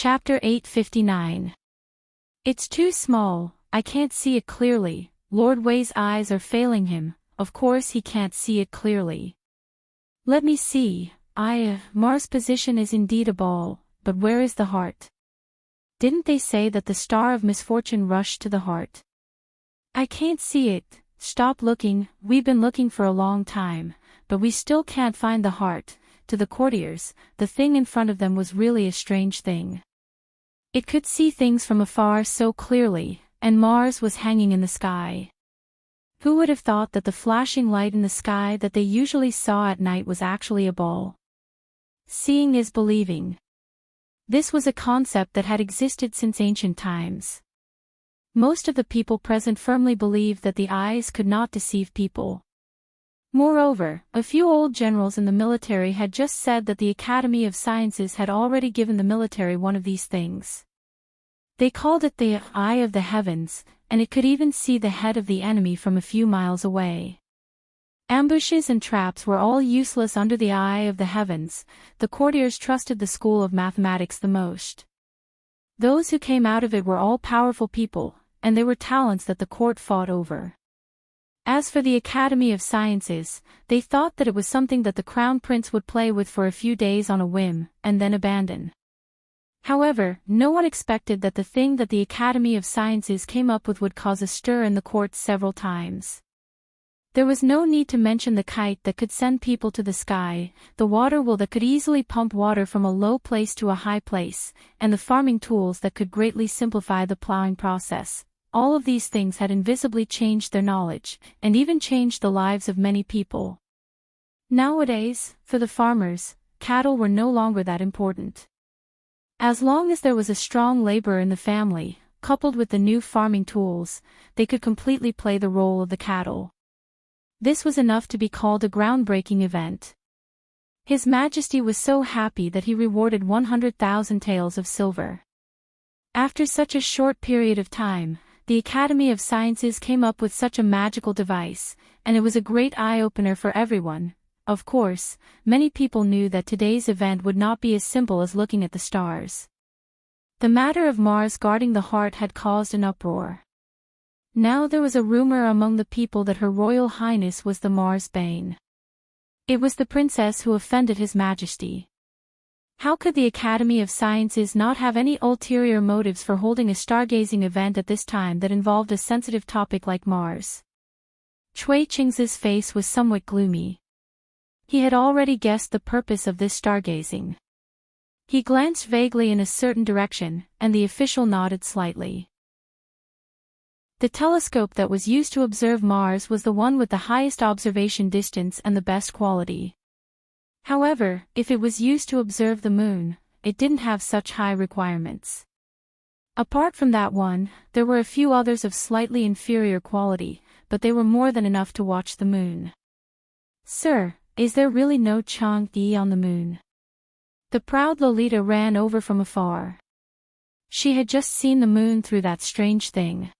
Chapter 859. It's too small, I can't see it clearly. Lord Way's eyes are failing him, of course he can't see it clearly. Let me see, Mars' position is indeed a ball, but where is the heart? Didn't they say that the star of misfortune rushed to the heart? I can't see it. Stop looking, we've been looking for a long time, but we still can't find the heart. To the courtiers, the thing in front of them was really a strange thing. It could see things from afar so clearly, and Mars was hanging in the sky. Who would have thought that the flashing light in the sky that they usually saw at night was actually a ball? Seeing is believing. This was a concept that had existed since ancient times. Most of the people present firmly believed that the eyes could not deceive people. Moreover, a few old generals in the military had just said that the Academy of Sciences had already given the military one of these things. They called it the Eye of the Heavens, and it could even see the head of the enemy from a few miles away. Ambushes and traps were all useless under the Eye of the Heavens. The courtiers trusted the school of mathematics the most. Those who came out of it were all powerful people, and they were talents that the court fought over. As for the Academy of Sciences, they thought that it was something that the crown prince would play with for a few days on a whim, and then abandon. However, no one expected that the thing that the Academy of Sciences came up with would cause a stir in the courts several times. There was no need to mention the kite that could send people to the sky, the water wheel that could easily pump water from a low place to a high place, and the farming tools that could greatly simplify the plowing process. All of these things had invisibly changed their knowledge, and even changed the lives of many people. Nowadays, for the farmers, cattle were no longer that important. As long as there was a strong laborer in the family, coupled with the new farming tools, they could completely play the role of the cattle. This was enough to be called a groundbreaking event. His Majesty was so happy that he rewarded 100,000 taels of silver. After such a short period of time, the Academy of Sciences came up with such a magical device, and it was a great eye-opener for everyone. Of course, many people knew that today's event would not be as simple as looking at the stars. The matter of Mars guarding the heart had caused an uproar. Now there was a rumor among the people that Her Royal Highness was the Mars Bane. It was the princess who offended His Majesty. How could the Academy of Sciences not have any ulterior motives for holding a stargazing event at this time that involved a sensitive topic like Mars? Cui Qing's face was somewhat gloomy. He had already guessed the purpose of this stargazing. He glanced vaguely in a certain direction, and the official nodded slightly. The telescope that was used to observe Mars was the one with the highest observation distance and the best quality. However, if it was used to observe the moon, it didn't have such high requirements. Apart from that one, there were a few others of slightly inferior quality, but they were more than enough to watch the moon. Sir, is there really no Chang'e on the moon? The proud Lolita ran over from afar. She had just seen the moon through that strange thing.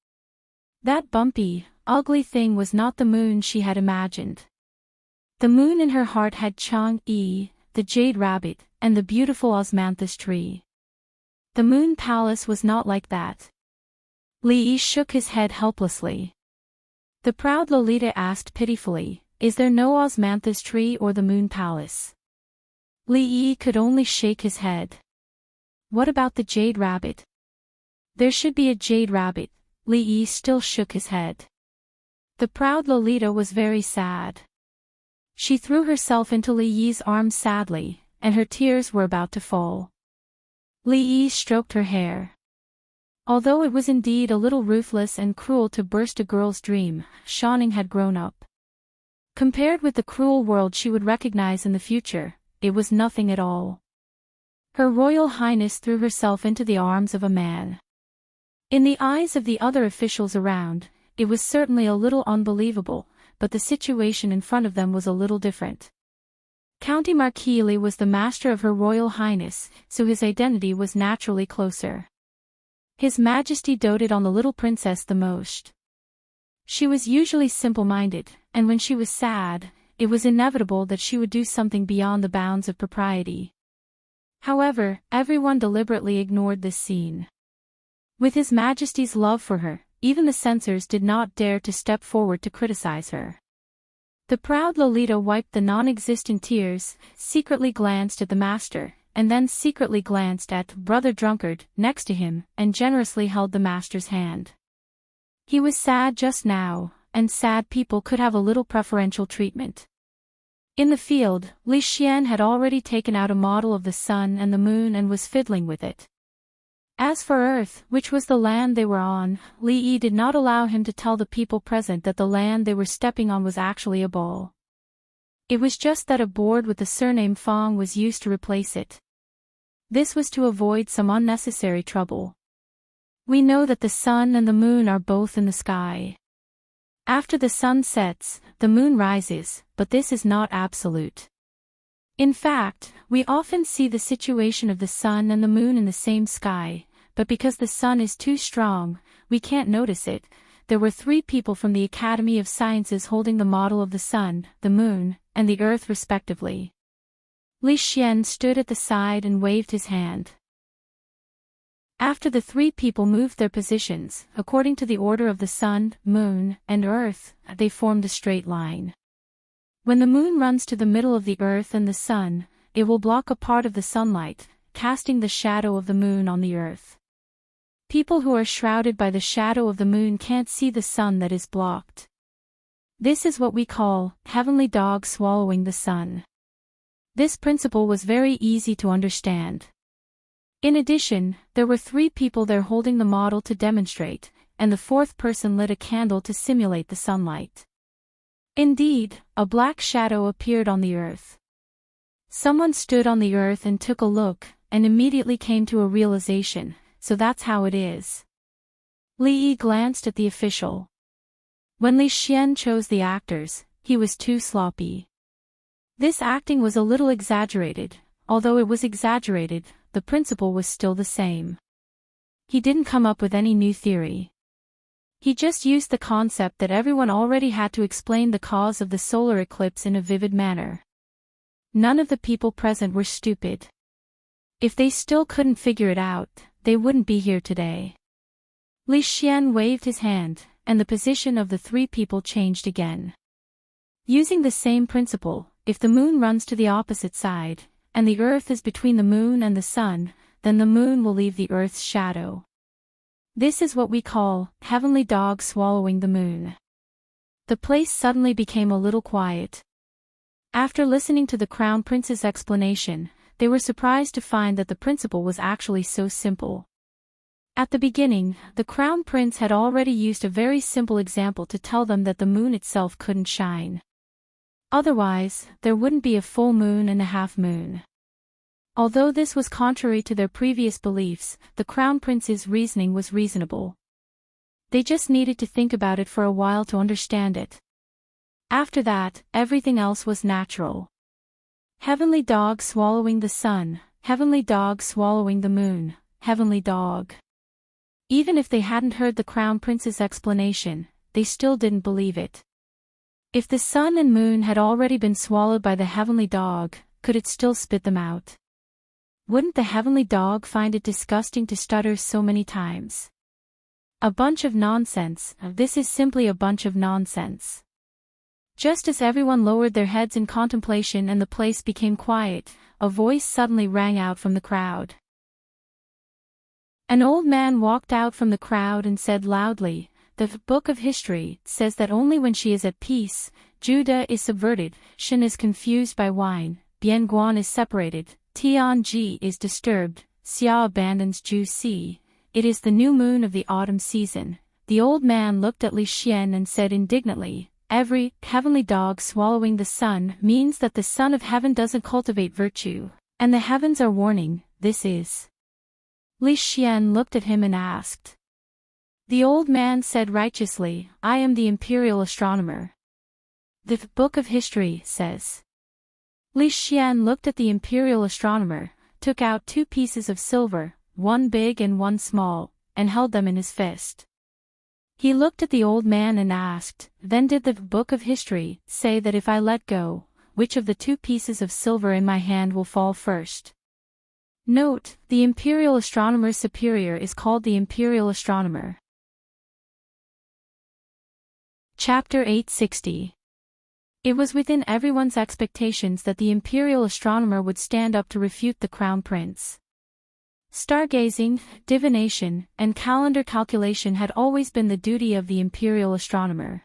That bumpy, ugly thing was not the moon she had imagined. The moon in her heart had Chang'e, the jade rabbit, and the beautiful osmanthus tree. The moon palace was not like that. Li Yi shook his head helplessly. The proud Lolita asked pitifully, "Is there no osmanthus tree or the moon palace?" Li Yi could only shake his head. What about the jade rabbit? There should be a jade rabbit. Li Yi still shook his head. The proud Lolita was very sad. She threw herself into Li Yi's arms sadly, and her tears were about to fall. Li Yi stroked her hair. Although it was indeed a little ruthless and cruel to burst a girl's dream, Shanning had grown up. Compared with the cruel world she would recognize in the future, it was nothing at all. Her Royal Highness threw herself into the arms of a man. In the eyes of the other officials around, it was certainly a little unbelievable, but the situation in front of them was a little different. County Marquis Li was the master of Her Royal Highness, so his identity was naturally closer. His Majesty doted on the little princess the most. She was usually simple-minded, and when she was sad, it was inevitable that she would do something beyond the bounds of propriety. However, everyone deliberately ignored this scene. With His Majesty's love for her, even the censors did not dare to step forward to criticize her. The proud Lolita wiped the non-existent tears, secretly glanced at the master, and then secretly glanced at Brother Drunkard next to him, and generously held the master's hand. He was sad just now, and sad people could have a little preferential treatment. In the field, Li Xian had already taken out a model of the sun and the moon and was fiddling with it. As for Earth, which was the land they were on, Li Yi did not allow him to tell the people present that the land they were stepping on was actually a ball. It was just that a board with the surname Fong was used to replace it. This was to avoid some unnecessary trouble. We know that the sun and the moon are both in the sky. After the sun sets, the moon rises, but this is not absolute. In fact, we often see the situation of the sun and the moon in the same sky, but because the sun is too strong, we can't notice it. There were 3 people from the Academy of Sciences holding the model of the sun, the moon, and the earth respectively. Li Xian stood at the side and waved his hand. After the 3 people moved their positions, according to the order of the sun, moon, and earth, they formed a straight line. When the moon runs to the middle of the earth and the sun, it will block a part of the sunlight, casting the shadow of the moon on the earth. People who are shrouded by the shadow of the moon can't see the sun that is blocked. This is what we call heavenly dog swallowing the sun. This principle was very easy to understand. In addition, there were 3 people there holding the model to demonstrate, and the 4th person lit a candle to simulate the sunlight. Indeed, a black shadow appeared on the earth. Someone stood on the earth and took a look, and immediately came to a realization, so that's how it is. Li Yi glanced at the official. When Li Xian chose the actors, he was too sloppy. This acting was a little exaggerated. Although it was exaggerated, the principle was still the same. He didn't come up with any new theory. He just used the concept that everyone already had to explain the cause of the solar eclipse in a vivid manner. None of the people present were stupid. If they still couldn't figure it out, they wouldn't be here today. Li Xian waved his hand, and the position of the 3 people changed again. Using the same principle, if the moon runs to the opposite side, and the earth is between the moon and the sun, then the moon will leave the earth's shadow. This is what we call heavenly dog swallowing the moon. The place suddenly became a little quiet. After listening to the Crown Prince's explanation, they were surprised to find that the principle was actually so simple. At the beginning, the Crown Prince had already used a very simple example to tell them that the moon itself couldn't shine. Otherwise, there wouldn't be a full moon and a half moon. Although this was contrary to their previous beliefs, the Crown Prince's reasoning was reasonable. They just needed to think about it for a while to understand it. After that, everything else was natural. Heavenly dog swallowing the sun, heavenly dog swallowing the moon, heavenly dog. Even if they hadn't heard the Crown Prince's explanation, they still didn't believe it. If the sun and moon had already been swallowed by the heavenly dog, could it still spit them out? Wouldn't the heavenly dog find it disgusting to stutter so many times? A bunch of nonsense. This is simply a bunch of nonsense. Just as everyone lowered their heads in contemplation and the place became quiet, a voice suddenly rang out from the crowd. An old man walked out from the crowd and said loudly, "The book of history says that only when she is at peace, Judah is subverted, Shin is confused by wine, Bianguan is separated, Tianji is disturbed, Xia abandons Ju Si. It is the new moon of the autumn season." The old man looked at Li Xian and said indignantly, "Every heavenly dog swallowing the sun means that the Son of Heaven doesn't cultivate virtue, and the heavens are warning, this is." Li Xian looked at him and asked. The old man said righteously, "I am the imperial astronomer. The book of history says." Li Xian looked at the imperial astronomer, took out 2 pieces of silver, one big and one small, and held them in his fist. He looked at the old man and asked, "Then did the book of history say that if I let go, which of the 2 pieces of silver in my hand will fall first?" Note, the imperial astronomer superior is called the imperial astronomer. Chapter 860. It was within everyone's expectations that the imperial astronomer would stand up to refute the crown prince. Stargazing, divination, and calendar calculation had always been the duty of the imperial astronomer.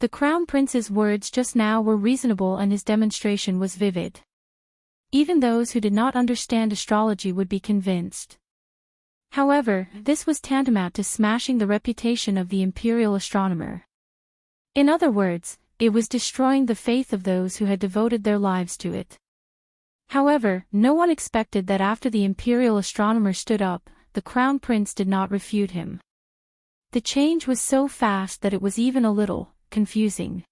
The crown prince's words just now were reasonable and his demonstration was vivid. Even those who did not understand astrology would be convinced. However, this was tantamount to smashing the reputation of the imperial astronomer. In other words, it was destroying the faith of those who had devoted their lives to it. However, no one expected that after the imperial astronomer stood up, the crown prince did not refute him. The change was so fast that it was even a little confusing.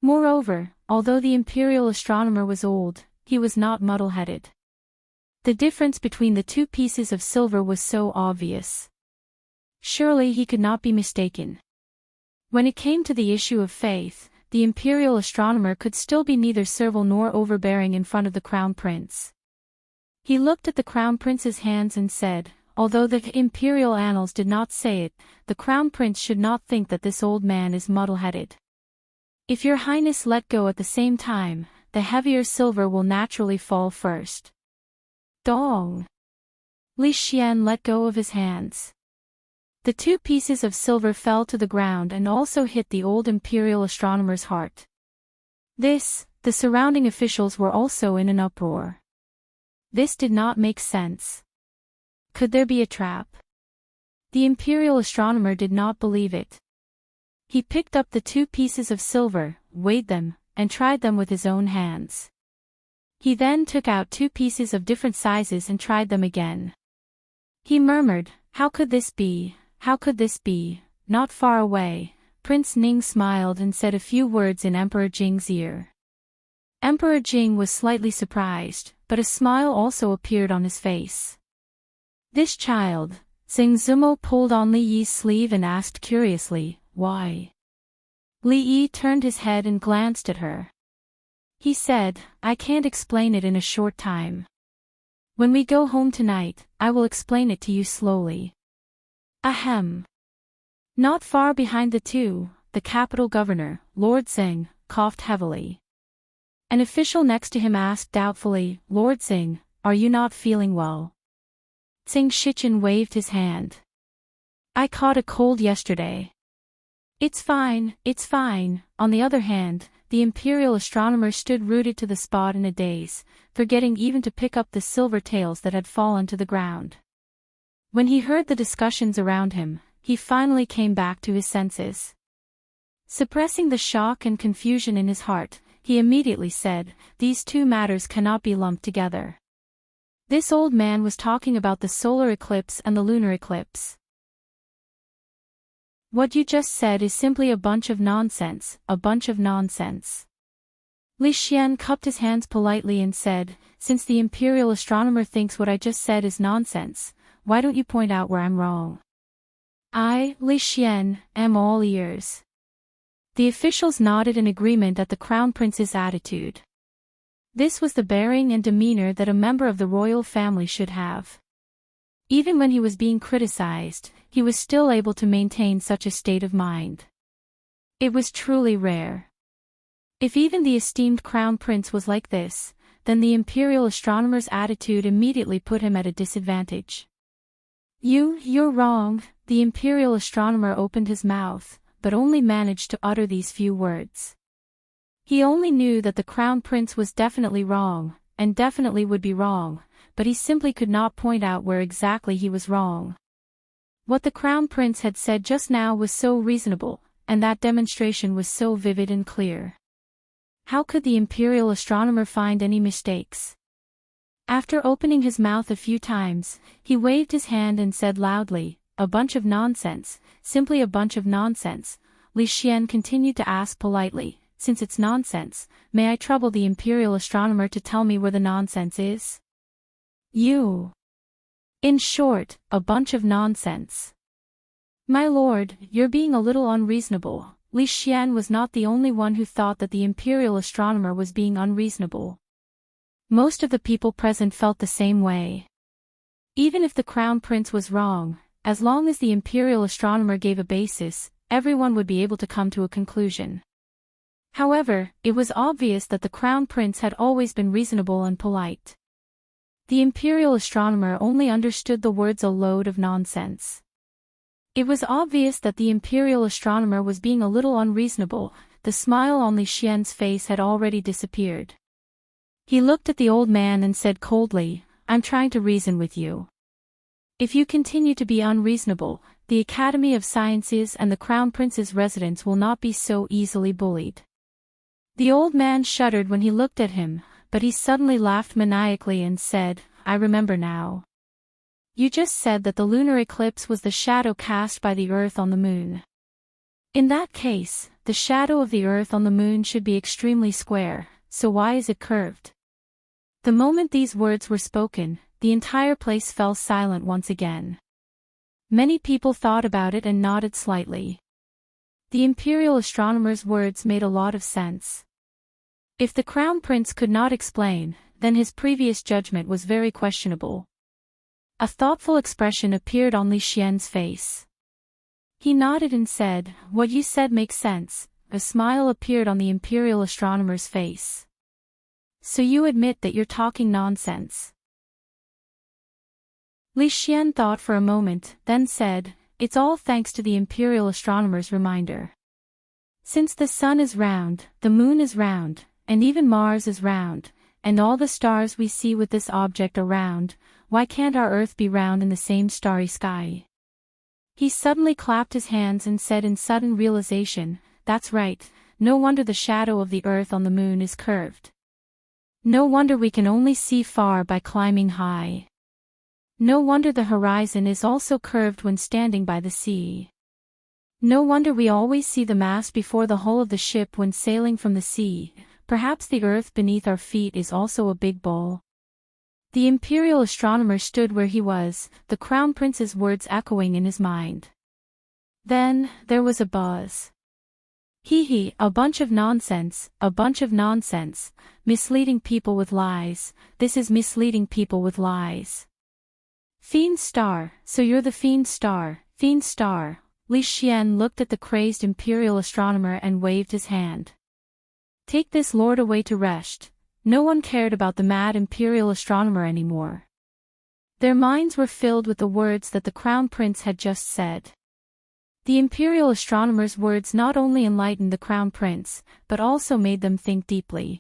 Moreover, although the imperial astronomer was old, he was not muddle-headed. The difference between the two pieces of silver was so obvious. Surely he could not be mistaken. When it came to the issue of faith, the imperial astronomer could still be neither servile nor overbearing in front of the crown prince. He looked at the crown prince's hands and said, although the imperial annals did not say it, the crown prince should not think that this old man is muddle-headed. If your highness let go at the same time, the heavier silver will naturally fall first. Dong! Li Xian let go of his hands. The two pieces of silver fell to the ground and also hit the old imperial astronomer's heart. The surrounding officials were also in an uproar. This did not make sense. Could there be a trap? The imperial astronomer did not believe it. He picked up the two pieces of silver, weighed them, and tried them with his own hands. He then took out two pieces of different sizes and tried them again. He murmured, "How could this be? How could this be?" Not far away, Prince Ning smiled and said a few words in Emperor Jing's ear. Emperor Jing was slightly surprised, but a smile also appeared on his face. This child, Xing Zumo pulled on Li Yi's sleeve and asked curiously, "Why?" Li Yi turned his head and glanced at her. He said, "I can't explain it in a short time. When we go home tonight, I will explain it to you slowly." Ahem. Not far behind the two, the capital governor, Lord Xing, coughed heavily. An official next to him asked doubtfully, "Lord Xing, are you not feeling well?" Xing Shichen waved his hand. "I caught a cold yesterday. It's fine, it's fine." On the other hand, the imperial astronomer stood rooted to the spot in a daze, forgetting even to pick up the silver tails that had fallen to the ground. When he heard the discussions around him, he finally came back to his senses. Suppressing the shock and confusion in his heart, he immediately said, "These two matters cannot be lumped together." This old man was talking about the solar eclipse and the lunar eclipse. "What you just said is simply a bunch of nonsense, a bunch of nonsense." Li Xian cupped his hands politely and said, "Since the imperial astronomer thinks what I just said is nonsense, why don't you point out where I'm wrong?" "I, Li Xian, am all ears." The officials nodded in agreement at the crown prince's attitude. This was the bearing and demeanor that a member of the royal family should have. Even when he was being criticized, he was still able to maintain such a state of mind. It was truly rare. If even the esteemed crown prince was like this, then the imperial astronomer's attitude immediately put him at a disadvantage. You're wrong." The imperial astronomer opened his mouth, but only managed to utter these few words. He only knew that the crown prince was definitely wrong, and definitely would be wrong, but he simply could not point out where exactly he was wrong. What the crown prince had said just now was so reasonable, and that demonstration was so vivid and clear. How could the imperial astronomer find any mistakes? After opening his mouth a few times, he waved his hand and said loudly, "A bunch of nonsense, simply a bunch of nonsense." Li Xian continued to ask politely, "Since it's nonsense, may I trouble the imperial astronomer to tell me where the nonsense is?" In short, a bunch of nonsense. "My lord, you're being a little unreasonable." Li Xian was not the only one who thought that the imperial astronomer was being unreasonable. Most of the people present felt the same way. Even if the crown prince was wrong, as long as the imperial astronomer gave a basis, everyone would be able to come to a conclusion. However, it was obvious that the crown prince had always been reasonable and polite. The imperial astronomer only understood the words "a load of nonsense." It was obvious that the imperial astronomer was being a little unreasonable. The smile on Li Xian's face had already disappeared. He looked at the old man and said coldly, "I'm trying to reason with you. If you continue to be unreasonable, the Academy of Sciences and the Crown Prince's residence will not be so easily bullied." The old man shuddered when he looked at him, but he suddenly laughed maniacally and said, "I remember now. You just said that the lunar eclipse was the shadow cast by the Earth on the moon. In that case, the shadow of the Earth on the moon should be extremely square, so why is it curved?" The moment these words were spoken, the entire place fell silent once again. Many people thought about it and nodded slightly. The imperial astronomer's words made a lot of sense. If the crown prince could not explain, then his previous judgment was very questionable. A thoughtful expression appeared on Li Xian's face. He nodded and said, "What you said makes sense." A smile appeared on the imperial astronomer's face. "So you admit that you're talking nonsense?" Li Xian thought for a moment, then said, "It's all thanks to the imperial astronomer's reminder. Since the sun is round, the moon is round, and even Mars is round, and all the stars we see with this object are round, why can't our Earth be round in the same starry sky?" He suddenly clapped his hands and said in sudden realization, "That's right, no wonder the shadow of the Earth on the moon is curved. No wonder we can only see far by climbing high. No wonder the horizon is also curved when standing by the sea. No wonder we always see the mast before the hull of the ship when sailing from the sea. Perhaps the Earth beneath our feet is also a big ball." The imperial astronomer stood where he was, the crown prince's words echoing in his mind. Then, there was a buzz. "Hee, a bunch of nonsense, a bunch of nonsense, misleading people with lies, this is misleading people with lies. Fiend star, so you're the fiend star, fiend star." Li Xian looked at the crazed imperial astronomer and waved his hand. "Take this lord away to rest." No one cared about the mad imperial astronomer anymore. Their minds were filled with the words that the crown prince had just said. The imperial astronomer's words not only enlightened the crown prince, but also made them think deeply.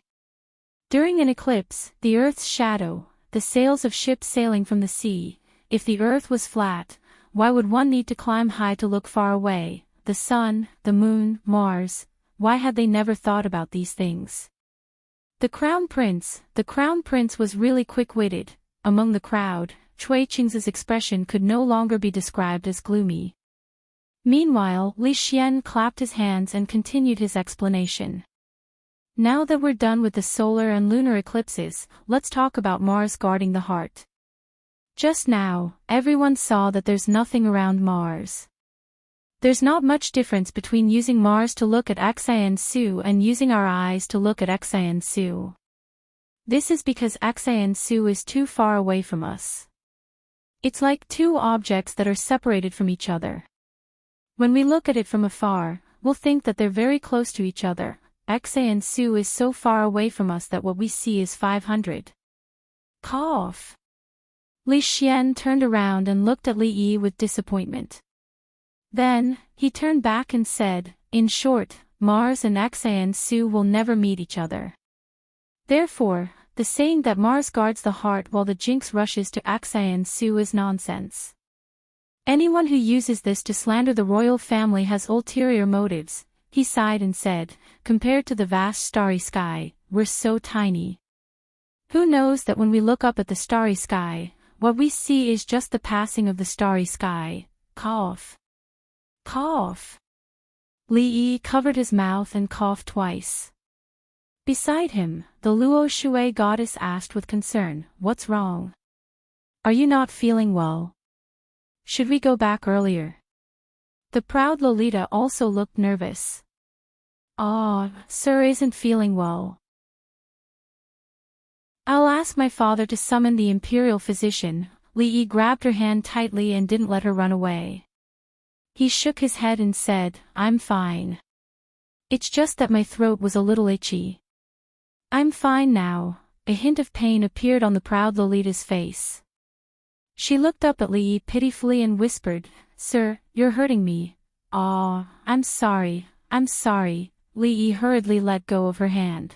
During an eclipse, the Earth's shadow, the sails of ships sailing from the sea, if the Earth was flat, why would one need to climb high to look far away? The sun, the moon, Mars, why had they never thought about these things? The crown prince was really quick-witted. Among the crowd, Cui Qing's expression could no longer be described as gloomy. Meanwhile, Li Xian clapped his hands and continued his explanation. "Now that we're done with the solar and lunar eclipses, let's talk about Mars guarding the heart. Just now, everyone saw that there's nothing around Mars. There's not much difference between using Mars to look at Xiansu and using our eyes to look at Xiansu. This is because Xiansu is too far away from us. It's like two objects that are separated from each other. When we look at it from afar, we'll think that they're very close to each other. Xiansu is so far away from us that what we see is 500. Cough. Li Xian turned around and looked at Li Yi with disappointment. Then, he turned back and said, "In short, Mars and Xiansu will never meet each other. Therefore, the saying that Mars guards the heart while the jinx rushes to Xiansu is nonsense. Anyone who uses this to slander the royal family has ulterior motives." He sighed and said, "Compared to the vast starry sky, we're so tiny. Who knows that when we look up at the starry sky, what we see is just the passing of the starry sky." Cough. Cough. Li Yi covered his mouth and coughed twice. Beside him, the Luo Shui goddess asked with concern, "What's wrong? Are you not feeling well? Should we go back earlier?" The proud Lolita also looked nervous. "Ah, sir isn't feeling well." I'll ask my father to summon the imperial physician. Li Yi grabbed her hand tightly and didn't let her run away. He shook his head and said, I'm fine. It's just that my throat was a little itchy. I'm fine now. A hint of pain appeared on the proud Lolita's face. She looked up at Li Yi pitifully and whispered, Sir, you're hurting me. Aw, I'm sorry. Li Yi hurriedly let go of her hand.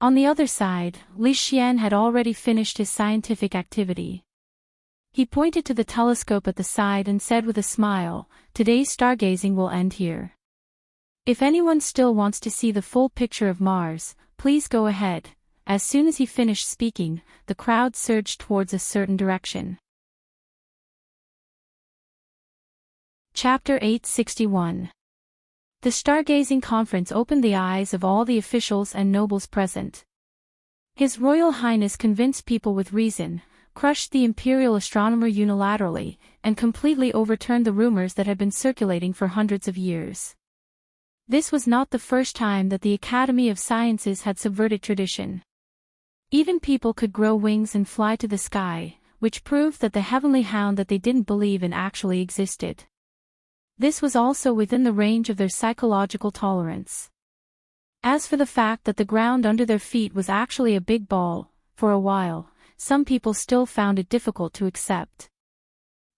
On the other side, Li Xian had already finished his scientific activity. He pointed to the telescope at the side and said with a smile, Today's stargazing will end here. If anyone still wants to see the full picture of Mars, please go ahead. As soon as he finished speaking, the crowd surged towards a certain direction. Chapter 861. The Stargazing Conference opened the eyes of all the officials and nobles present. His Royal Highness convinced people with reason, crushed the imperial astronomer unilaterally, and completely overturned the rumors that had been circulating for hundreds of years. This was not the first time that the Academy of Sciences had subverted tradition. Even people could grow wings and fly to the sky, which proved that the heavenly hound that they didn't believe in actually existed. This was also within the range of their psychological tolerance. As for the fact that the ground under their feet was actually a big ball, for a while, some people still found it difficult to accept.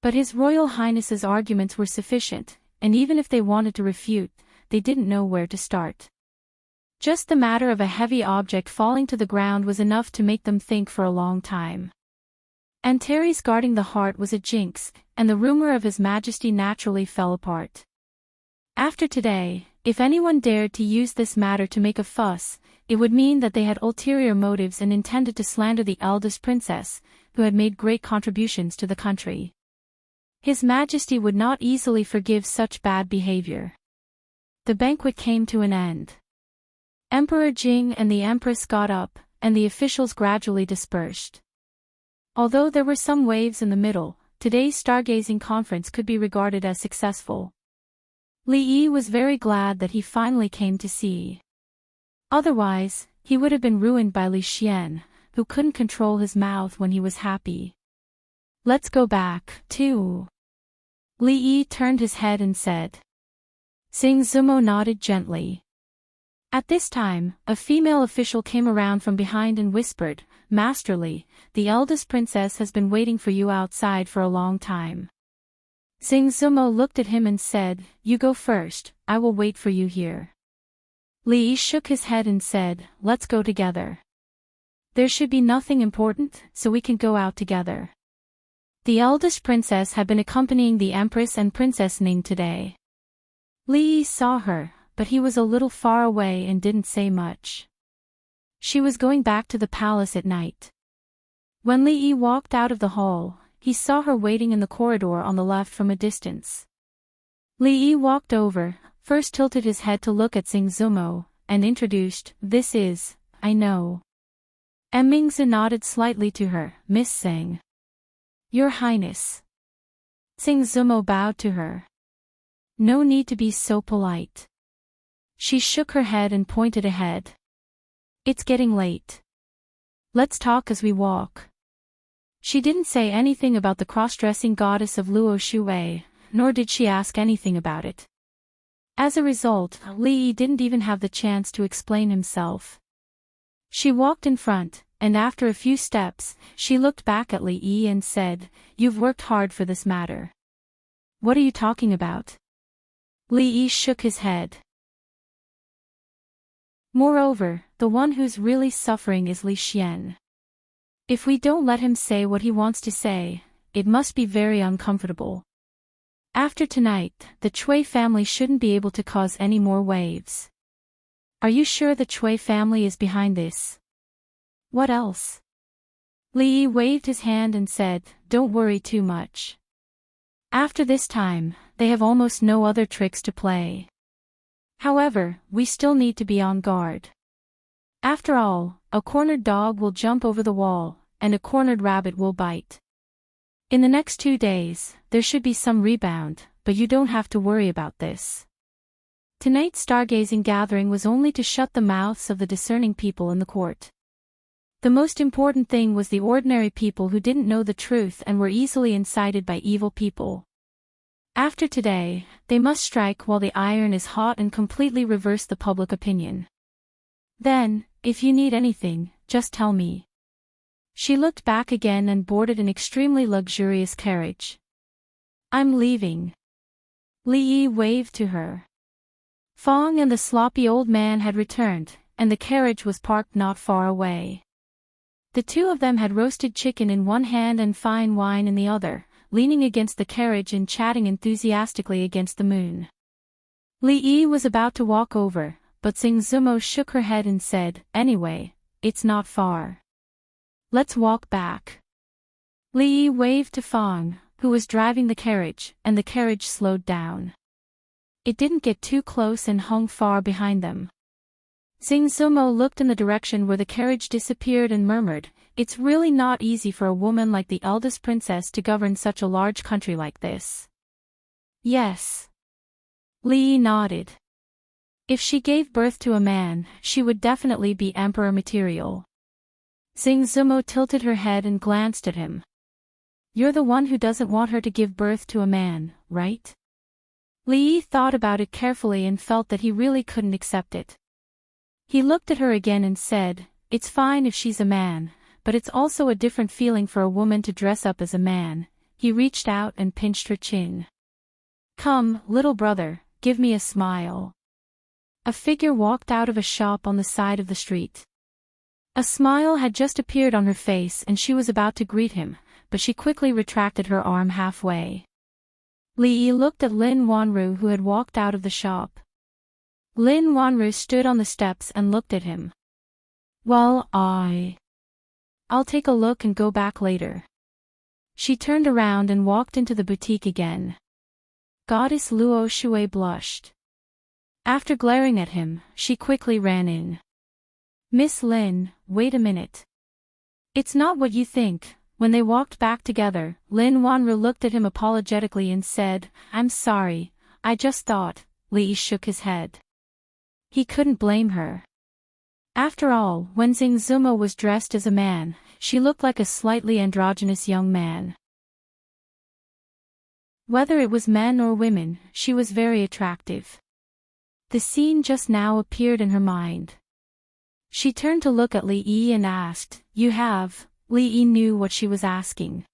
But His Royal Highness's arguments were sufficient, and even if they wanted to refute, they didn't know where to start. Just the matter of a heavy object falling to the ground was enough to make them think for a long time. Antares guarding the heart was a jinx, and the rumor of His Majesty naturally fell apart. After today, if anyone dared to use this matter to make a fuss, it would mean that they had ulterior motives and intended to slander the eldest princess, who had made great contributions to the country. His Majesty would not easily forgive such bad behavior. The banquet came to an end. Emperor Jing and the Empress got up, and the officials gradually dispersed. Although there were some waves in the middle, today's stargazing conference could be regarded as successful. Li Yi was very glad that he finally came to see. Otherwise, he would have been ruined by Li Xian, who couldn't control his mouth when he was happy. Let's go back, too. Li Yi turned his head and said. Xing Zumo nodded gently. At this time, a female official came around from behind and whispered, Master Li, the eldest princess has been waiting for you outside for a long time. Xing Zumo looked at him and said, You go first, I will wait for you here. Li Yi shook his head and said, Let's go together. There should be nothing important, so we can go out together. The eldest princess had been accompanying the Empress and Princess Ning today. Li Yi saw her, but he was a little far away and didn't say much. She was going back to the palace at night. When Li Yi walked out of the hall, he saw her waiting in the corridor on the left from a distance. Li Yi walked over, first tilted his head to look at Xing Zumo, and introduced, This is, I know. Mingzi nodded slightly to her, Miss Tseng. Your Highness. Xing Zumo bowed to her. No need to be so polite. She shook her head and pointed ahead. It's getting late. Let's talk as we walk. She didn't say anything about the cross-dressing goddess of Luo Shui, nor did she ask anything about it. As a result, Li Yi didn't even have the chance to explain himself. She walked in front, and after a few steps, she looked back at Li Yi and said, You've worked hard for this matter. What are you talking about? Li Yi shook his head. Moreover, the one who's really suffering is Li Xian. If we don't let him say what he wants to say, it must be very uncomfortable. After tonight, the Chui family shouldn't be able to cause any more waves. Are you sure the Chui family is behind this? What else? Li Yi waved his hand and said, Don't worry too much. After this time, they have almost no other tricks to play. However, we still need to be on guard. After all, a cornered dog will jump over the wall, and a cornered rabbit will bite. In the next 2 days, there should be some rebound, but you don't have to worry about this. Tonight's stargazing gathering was only to shut the mouths of the discerning people in the court. The most important thing was the ordinary people who didn't know the truth and were easily incited by evil people. After today, they must strike while the iron is hot and completely reverse the public opinion. Then, if you need anything, just tell me. She looked back again and boarded an extremely luxurious carriage. I'm leaving. Li Yi waved to her. Fong and the sloppy old man had returned, and the carriage was parked not far away. The two of them had roasted chicken in one hand and fine wine in the other, leaning against the carriage and chatting enthusiastically against the moon. Li Yi was about to walk over, but Xing Zumo shook her head and said, "Anyway, it's not far. Let's walk back." Li Yi waved to Fong, who was driving the carriage, and the carriage slowed down. It didn't get too close and hung far behind them. Xing Zumo looked in the direction where the carriage disappeared and murmured, "It's really not easy for a woman like the eldest princess to govern such a large country like this." "Yes." Li Yi nodded. If she gave birth to a man, she would definitely be emperor material. Xing Zumo tilted her head and glanced at him. "You're the one who doesn't want her to give birth to a man, right?" Li Yi thought about it carefully and felt that he really couldn't accept it. He looked at her again and said, "It's fine if she's a man, but it's also a different feeling for a woman to dress up as a man." He reached out and pinched her chin. "Come, little brother, give me a smile." A figure walked out of a shop on the side of the street. A smile had just appeared on her face and she was about to greet him, but she quickly retracted her arm halfway. Li Yi looked at Lin Wanru who had walked out of the shop. Lin Wanru stood on the steps and looked at him. "Well, I'll take a look and go back later." She turned around and walked into the boutique again. Goddess Luo Shui blushed. After glaring at him, she quickly ran in. "Miss Lin, wait a minute. It's not what you think." When they walked back together, Lin Wanru looked at him apologetically and said, "I'm sorry, I just thought." Li Yi shook his head. He couldn't blame her. After all, when Xing Zumo was dressed as a man, she looked like a slightly androgynous young man. Whether it was men or women, she was very attractive. The scene just now appeared in her mind. She turned to look at Li Yi and asked, "You have?" Li Yi knew what she was asking.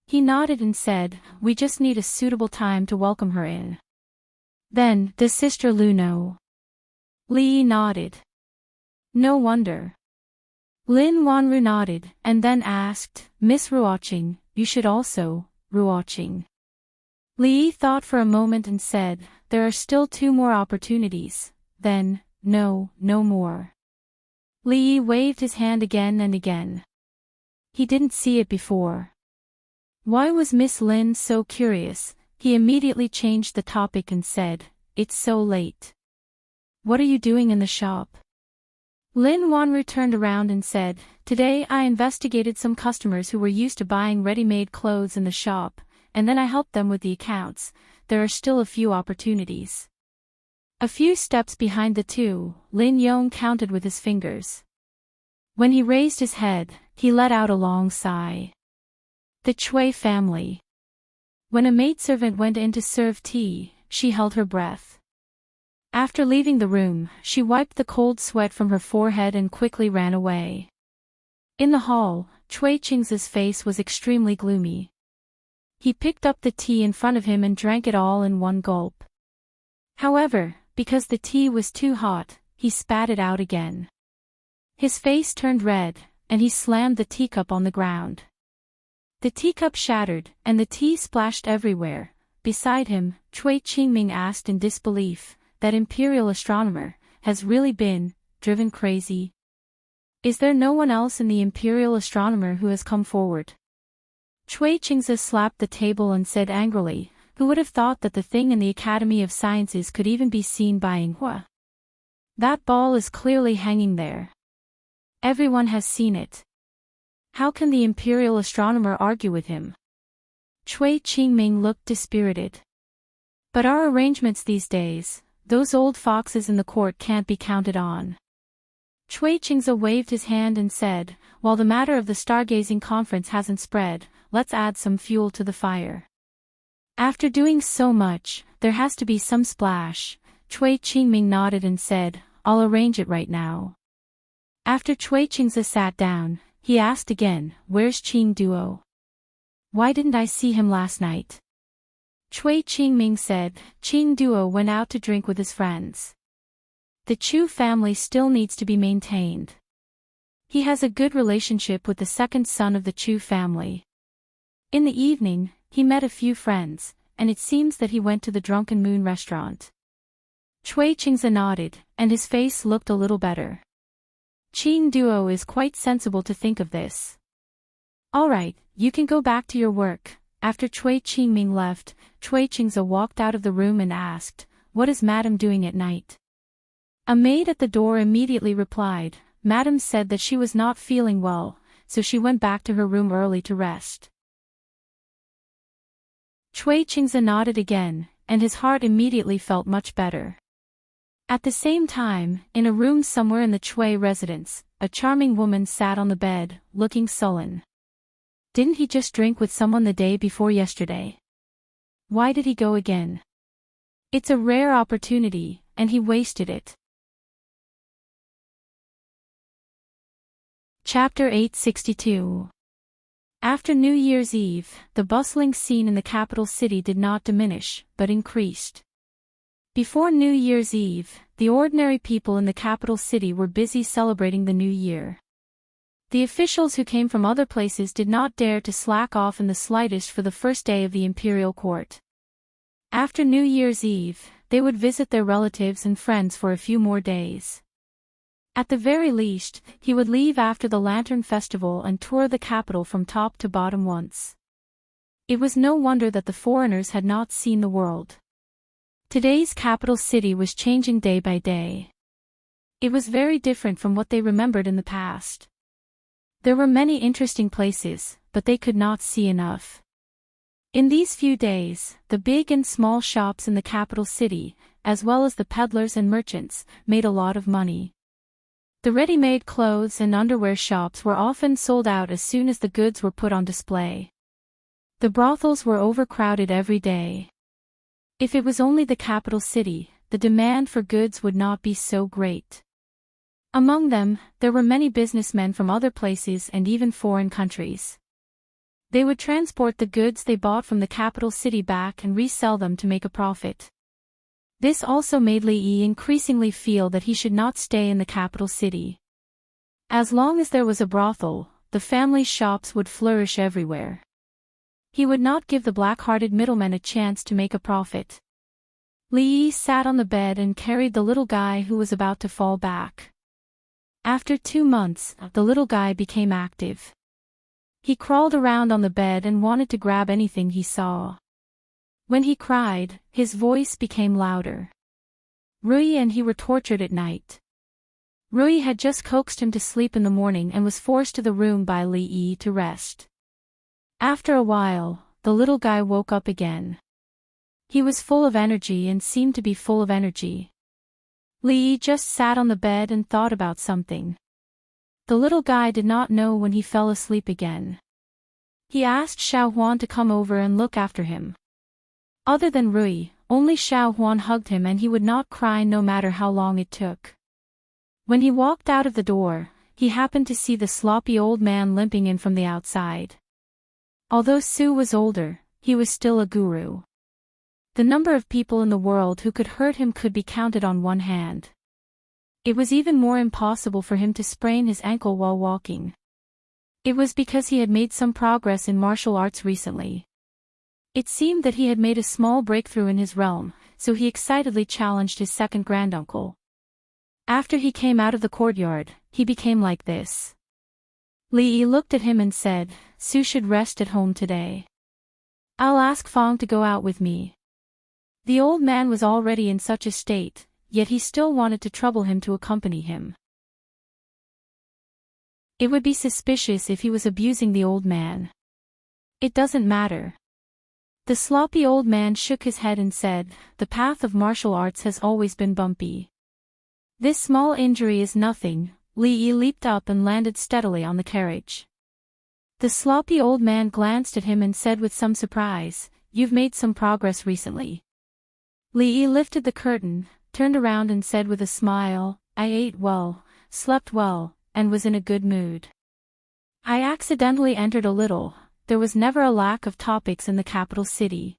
He nodded and said, "We just need a suitable time to welcome her in." "Then, does Sister Lu know?" Li Yi nodded. "No wonder." Lin Wanru nodded, and then asked, "Miss Ruoqing, you should also." Ruoqing. Li Yi thought for a moment and said, "There are still 2 more opportunities." Then, no more." Li Yi waved his hand again and again. He didn't see it before. Why was Miss Lin so curious? He immediately changed the topic and said, "It's so late. What are you doing in the shop?" Lin Wanru turned around and said, "Today I investigated some customers who were used to buying ready-made clothes in the shop, and then I helped them with the accounts. There are still a few opportunities." A few steps behind the two, Lin Yong counted with his fingers. When he raised his head, he let out a long sigh. The Chui family. When a maidservant went in to serve tea, she held her breath. After leaving the room, she wiped the cold sweat from her forehead and quickly ran away. In the hall, Chui Qing's face was extremely gloomy. He picked up the tea in front of him and drank it all in one gulp. However, because the tea was too hot, he spat it out again. His face turned red, and he slammed the teacup on the ground. The teacup shattered, and the tea splashed everywhere. Beside him, Chui Qingming asked in disbelief, "That imperial astronomer has really been driven crazy? Is there no one else in the imperial astronomer who has come forward?" Chui Qingzi slapped the table and said angrily, "Who would have thought that the thing in the Academy of Sciences could even be seen by Yinghua? That ball is clearly hanging there. Everyone has seen it. How can the imperial astronomer argue with him?" Chui Qingming looked dispirited. "But our arrangements these days, those old foxes in the court can't be counted on." Cui Chingze waved his hand and said, while the matter of the stargazing conference hasn't spread, let's add some fuel to the fire. After doing so much, there has to be some splash. Cui Qingming nodded and said, I'll arrange it right now. After Cui Chingze sat down, he asked again, where's Qing Duo? Why didn't I see him last night? Cui Qingming said, Qing Duo went out to drink with his friends. The Chu family still needs to be maintained. He has a good relationship with the second son of the Chu family. In the evening, he met a few friends, and it seems that he went to the Drunken Moon restaurant. Cui Chingze nodded, and his face looked a little better. Qing Duo is quite sensible to think of this. All right, you can go back to your work. After Cui Qingming left, Cui Chingze walked out of the room and asked, what is Madam doing at night? A maid at the door immediately replied, Madam said that she was not feeling well, so she went back to her room early to rest. Cui Chingze nodded again, and his heart immediately felt much better. At the same time, in a room somewhere in the Cui residence, a charming woman sat on the bed, looking sullen. Didn't he just drink with someone the day before yesterday? Why did he go again? It's a rare opportunity, and he wasted it. Chapter 862. After New Year's Eve, the bustling scene in the capital city did not diminish, but increased. Before New Year's Eve, the ordinary people in the capital city were busy celebrating the new year. The officials who came from other places did not dare to slack off in the slightest for the first day of the imperial court. After New Year's Eve, they would visit their relatives and friends for a few more days. At the very least, he would leave after the Lantern Festival and tour the capital from top to bottom once. It was no wonder that the foreigners had not seen the world. Today's capital city was changing day by day. It was very different from what they remembered in the past. There were many interesting places, but they could not see enough. In these few days, the big and small shops in the capital city, as well as the peddlers and merchants, made a lot of money. The ready-made clothes and underwear shops were often sold out as soon as the goods were put on display. The brothels were overcrowded every day. If it was only the capital city, the demand for goods would not be so great. Among them, there were many businessmen from other places and even foreign countries. They would transport the goods they bought from the capital city back and resell them to make a profit. This also made Li Yi increasingly feel that he should not stay in the capital city. As long as there was a brothel, the family shops would flourish everywhere. He would not give the black-hearted middlemen a chance to make a profit. Li Yi sat on the bed and carried the little guy who was about to fall back. After 2 months, the little guy became active. He crawled around on the bed and wanted to grab anything he saw. When he cried, his voice became louder. Rui and he were tortured at night. Rui had just coaxed him to sleep in the morning and was forced to the room by Li Yi to rest. After a while, the little guy woke up again. He was full of energy and seemed to be full of energy. Li Yi just sat on the bed and thought about something. The little guy did not know when he fell asleep again. He asked Xiao Huan to come over and look after him. Other than Rui, only Xiao Huan hugged him and he would not cry no matter how long it took. When he walked out of the door, he happened to see the sloppy old man limping in from the outside. Although Su was older, he was still a guru. The number of people in the world who could hurt him could be counted on one hand. It was even more impossible for him to sprain his ankle while walking. It was because he had made some progress in martial arts recently. It seemed that he had made a small breakthrough in his realm, so he excitedly challenged his second granduncle. After he came out of the courtyard, he became like this. Li Yi looked at him and said, Su should rest at home today. I'll ask Fang to go out with me. The old man was already in such a state, yet he still wanted to trouble him to accompany him. It would be suspicious if he was abusing the old man. It doesn't matter. The sloppy old man shook his head and said, the path of martial arts has always been bumpy. This small injury is nothing. Li Yi leaped up and landed steadily on the carriage. The sloppy old man glanced at him and said with some surprise, "You've made some progress recently." Li Yi lifted the curtain, turned around and said with a smile, "I ate well, slept well, and was in a good mood. I accidentally entered a little. There was never a lack of topics in the capital city."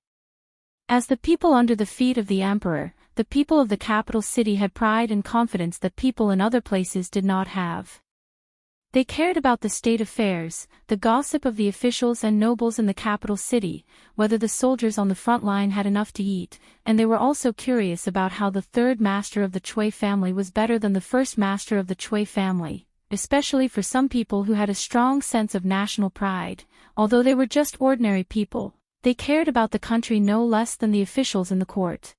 As the people under the feet of the emperor, the people of the capital city had pride and confidence that people in other places did not have. They cared about the state affairs, the gossip of the officials and nobles in the capital city, whether the soldiers on the front line had enough to eat, and they were also curious about how the third master of the Chui family was better than the first master of the Chui family, especially for some people who had a strong sense of national pride. Although they were just ordinary people, they cared about the country no less than the officials in the court.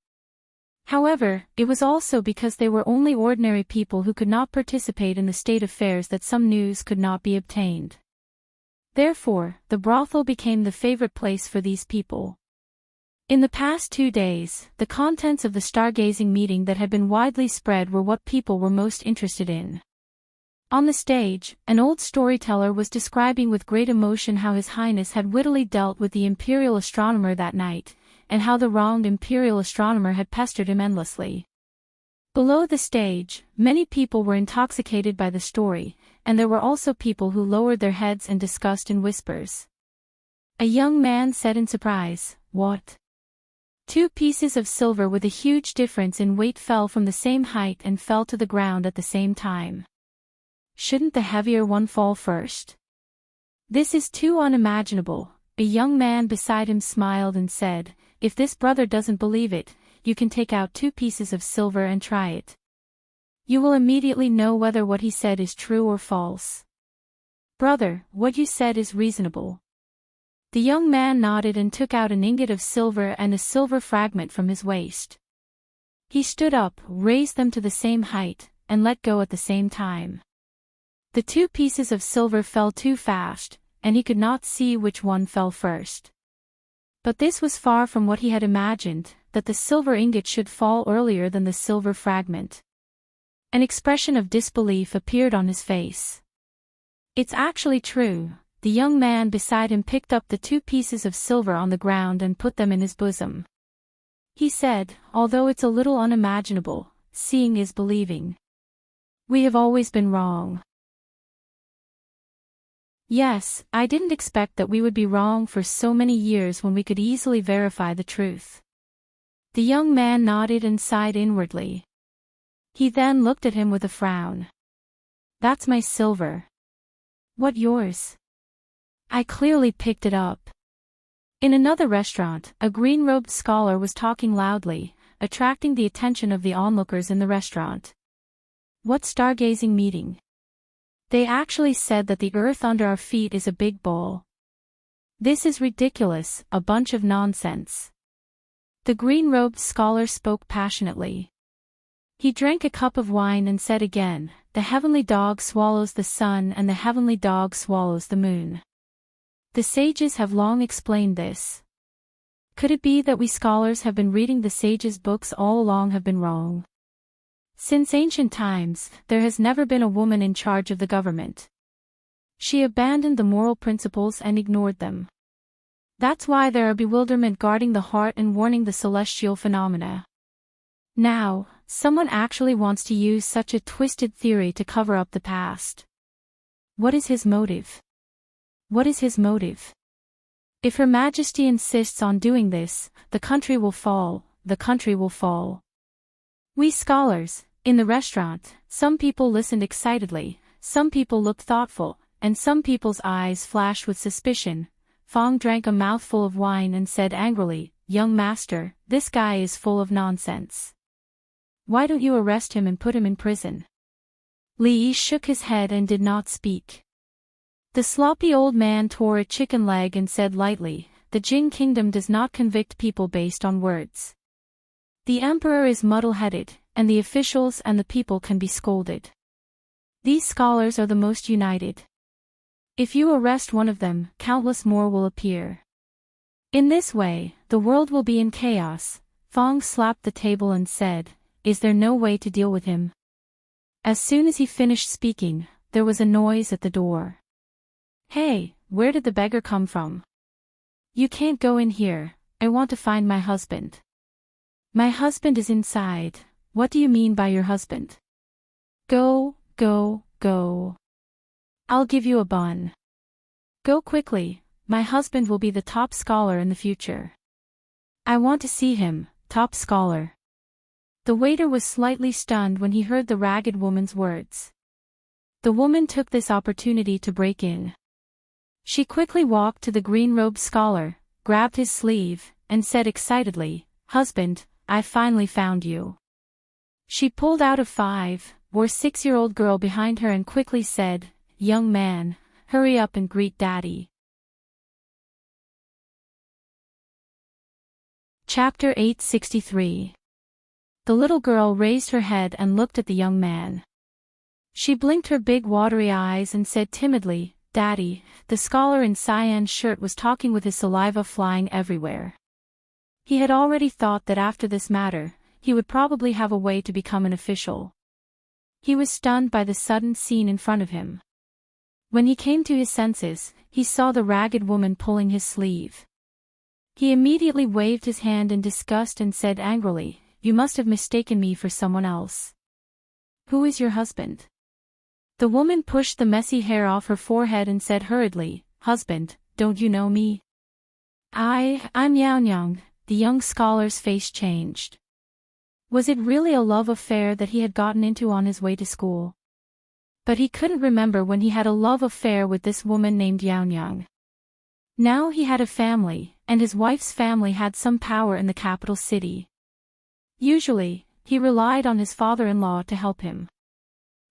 However, it was also because they were only ordinary people who could not participate in the state affairs that some news could not be obtained. Therefore, the brothel became the favorite place for these people. In the past 2 days, the contents of the stargazing meeting that had been widely spread were what people were most interested in. On the stage, an old storyteller was describing with great emotion how His Highness had wittily dealt with the imperial astronomer that night, and how the wronged imperial astronomer had pestered him endlessly. Below the stage, many people were intoxicated by the story, and there were also people who lowered their heads and discussed in whispers. A young man said in surprise, "What?" 2 pieces of silver with a huge difference in weight fell from the same height and fell to the ground at the same time. "Shouldn't the heavier one fall first?" "This is too unimaginable." A young man beside him smiled and said, "If this brother doesn't believe it, you can take out 2 pieces of silver and try it. You will immediately know whether what he said is true or false." "Brother, what you said is reasonable." The young man nodded and took out an ingot of silver and a silver fragment from his waist. He stood up, raised them to the same height, and let go at the same time. The 2 pieces of silver fell too fast, and he could not see which one fell first. But this was far from what he had imagined, that the silver ingot should fall earlier than the silver fragment. An expression of disbelief appeared on his face. "It's actually true." The young man beside him picked up the 2 pieces of silver on the ground and put them in his bosom. He said, "Although it's a little unimaginable, seeing is believing. We have always been wrong." "Yes, I didn't expect that we would be wrong for so many years when we could easily verify the truth." The young man nodded and sighed inwardly. He then looked at him with a frown. "That's my silver." "What yours?" "I clearly picked it up." In another restaurant, a green-robed scholar was talking loudly, attracting the attention of the onlookers in the restaurant. "What stargazing meeting? They actually said that the earth under our feet is a big ball. This is ridiculous, a bunch of nonsense." The green-robed scholar spoke passionately. He drank a cup of wine and said again, "The heavenly dog swallows the sun and the heavenly dog swallows the moon. The sages have long explained this. Could it be that we scholars have been reading the sages' books all along have been wrong? Since ancient times, there has never been a woman in charge of the government. She abandoned the moral principles and ignored them. That's why there are bewilderment guarding the heart and warning the celestial phenomena. Now, someone actually wants to use such a twisted theory to cover up the past. What is his motive? What is his motive? If Her Majesty insists on doing this, the country will fall, the country will fall." We scholars, in the restaurant, some people listened excitedly, some people looked thoughtful, and some people's eyes flashed with suspicion. Fong drank a mouthful of wine and said angrily, "Young master, this guy is full of nonsense. Why don't you arrest him and put him in prison?" Li Yi shook his head and did not speak. The sloppy old man tore a chicken leg and said lightly, "The Jing kingdom does not convict people based on words. The emperor is muddle-headed, and the officials and the people can be scolded. These scholars are the most united. If you arrest one of them, countless more will appear. In this way, the world will be in chaos." Fong slapped the table and said, "Is there no way to deal with him?" As soon as he finished speaking, there was a noise at the door. "Hey, where did the beggar come from? You can't go in here, I want to find my husband." "My husband is inside. What do you mean by your husband?" "Go, go, go. I'll give you a bun. Go quickly, my husband will be the top scholar in the future. I want to see him, top scholar." The waiter was slightly stunned when he heard the ragged woman's words. The woman took this opportunity to break in. She quickly walked to the green-robed scholar, grabbed his sleeve, and said excitedly, "Husband, I finally found you." She pulled out a 5 or 6-year-old girl behind her and quickly said, "Young man, hurry up and greet Daddy." Chapter 863. The little girl raised her head and looked at the young man. She blinked her big watery eyes and said timidly, "Daddy." The scholar in cyan shirt was talking with his saliva flying everywhere. He had already thought that after this matter, he would probably have a way to become an official. He was stunned by the sudden scene in front of him. When he came to his senses, he saw the ragged woman pulling his sleeve. He immediately waved his hand in disgust and said angrily, "You must have mistaken me for someone else. Who is your husband?" The woman pushed the messy hair off her forehead and said hurriedly, "Husband, don't you know me?" I'm Yang." The young scholar's face changed. Was it really a love affair that he had gotten into on his way to school? But he couldn't remember when he had a love affair with this woman named Yang. Now he had a family, and his wife's family had some power in the capital city. Usually, he relied on his father-in-law to help him.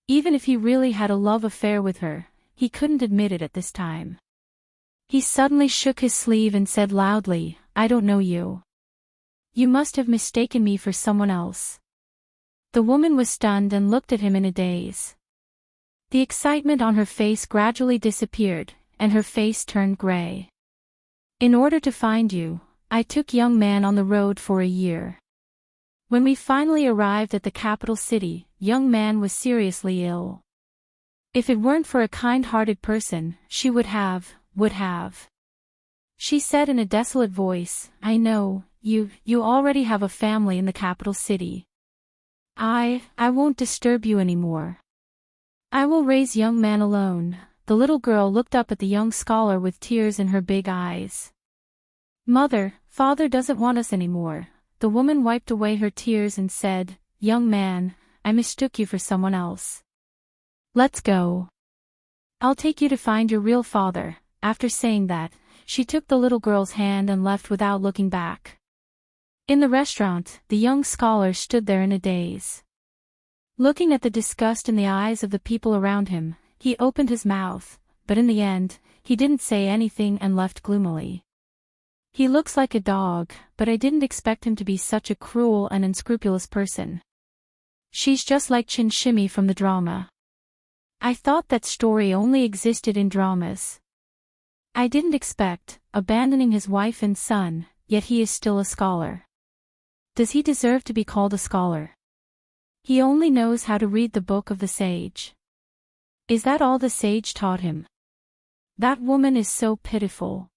Even if he really had a love affair with her, he couldn't admit it at this time. He suddenly shook his sleeve and said loudly, "I don't know you. You must have mistaken me for someone else." The woman was stunned and looked at him in a daze. The excitement on her face gradually disappeared, and her face turned gray. "In order to find you, I took young man on the road for a year. When we finally arrived at the capital city, young man was seriously ill. If it weren't for a kind-hearted person, she would have. She said in a desolate voice, "I know, you already have a family in the capital city. I won't disturb you anymore. I will raise young man alone." The little girl looked up at the young scholar with tears in her big eyes. "Mother, father doesn't want us anymore." The woman wiped away her tears and said, "Young man, I mistook you for someone else. Let's go. I'll take you to find your real father." After saying that, she took the little girl's hand and left without looking back. In the restaurant, the young scholar stood there in a daze. Looking at the disgust in the eyes of the people around him, he opened his mouth, but in the end, he didn't say anything and left gloomily. "He looks like a dog, but I didn't expect him to be such a cruel and unscrupulous person. She's just like Chin Shimmy from the drama. I thought that story only existed in dramas. I didn't expect, abandoning his wife and son, yet he is still a scholar. Does he deserve to be called a scholar? He only knows how to read the book of the sage. Is that all the sage taught him? That woman is so pitiful."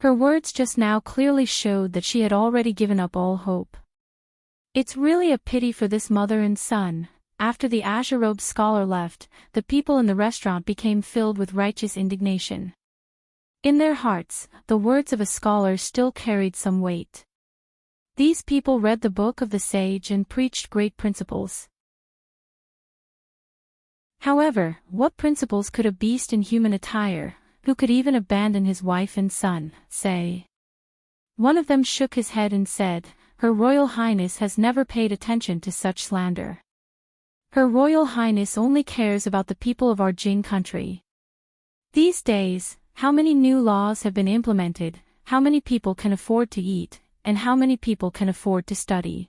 Her words just now clearly showed that she had already given up all hope. It's really a pity for this mother and son. After the azure-robed scholar left, the people in the restaurant became filled with righteous indignation. In their hearts, the words of a scholar still carried some weight. These people read the book of the sage and preached great principles. However, what principles could a beast in human attire, who could even abandon his wife and son, say? One of them shook his head and said, "Her Royal Highness has never paid attention to such slander. Her Royal Highness only cares about the people of our Jing country. These days, how many new laws have been implemented, how many people can afford to eat, and how many people can afford to study?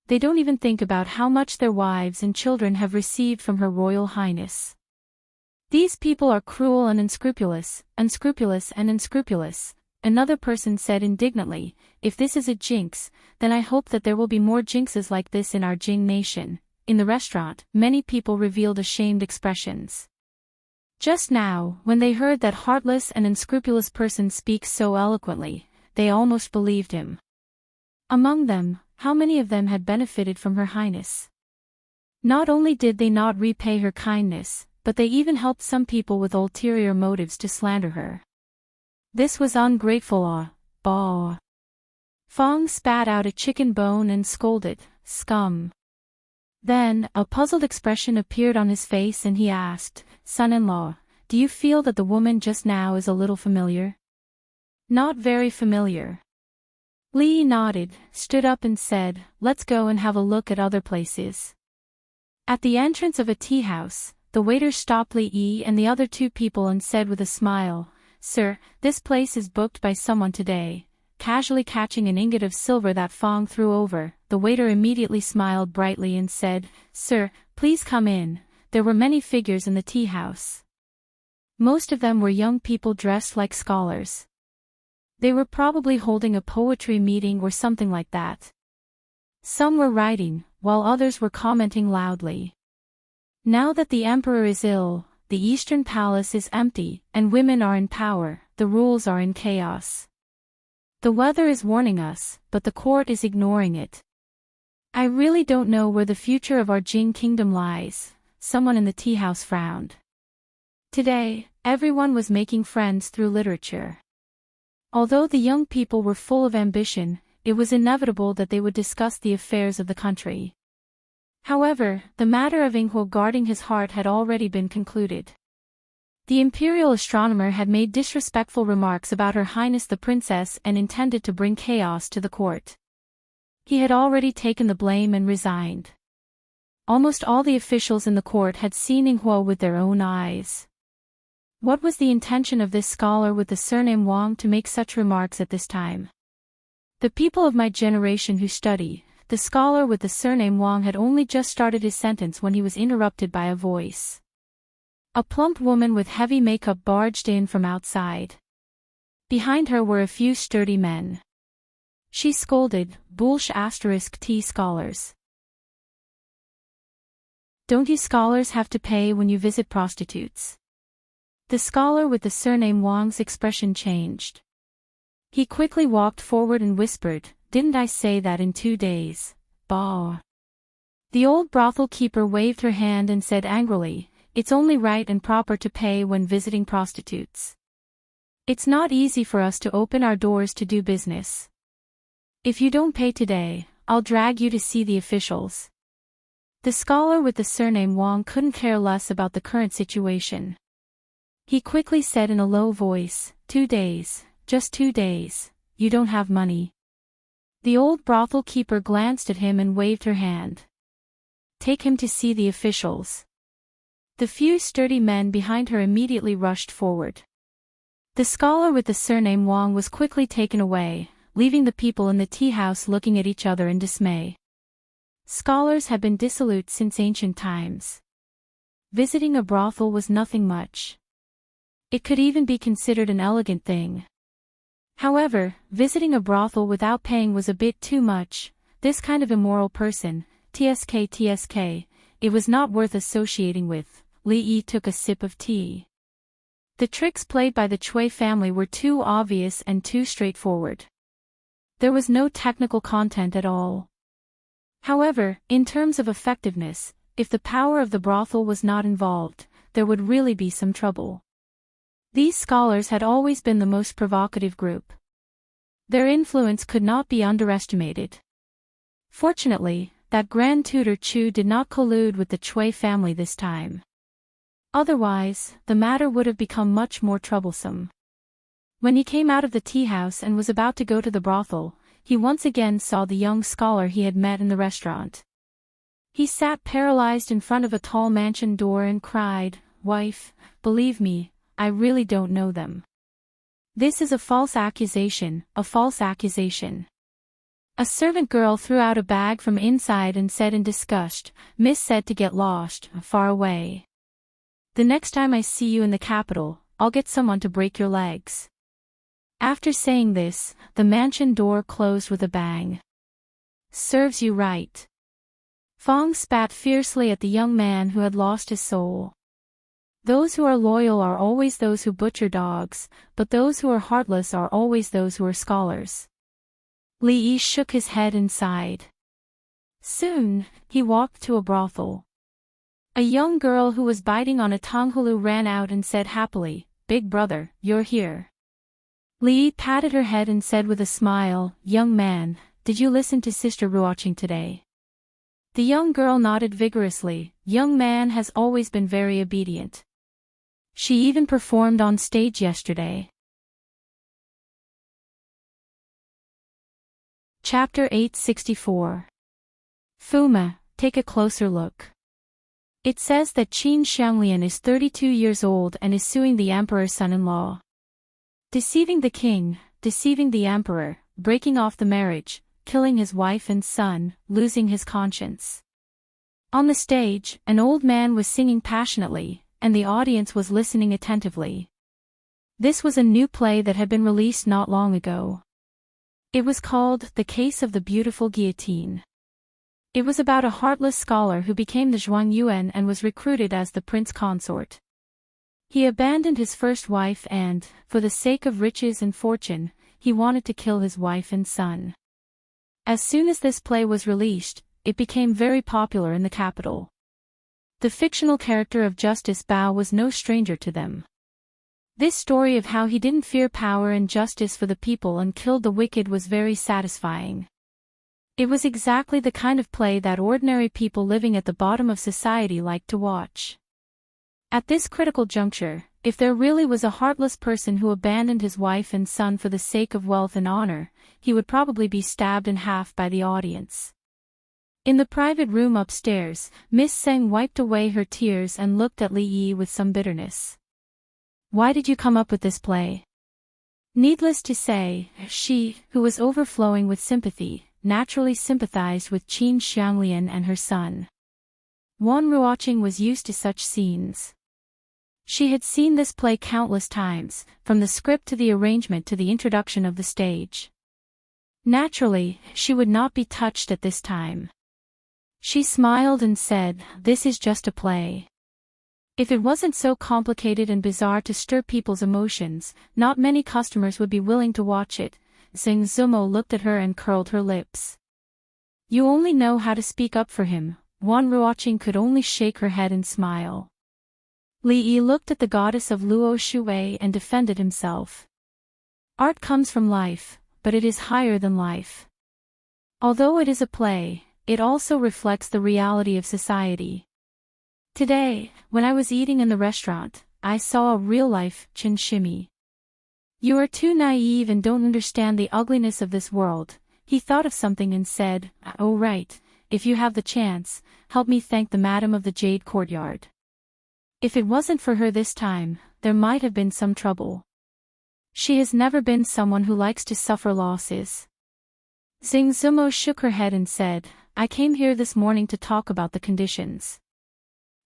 They don't even think about how much their wives and children have received from Her Royal Highness. These people are cruel and unscrupulous." Another person said indignantly, "If this is a jinx, then I hope that there will be more jinxes like this in our Jing nation." in the restaurant, many people revealed ashamed expressions. Just now, when they heard that heartless and unscrupulous person speak so eloquently, they almost believed him. Among them, how many of them had benefited from Her Highness? Not only did they not repay her kindness, but they even helped some people with ulterior motives to slander her. This was ungrateful. Bah! Fong spat out a chicken bone and scolded, "Scum." Then, a puzzled expression appeared on his face and he asked, "Son-in-law, do you feel that the woman just now is a little familiar?" "Not very familiar." Li nodded, stood up and said, "Let's go and have a look at other places." At the entrance of a tea house, the waiter stopped Li and the other two people and said with a smile, "Sir, this place is booked by someone today." Casually catching an ingot of silver that Fong threw over, the waiter immediately smiled brightly and said, "Sir, please come in." There were many figures in the tea house. Most of them were young people dressed like scholars. They were probably holding a poetry meeting or something like that. Some were writing, while others were commenting loudly. Now that the emperor is ill, the Eastern Palace is empty, and women are in power, the rules are in chaos. The weather is warning us, but the court is ignoring it. I really don't know where the future of our Jing kingdom lies, someone in the tea house frowned. Today, everyone was making friends through literature. Although the young people were full of ambition, it was inevitable that they would discuss the affairs of the country. However, the matter of Inghuo guarding his heart had already been concluded. The imperial astronomer had made disrespectful remarks about Her Highness the Princess and intended to bring chaos to the court. He had already taken the blame and resigned. Almost all the officials in the court had seen Inghuo with their own eyes. What was the intention of this scholar with the surname Wang to make such remarks at this time? The people of my generation who study, the scholar with the surname Wang had only just started his sentence when he was interrupted by a voice. A plump woman with heavy makeup barged in from outside. Behind her were a few sturdy men. She scolded, "Bullsh *T scholars. Don't you scholars have to pay when you visit prostitutes?" The scholar with the surname Wang's expression changed. He quickly walked forward and whispered, "Didn't I say that in 2 days? Bah!" The old brothel keeper waved her hand and said angrily, "It's only right and proper to pay when visiting prostitutes. It's not easy for us to open our doors to do business. If you don't pay today, I'll drag you to see the officials." The scholar with the surname Wang couldn't care less about the current situation. He quickly said in a low voice, 2 days, just 2 days, you don't have money." The old brothel keeper glanced at him and waved her hand. "Take him to see the officials." The few sturdy men behind her immediately rushed forward. The scholar with the surname Wang was quickly taken away, leaving the people in the tea house looking at each other in dismay. Scholars had been dissolute since ancient times. Visiting a brothel was nothing much. It could even be considered an elegant thing. However, visiting a brothel without paying was a bit too much. This kind of immoral person, TSK, it was not worth associating with. Li Yi took a sip of tea. The tricks played by the Chui family were too obvious and too straightforward. There was no technical content at all. However, in terms of effectiveness, if the power of the brothel was not involved, there would really be some trouble. These scholars had always been the most provocative group. Their influence could not be underestimated. Fortunately, that Grand Tutor Chu did not collude with the Chui family this time. Otherwise, the matter would have become much more troublesome. When he came out of the tea house and was about to go to the brothel, he once again saw the young scholar he had met in the restaurant. He sat paralyzed in front of a tall mansion door and cried, "Wife, believe me, I really don't know them. This is a false accusation, a false accusation." A servant girl threw out a bag from inside and said in disgust, "Miss said to get lost, far away. The next time I see you in the capital, I'll get someone to break your legs." After saying this, the mansion door closed with a bang. "Serves you right." Fong spat fiercely at the young man who had lost his soul. Those who are loyal are always those who butcher dogs, but those who are heartless are always those who are scholars. Li Yi shook his head and sighed. Soon, he walked to a brothel. A young girl who was biting on a tonghulu ran out and said happily, "Big brother, you're here." Li Yi patted her head and said with a smile, "Young man, did you listen to Sister Ruoqing today?" The young girl nodded vigorously. Young man has always been very obedient. She even performed on stage yesterday. Chapter 864. Fuma, take a closer look. It says that Qin Xianglian is 32 years old and is suing the emperor's son-in-law. Deceiving the king, deceiving the emperor, breaking off the marriage, killing his wife and son, losing his conscience. On the stage, an old man was singing passionately, and the audience was listening attentively. This was a new play that had been released not long ago. It was called The Case of the Beautiful Guillotine. It was about a heartless scholar who became the Zhuang Yuan and was recruited as the prince consort. He abandoned his first wife and, for the sake of riches and fortune, he wanted to kill his wife and son. As soon as this play was released, it became very popular in the capital. The fictional character of Justice Bao was no stranger to them. This story of how he didn't fear power and justice for the people and killed the wicked was very satisfying. It was exactly the kind of play that ordinary people living at the bottom of society liked to watch. At this critical juncture, if there really was a heartless person who abandoned his wife and son for the sake of wealth and honor, he would probably be stabbed in half by the audience. In the private room upstairs, Miss Seng wiped away her tears and looked at Li Yi with some bitterness. Why did you come up with this play? Needless to say, she, who was overflowing with sympathy, naturally sympathized with Qin Xianglian and her son. Wan Ruoqing was used to such scenes. She had seen this play countless times, from the script to the arrangement to the introduction of the stage. Naturally, she would not be touched at this time. She smiled and said, "This is just a play. If it wasn't so complicated and bizarre to stir people's emotions, not many customers would be willing to watch it." Xing Zumo looked at her and curled her lips. "You only know how to speak up for him." Wan Ruoqing could only shake her head and smile. Li Yi looked at the goddess of Luo Shui and defended himself. Art comes from life, but it is higher than life. Although it is a play, it also reflects the reality of society. Today, when I was eating in the restaurant, I saw a real-life Chin Shimi. "You are too naive and don't understand the ugliness of this world." He thought of something and said, "Oh right, if you have the chance, help me thank the Madam of the Jade Courtyard. If it wasn't for her this time, there might have been some trouble. She has never been someone who likes to suffer losses." Xing Zumo shook her head and said, "I came here this morning to talk about the conditions.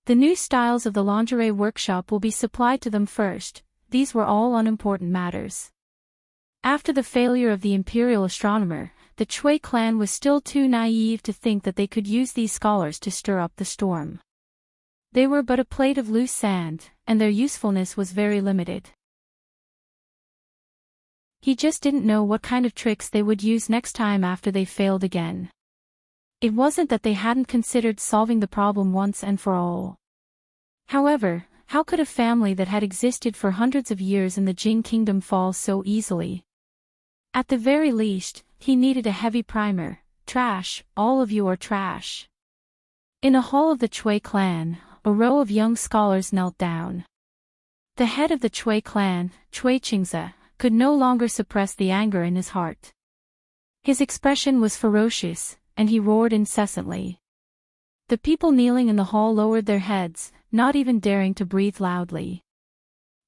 The new styles of the lingerie workshop will be supplied to them first. These were all unimportant matters. After the failure of the imperial astronomer, the Chui clan was still too naive to think that they could use these scholars to stir up the storm. They were but a plate of loose sand, and their usefulness was very limited. He just didn't know what kind of tricks they would use next time after they failed again. It wasn't that they hadn't considered solving the problem once and for all. However, how could a family that had existed for hundreds of years in the Jing kingdom fall so easily? At the very least, he needed a heavy primer. Trash, all of you are trash. In a hall of the Chui clan, a row of young scholars knelt down. The head of the Chui clan, Chui Qingze, could no longer suppress the anger in his heart. His expression was ferocious, and he roared incessantly. The people kneeling in the hall lowered their heads, not even daring to breathe loudly.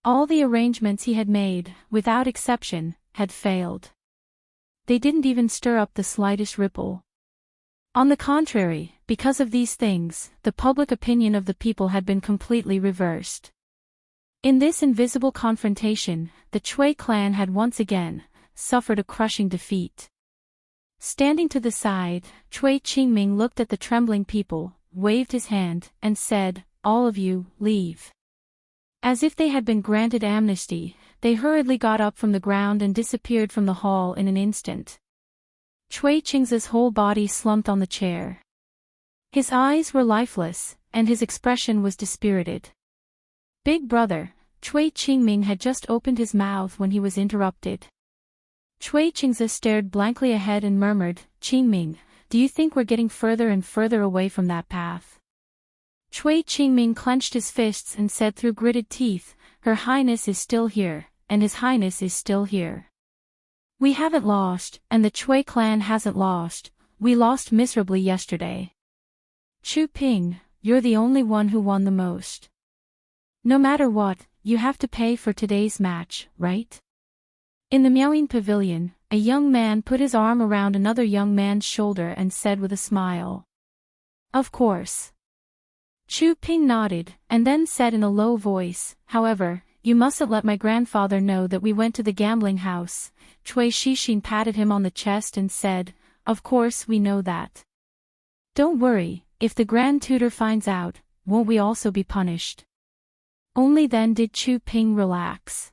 All the arrangements he had made, without exception, had failed. They didn't even stir up the slightest ripple. On the contrary, because of these things, the public opinion of the people had been completely reversed. In this invisible confrontation, the Chui clan had once again suffered a crushing defeat. Standing to the side, Cui Qingming looked at the trembling people, waved his hand, and said, "All of you, leave." As if they had been granted amnesty, they hurriedly got up from the ground and disappeared from the hall in an instant. Cui Qing's whole body slumped on the chair. His eyes were lifeless, and his expression was dispirited. "Big brother," Cui Qingming had just opened his mouth when he was interrupted. Cui Qingzi stared blankly ahead and murmured, "Qingming, do you think we're getting further and further away from that path?" Cui Qingming clenched his fists and said through gritted teeth, "Her Highness is still here, and His Highness is still here. We haven't lost, and the Cui clan hasn't lost. We lost miserably yesterday. Chu Ping, you're the only one who won the most. No matter what, you have to pay for today's match, right?" In the Miaoying Pavilion, a young man put his arm around another young man's shoulder and said with a smile, "Of course." Chu Ping nodded, and then said in a low voice, "However, you mustn't let my grandfather know that we went to the gambling house." Cui Shixin patted him on the chest and said, "Of course we know that. Don't worry, if the Grand Tutor finds out, won't we also be punished?" Only then did Chu Ping relax.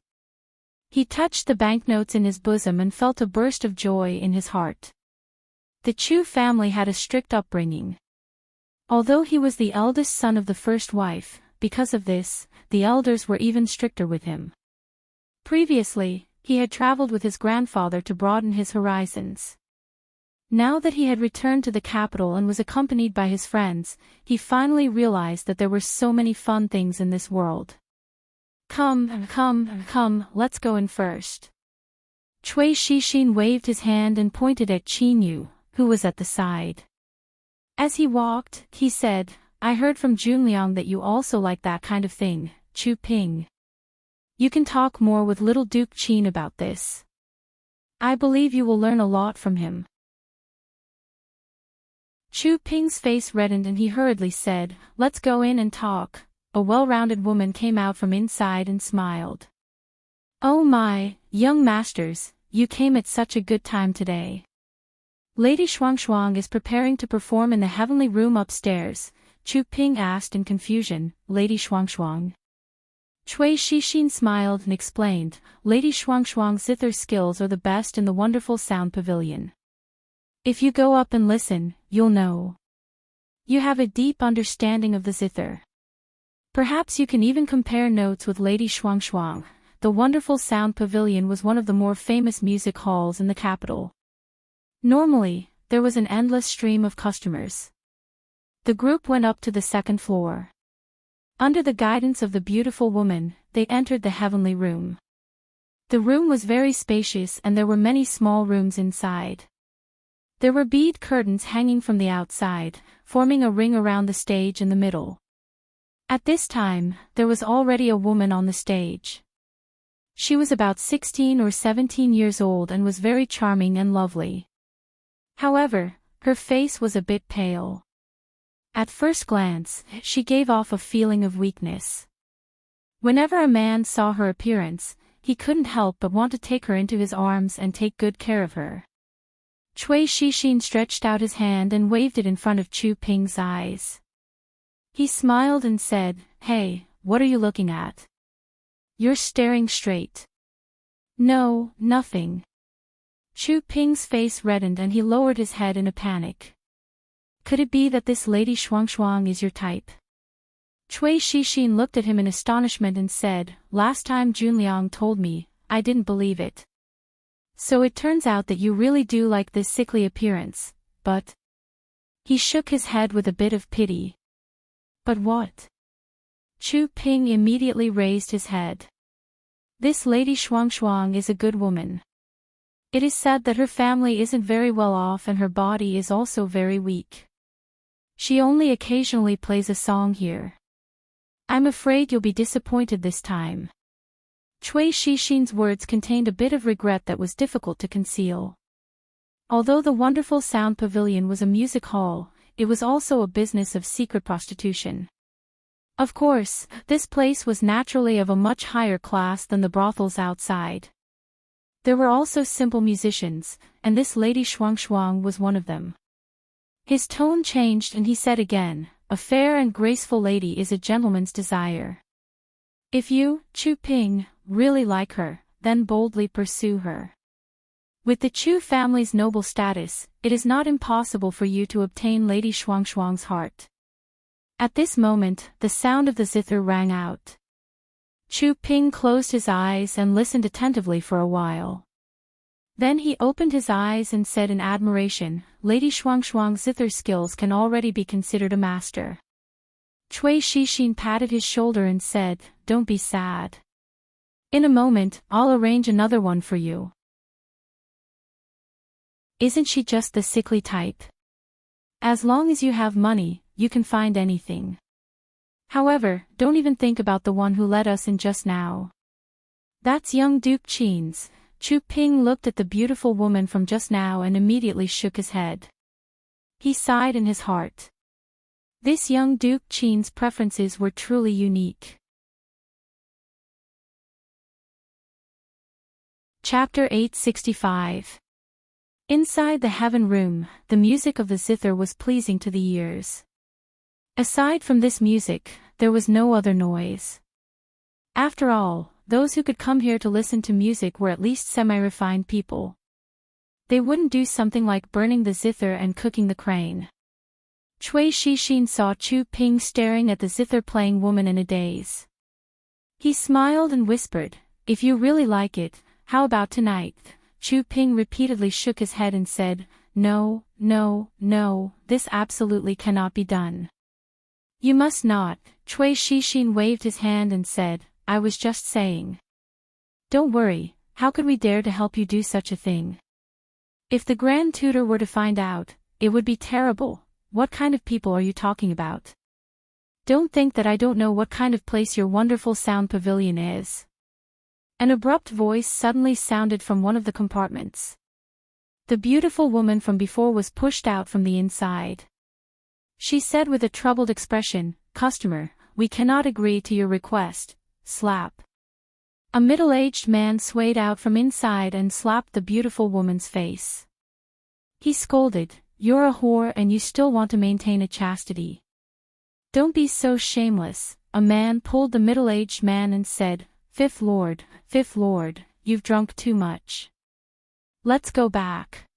He touched the banknotes in his bosom and felt a burst of joy in his heart. The Chu family had a strict upbringing. Although he was the eldest son of the first wife, because of this, the elders were even stricter with him. Previously, he had traveled with his grandfather to broaden his horizons. Now that he had returned to the capital and was accompanied by his friends, he finally realized that there were so many fun things in this world. Come, let's go in first." Cui Shixin waved his hand and pointed at Qin Yu, who was at the side. As he walked, he said, "I heard from Junliang that you also like that kind of thing, Chu Ping. You can talk more with little Duke Qin about this. I believe you will learn a lot from him." Chu Ping's face reddened and he hurriedly said, "Let's go in and talk." A well-rounded woman came out from inside and smiled. "Oh my, young masters, you came at such a good time today. Lady Shuangshuang is preparing to perform in the heavenly room upstairs," Chu Ping asked in confusion. "Lady Shuangshuang?" Cui Shixin smiled and explained, "Lady Shuangshuang's zither skills are the best in the wonderful sound pavilion. If you go up and listen, you'll know. You have a deep understanding of the zither. Perhaps you can even compare notes with Lady Shuangshuang." The wonderful sound pavilion was one of the more famous music halls in the capital. Normally, there was an endless stream of customers. The group went up to the second floor. Under the guidance of the beautiful woman, they entered the heavenly room. The room was very spacious and there were many small rooms inside. There were bead curtains hanging from the outside, forming a ring around the stage in the middle. At this time, there was already a woman on the stage. She was about 16 or 17 years old and was very charming and lovely. However, her face was a bit pale. At first glance, she gave off a feeling of weakness. Whenever a man saw her appearance, he couldn't help but want to take her into his arms and take good care of her. Cui Shixin stretched out his hand and waved it in front of Chu Ping's eyes. He smiled and said, "Hey, what are you looking at? You're staring straight." "No, nothing." Chu Ping's face reddened and he lowered his head in a panic. "Could it be that this Lady Shuangshuang is your type?" Cui Shixin looked at him in astonishment and said, "Last time Junliang told me, I didn't believe it. So it turns out that you really do like this sickly appearance, but..." He shook his head with a bit of pity. "But what?" Chu Ping immediately raised his head. "This Lady Shuangshuang is a good woman. It is said that her family isn't very well off and her body is also very weak. She only occasionally plays a song here. I'm afraid you'll be disappointed this time." Cui Shixin's words contained a bit of regret that was difficult to conceal. Although the wonderful sound pavilion was a music hall, it was also a business of secret prostitution. Of course, this place was naturally of a much higher class than the brothels outside. There were also simple musicians, and this Lady Shuang was one of them. His tone changed and he said again, "A fair and graceful lady is a gentleman's desire. If you, Chu Ping, really like her, then boldly pursue her. With the Chu family's noble status, it is not impossible for you to obtain Lady Shuang's heart." At this moment, the sound of the zither rang out. Chu Ping closed his eyes and listened attentively for a while. Then he opened his eyes and said in admiration, "Lady Shuang's zither skills can already be considered a master." Cui Shixin patted his shoulder and said, "Don't be sad. In a moment, I'll arrange another one for you." Isn't she just the sickly type? As long as you have money, you can find anything. However, don't even think about the one who let us in just now. That's young Duke Qin's. Chu Ping looked at the beautiful woman from just now and immediately shook his head. He sighed in his heart. This young Duke Qin's preferences were truly unique. Chapter 865. Inside the heaven room, the music of the zither was pleasing to the ears. Aside from this music, there was no other noise. After all, those who could come here to listen to music were at least semi-refined people. They wouldn't do something like burning the zither and cooking the crane. Cui Shixin saw Chu Ping staring at the zither-playing woman in a daze. He smiled and whispered, "If you really like it, how about tonight?" Chu Ping repeatedly shook his head and said, "No, no, no, this absolutely cannot be done." "You must not," Cui Shixin waved his hand and said, "I was just saying. Don't worry, how could we dare to help you do such a thing? If the Grand Tutor were to find out, it would be terrible. What kind of people are you talking about? Don't think that I don't know what kind of place your wonderful sound pavilion is." An abrupt voice suddenly sounded from one of the compartments. The beautiful woman from before was pushed out from the inside. She said with a troubled expression, "Customer, we cannot agree to your request." Slap. A middle-aged man swayed out from inside and slapped the beautiful woman's face. He scolded, "You're a whore and you still want to maintain a chastity. Don't be so shameless." A man pulled the middle-aged man and said, Fifth Lord, you've drunk too much. Let's go back."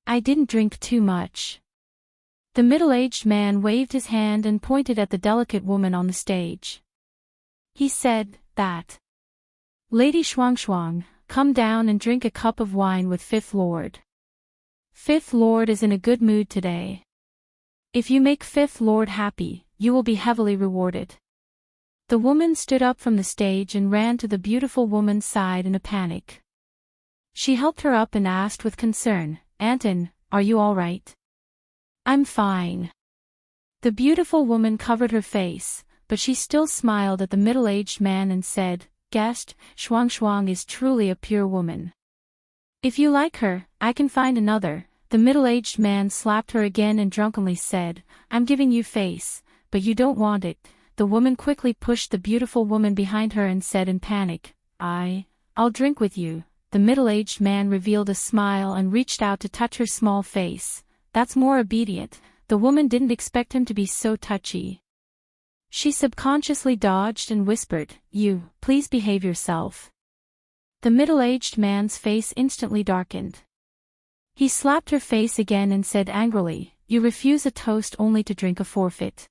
"I didn't drink too much." The middle-aged man waved his hand and pointed at the delicate woman on the stage. He said, "That Lady Shuang, come down and drink a cup of wine with Fifth Lord. Fifth Lord is in a good mood today. If you make Fifth Lord happy, you will be heavily rewarded." The woman stood up from the stage and ran to the beautiful woman's side in a panic. She helped her up and asked with concern, "Anton, are you all right?" "I'm fine." The beautiful woman covered her face, but she still smiled at the middle-aged man and said, "Guest, Shuang is truly a pure woman. If you like her, I can find another." The middle-aged man slapped her again and drunkenly said, "I'm giving you face, but you don't want it." The woman quickly pushed the beautiful woman behind her and said in panic, I'll drink with you." The middle-aged man revealed a smile and reached out to touch her small face. "That's more obedient." The woman didn't expect him to be so touchy. She subconsciously dodged and whispered, "You, please behave yourself." The middle-aged man's face instantly darkened. He slapped her face again and said angrily, "You refuse a toast only to drink a forfeit.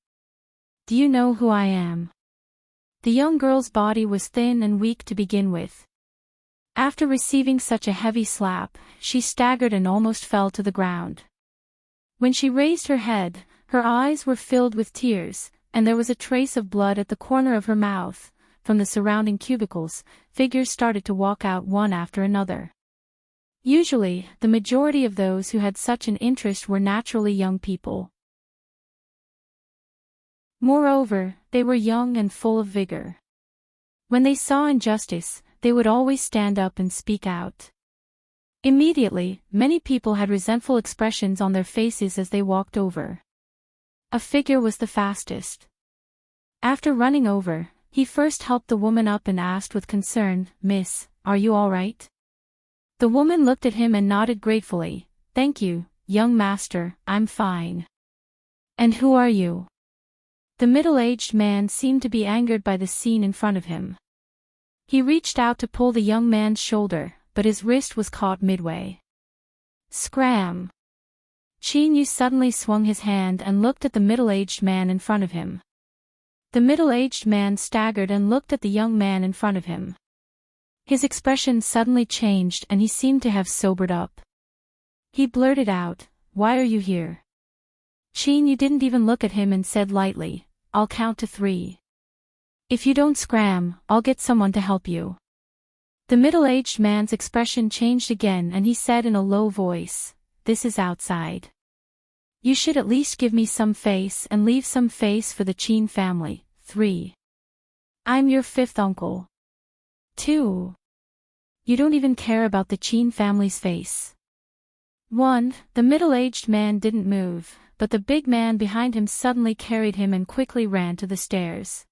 Do you know who I am?" The young girl's body was thin and weak to begin with. After receiving such a heavy slap, she staggered and almost fell to the ground. When she raised her head, her eyes were filled with tears, and there was a trace of blood at the corner of her mouth. From the surrounding cubicles, figures started to walk out one after another. Usually, the majority of those who had such an interest were naturally young people. Moreover, they were young and full of vigor. When they saw injustice, they would always stand up and speak out. Immediately, many people had resentful expressions on their faces as they walked over. A figure was the fastest. After running over, he first helped the woman up and asked with concern, "Miss, are you all right?" The woman looked at him and nodded gratefully. Thank you, young master, I'm fine. And who are you? The middle-aged man seemed to be angered by the scene in front of him. He reached out to pull the young man's shoulder, but his wrist was caught midway. Scram! Qin Yu suddenly swung his hand and looked at the middle-aged man in front of him. The middle-aged man staggered and looked at the young man in front of him. His expression suddenly changed and he seemed to have sobered up. He blurted out, "Why are you here?" Qin Yu didn't even look at him and said lightly, "I'll count to 3. If you don't scram, I'll get someone to help you." The middle-aged man's expression changed again and he said in a low voice, "This is outside. You should at least give me some face and leave some face for the Qin family. 3. I'm your 5th uncle. 2. You don't even care about the Qin family's face. 1. The middle-aged man didn't move, but the big man behind him suddenly carried him and quickly ran to the stairs.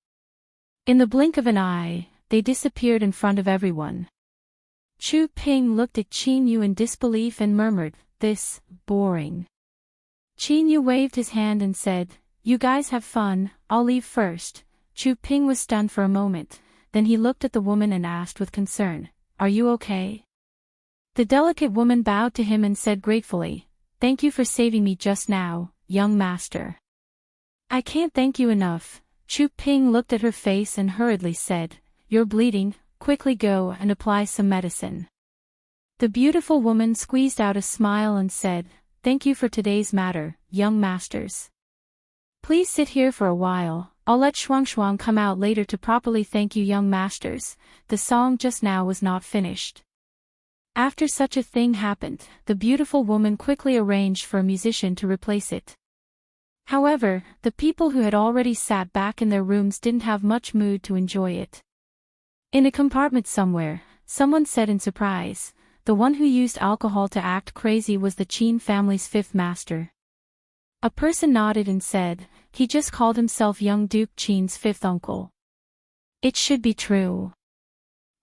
In the blink of an eye, they disappeared in front of everyone. Chu Ping looked at Qin Yu in disbelief and murmured, "This, boring." Qin Yu waved his hand and said, "You guys have fun, I'll leave first." Chu Ping was stunned for a moment, then he looked at the woman and asked with concern, "Are you okay?" The delicate woman bowed to him and said gratefully, "Thank you for saving me just now, young master." "I can't thank you enough." Chu Ping looked at her face and hurriedly said, "You're bleeding, quickly go and apply some medicine." The beautiful woman squeezed out a smile and said, "Thank you for today's matter, young masters. Please sit here for a while, I'll let Shuangshuang come out later to properly thank you young masters." The song just now was not finished. After such a thing happened, the beautiful woman quickly arranged for a musician to replace it. However, the people who had already sat back in their rooms didn't have much mood to enjoy it. In a compartment somewhere, someone said in surprise, "The one who used alcohol to act crazy was the Qin family's 5th master." A person nodded and said, "He just called himself young Duke Qin's 5th uncle. It should be true."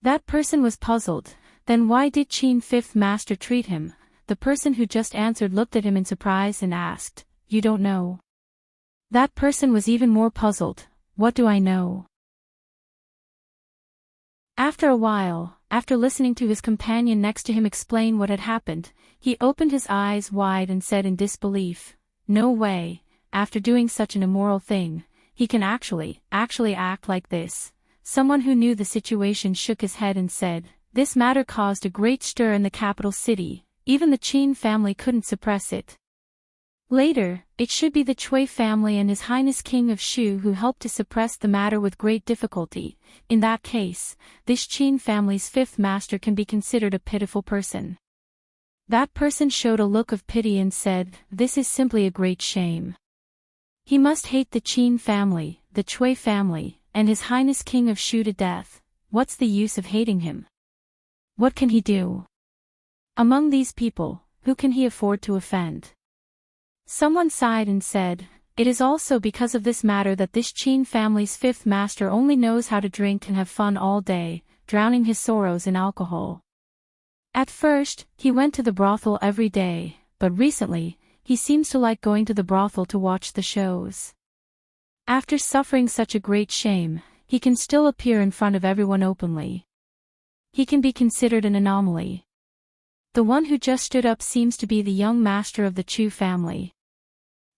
That person was puzzled. Then why did Qin 5th master treat him? The person who just answered looked at him in surprise and asked, "You don't know?" That person was even more puzzled. "What do I know?" After a while, after listening to his companion next to him explain what had happened, he opened his eyes wide and said in disbelief, "No way, after doing such an immoral thing, he can actually act like this." Someone who knew the situation shook his head and said, "This matter caused a great stir in the capital city, even the Qin family couldn't suppress it. Later, it should be the Cui family and His Highness King of Shu who helped to suppress the matter with great difficulty. In that case, this Qin family's 5th master can be considered a pitiful person." That person showed a look of pity and said, "This is simply a great shame. He must hate the Qin family, the Cui family, and His Highness King of Shu to death. What's the use of hating him? What can he do? Among these people, who can he afford to offend?" Someone sighed and said, "It is also because of this matter that this Qin family's 5th master only knows how to drink and have fun all day, drowning his sorrows in alcohol. At first, he went to the brothel every day, but recently, he seems to like going to the brothel to watch the shows. After suffering such a great shame, he can still appear in front of everyone openly. He can be considered an anomaly." The one who just stood up seems to be the young master of the Chu family.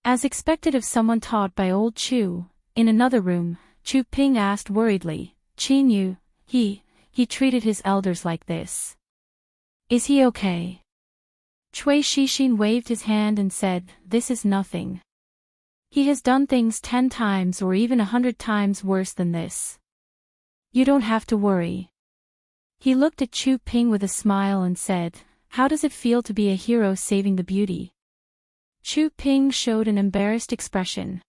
As expected of someone taught by old Chu, in another room, Chu Ping asked worriedly, "Qin Yu, he treated his elders like this. Is he okay?" Cui Shixin waved his hand and said, "This is nothing. He has done things 10 times or even 100 times worse than this. You don't have to worry." He looked at Chu Ping with a smile and said, "How does it feel to be a hero saving the beauty?" Chu Ping showed an embarrassed expression.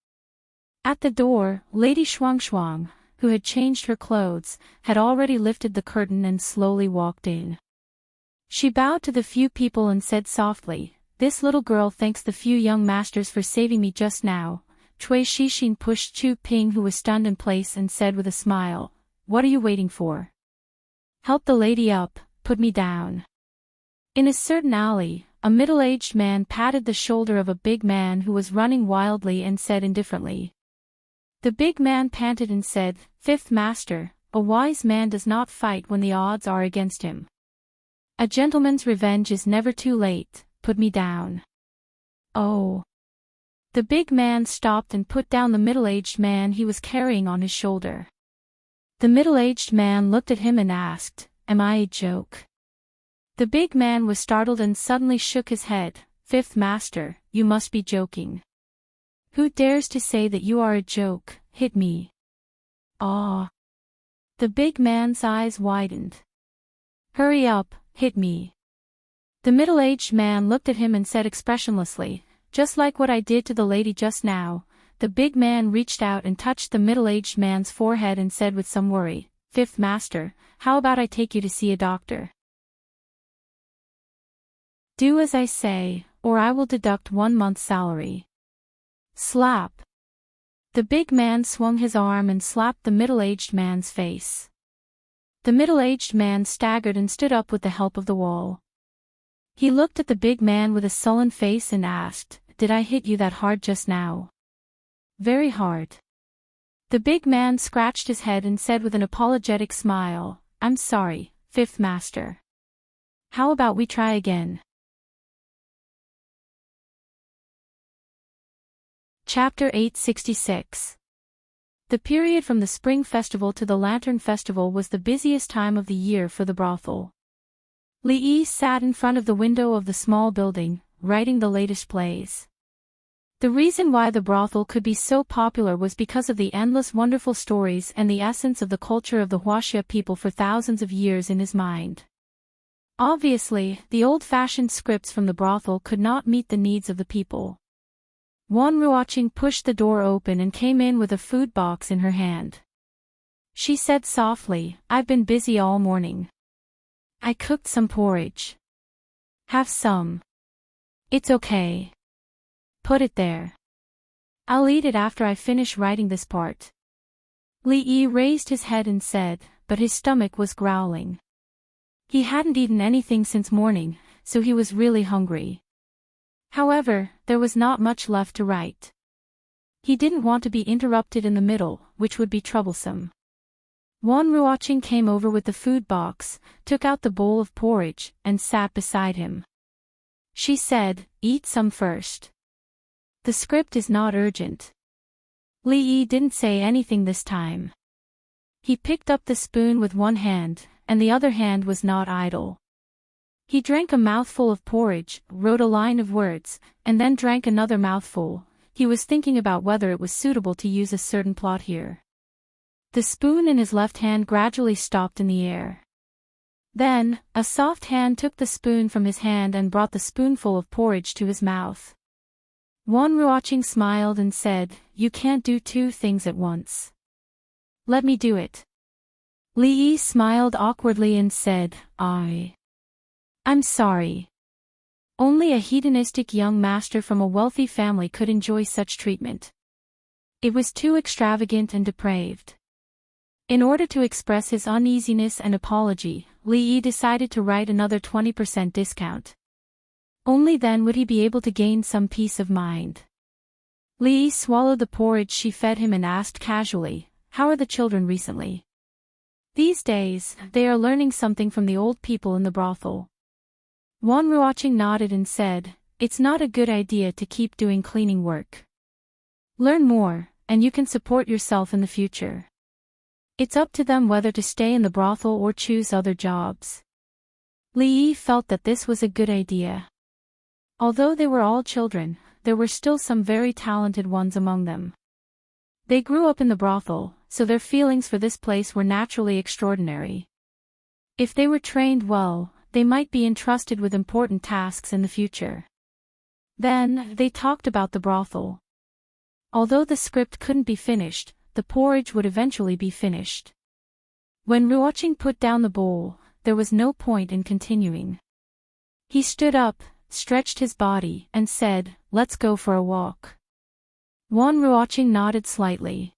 At the door, Lady Shuangshuang, who had changed her clothes, had already lifted the curtain and slowly walked in. She bowed to the few people and said softly, "This little girl thanks the few young masters for saving me just now." Cui Shixin pushed Chu Ping, who was stunned in place, and said with a smile, "What are you waiting for? Help the lady up, put me down." In a certain alley, a middle-aged man patted the shoulder of a big man who was running wildly and said indifferently. The big man panted and said, "Fifth Master, a wise man does not fight when the odds are against him. A gentleman's revenge is never too late, put me down." "Oh." The big man stopped and put down the middle-aged man he was carrying on his shoulder. The middle-aged man looked at him and asked, "Am I a joke?" The big man was startled and suddenly shook his head. "Fifth Master, you must be joking. Who dares to say that you are a joke? Hit me." "Ah." The big man's eyes widened. "Hurry up, hit me." The middle-aged man looked at him and said expressionlessly, "Just like what I did to the lady just now." The big man reached out and touched the middle-aged man's forehead and said with some worry, "Fifth Master, how about I take you to see a doctor? Do as I say, or I will deduct 1 month's salary." Slap. The big man swung his arm and slapped the middle-aged man's face. The middle-aged man staggered and stood up with the help of the wall. He looked at the big man with a sullen face and asked, "Did I hit you that hard just now?" "Very hard." The big man scratched his head and said with an apologetic smile, "I'm sorry, Fifth Master. How about we try again?" Chapter 866. The period from the Spring Festival to the Lantern Festival was the busiest time of the year for the brothel. Li Yi sat in front of the window of the small building, writing the latest plays. The reason why the brothel could be so popular was because of the endless wonderful stories and the essence of the culture of the Huaxia people for thousands of years in his mind. Obviously, the old-fashioned scripts from the brothel could not meet the needs of the people. Wan Ruoqing pushed the door open and came in with a food box in her hand. She said softly, "I've been busy all morning. I cooked some porridge. Have some." "It's okay. Put it there. I'll eat it after I finish writing this part." Li Yi raised his head and said, but his stomach was growling. He hadn't eaten anything since morning, so he was really hungry. However, there was not much left to write. He didn't want to be interrupted in the middle, which would be troublesome. Wan Ruoqing came over with the food box, took out the bowl of porridge, and sat beside him. She said, "Eat some first. The script is not urgent." Li Yi didn't say anything this time. He picked up the spoon with one hand, and the other hand was not idle. He drank a mouthful of porridge, wrote a line of words, and then drank another mouthful. He was thinking about whether it was suitable to use a certain plot here. The spoon in his left hand gradually stopped in the air. Then, a soft hand took the spoon from his hand and brought the spoonful of porridge to his mouth. Wan Ruoqing smiled and said, "You can't do 2 things at once. Let me do it." Li Yi smiled awkwardly and said, I'm sorry. Only a hedonistic young master from a wealthy family could enjoy such treatment. It was too extravagant and depraved." In order to express his uneasiness and apology, Li Yi decided to write another 20% discount. Only then would he be able to gain some peace of mind. Li Yi swallowed the porridge she fed him and asked casually, "How are the children recently?" "These days, they are learning something from the old people in the brothel." Wan Ruoqing nodded and said, "It's not a good idea to keep doing cleaning work. Learn more, and you can support yourself in the future. It's up to them whether to stay in the brothel or choose other jobs." Li Yi felt that this was a good idea. Although they were all children, there were still some very talented ones among them. They grew up in the brothel, so their feelings for this place were naturally extraordinary. If they were trained well, they might be entrusted with important tasks in the future. Then, they talked about the brothel. Although the script couldn't be finished, the porridge would eventually be finished. When Ruoqing put down the bowl, there was no point in continuing. He stood up, stretched his body, and said, "Let's go for a walk." Wan Ruoqing nodded slightly.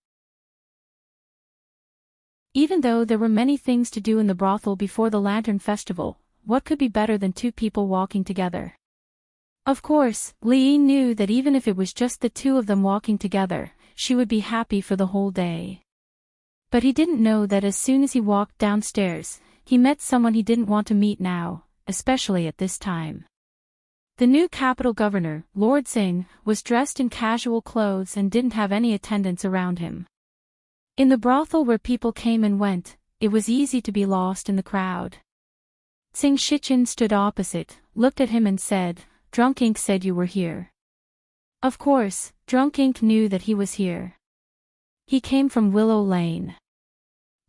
Even though there were many things to do in the brothel before the Lantern Festival, what could be better than two people walking together? Of course, Li knew that even if it was just the two of them walking together, she would be happy for the whole day. But he didn't know that as soon as he walked downstairs, he met someone he didn't want to meet now, especially at this time. The new capital governor, Lord Singh, was dressed in casual clothes and didn't have any attendants around him. In the brothel where people came and went, it was easy to be lost in the crowd. Singh Shichin stood opposite, looked at him and said, "Drunk Ink said you were here." Of course, Drunk Ink knew that he was here. He came from Willow Lane.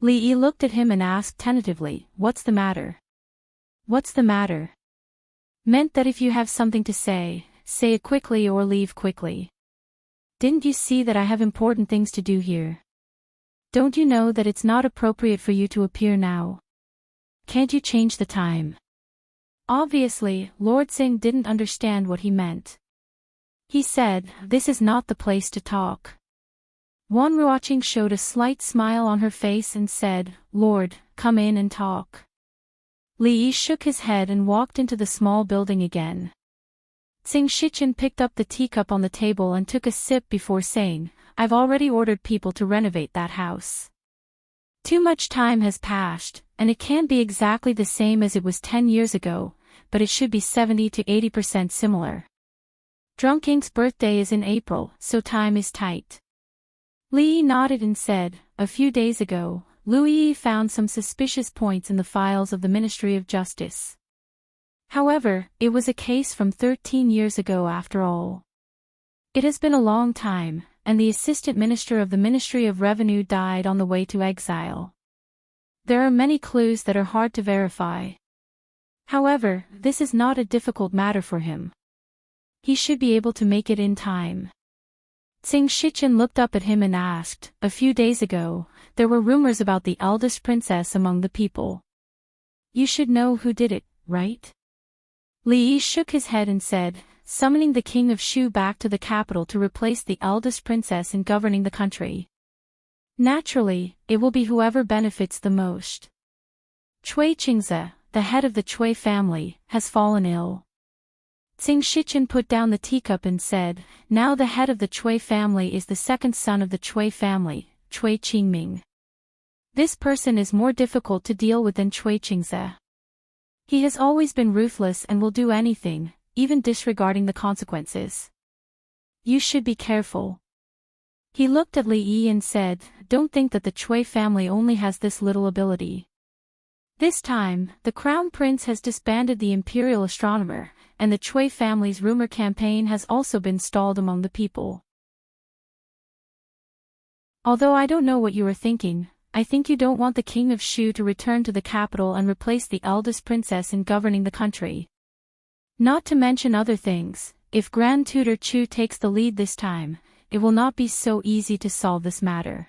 Li looked at him and asked tentatively, "What's the matter?" "What's the matter?" meant that if you have something to say it quickly or leave quickly. "Didn't you see that I have important things to do here? Don't you know that it's not appropriate for you to appear now? Can't you change the time?" Obviously, Lord Singh didn't understand what he meant. He said, "This is not the place to talk." Wan Ruoqing showed a slight smile on her face and said, "Lord, come in and talk." Li shook his head and walked into the small building again. Singh Shichin picked up the teacup on the table and took a sip before saying, "I've already ordered people to renovate that house. Too much time has passed, and it can't be exactly the same as it was 10 years ago, but it should be 70 to 80% similar. Drunk Ink's birthday is in April, so time is tight." Li nodded and said, "A few days ago, Louis found some suspicious points in the files of the Ministry of Justice. However, it was a case from 13 years ago after all. It has been a long time, and the assistant minister of the Ministry of Revenue died on the way to exile. There are many clues that are hard to verify. However, this is not a difficult matter for him. He should be able to make it in time." Singh Shichin looked up at him and asked, "A few days ago, there were rumors about the eldest princess among the people. You should know who did it, right?" Li shook his head and said, "Summoning the king of Shu back to the capital to replace the eldest princess in governing the country. Naturally, it will be whoever benefits the most. Cui Qingze, the head of the Cui family, has fallen ill." Singh Shichin put down the teacup and said, "Now the head of the Cui family is the second son of the Cui family, Cui Qingming. This person is more difficult to deal with than Cui Qingze. He has always been ruthless and will do anything, even disregarding the consequences. You should be careful." He looked at Li and said, "Don't think that the Cui family only has this little ability. This time, the crown prince has disbanded the imperial astronomer, and the Cui family's rumor campaign has also been stalled among the people. Although I don't know what you are thinking, I think you don't want the king of Shu to return to the capital and replace the eldest princess in governing the country. Not to mention other things, if Grand Tutor Chu takes the lead this time, it will not be so easy to solve this matter.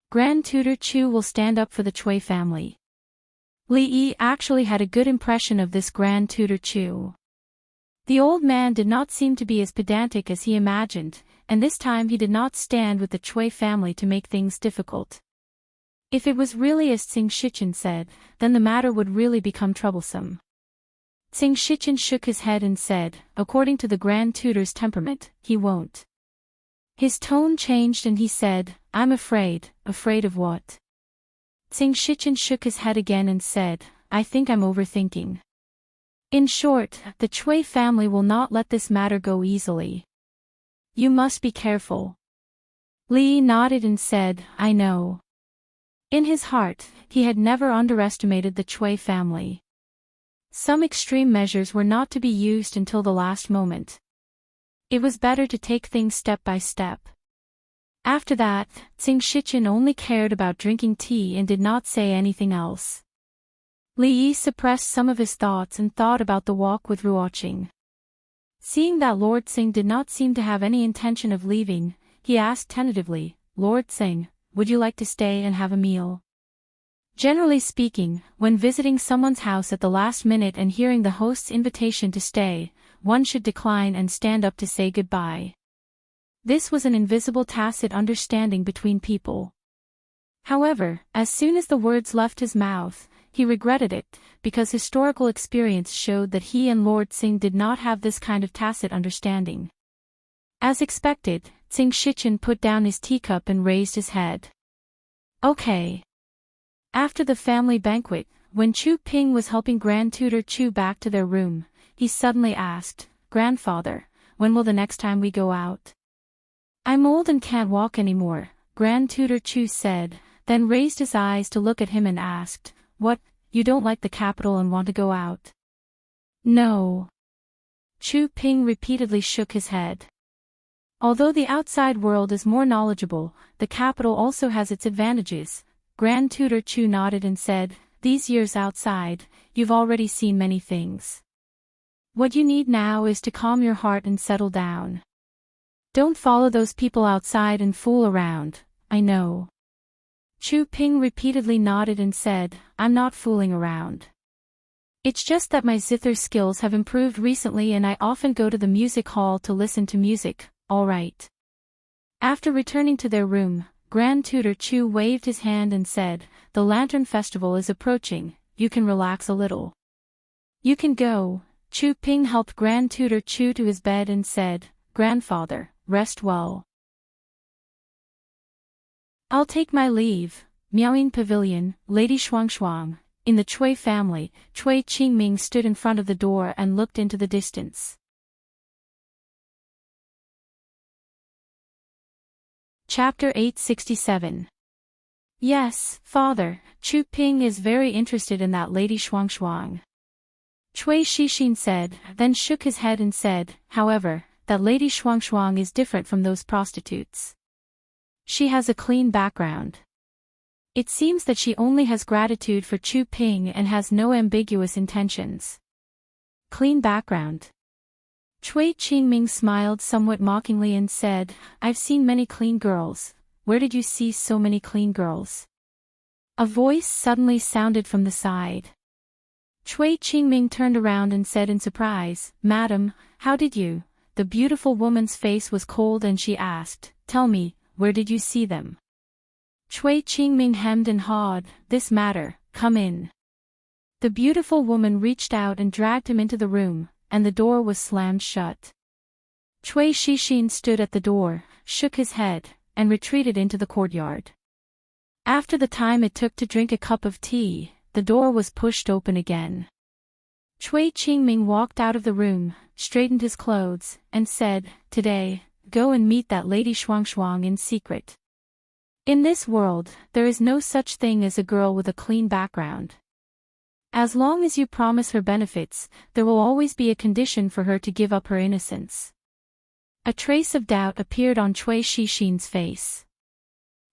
Grand Tutor Chu will stand up for the Cui family." Li actually had a good impression of this Grand Tutor Chu. The old man did not seem to be as pedantic as he imagined, and this time he did not stand with the Cui family to make things difficult. If it was really as Singh Shichin said, then the matter would really become troublesome. Singh Shichin shook his head and said, "According to the Grand Tutor's temperament, he won't." His tone changed and he said, "I'm afraid. Afraid of what?" Singh Shichin shook his head again and said, "I think I'm overthinking. In short, the Cui family will not let this matter go easily. You must be careful." Li nodded and said, "I know." In his heart, he had never underestimated the Cui family. Some extreme measures were not to be used until the last moment. It was better to take things step by step. After that, Singh Shichin only cared about drinking tea and did not say anything else. Li suppressed some of his thoughts and thought about the walk with Ruoqing. Seeing that Lord Singh did not seem to have any intention of leaving, he asked tentatively, "Lord Singh, would you like to stay and have a meal?" Generally speaking, when visiting someone's house at the last minute and hearing the host's invitation to stay, one should decline and stand up to say goodbye. This was an invisible tacit understanding between people. However, as soon as the words left his mouth, he regretted it, because historical experience showed that he and Lord Tsing did not have this kind of tacit understanding. As expected, Tsing Shichen put down his teacup and raised his head. Okay. After the family banquet, when Chu Ping was helping Grand Tutor Chu back to their room, he suddenly asked, "Grandfather, when will the next time we go out?" "I'm old and can't walk anymore," Grand Tutor Chu said, then raised his eyes to look at him and asked, "What, you don't like the capital and want to go out?" "No." Chu Ping repeatedly shook his head. Although the outside world is more knowledgeable, the capital also has its advantages. Grand Tutor Chu nodded and said, "These years outside, you've already seen many things. What you need now is to calm your heart and settle down. Don't follow those people outside and fool around, I know." Chu Ping repeatedly nodded and said, "I'm not fooling around. It's just that my zither skills have improved recently and I often go to the music hall to listen to music, all right." After returning to their room, Grand Tutor Chu waved his hand and said, "The Lantern Festival is approaching, you can relax a little. You can go." Chu Ping helped Grand Tutor Chu to his bed and said, "Grandfather, rest well. I'll take my leave." Miaoying Pavilion, Lady Shuangshuang. In the Chui family, Chui Qingming stood in front of the door and looked into the distance. Chapter 867. "Yes, father, Chu Ping is very interested in that Lady Shuangshuang," Chui Shixin said, then shook his head and said, "However, that Lady Shuangshuang is different from those prostitutes. She has a clean background. It seems that she only has gratitude for Chu Ping and has no ambiguous intentions." Clean background. Chui Qingming smiled somewhat mockingly and said, "I've seen many clean girls. Where did you see so many clean girls?" A voice suddenly sounded from the side. Chui Qingming turned around and said in surprise, "Madam, how did you?" The beautiful woman's face was cold and she asked, "Tell me, where did you see them?" Chui Qingming hemmed and hawed, "This matter, come in." The beautiful woman reached out and dragged him into the room, and the door was slammed shut. Chui Shixin stood at the door, shook his head, and retreated into the courtyard. After the time it took to drink a cup of tea, the door was pushed open again. Chui Qingming walked out of the room, straightened his clothes, and said, "Today, go and meet that Lady Shuangshuang in secret. In this world, there is no such thing as a girl with a clean background. As long as you promise her benefits, there will always be a condition for her to give up her innocence." A trace of doubt appeared on Chui Shixin's face.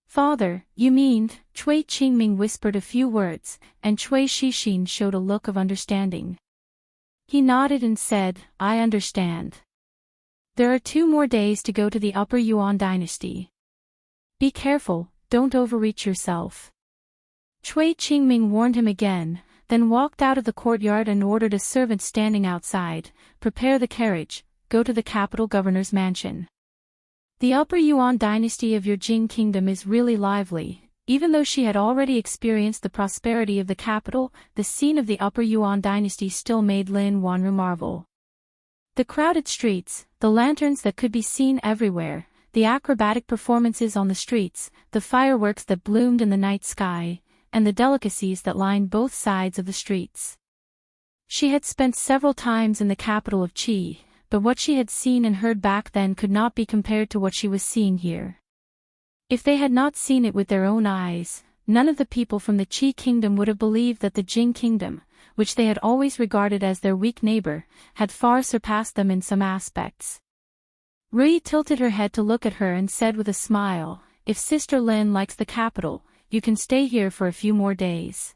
"Father, you mean?" Chui Qingming whispered a few words, and Chui Shixin showed a look of understanding. He nodded and said, "I understand. There are 2 more days to go to the Upper Yuan dynasty. Be careful, don't overreach yourself." Chui Qingming warned him again, then walked out of the courtyard and ordered a servant standing outside, "Prepare the carriage, go to the capital governor's mansion. The Upper Yuan dynasty of your Jing kingdom is really lively." Even though she had already experienced the prosperity of the capital, the scene of the Upper Yuan dynasty still made Lin Wanru marvel. The crowded streets, the lanterns that could be seen everywhere, the acrobatic performances on the streets, the fireworks that bloomed in the night sky, and the delicacies that lined both sides of the streets. She had spent several times in the capital of Qi, but what she had seen and heard back then could not be compared to what she was seeing here. If they had not seen it with their own eyes, none of the people from the Qi kingdom would have believed that the Jing kingdom, which they had always regarded as their weak neighbor, had far surpassed them in some aspects. Rui tilted her head to look at her and said with a smile, "If Sister Lin likes the capital, you can stay here for a few more days."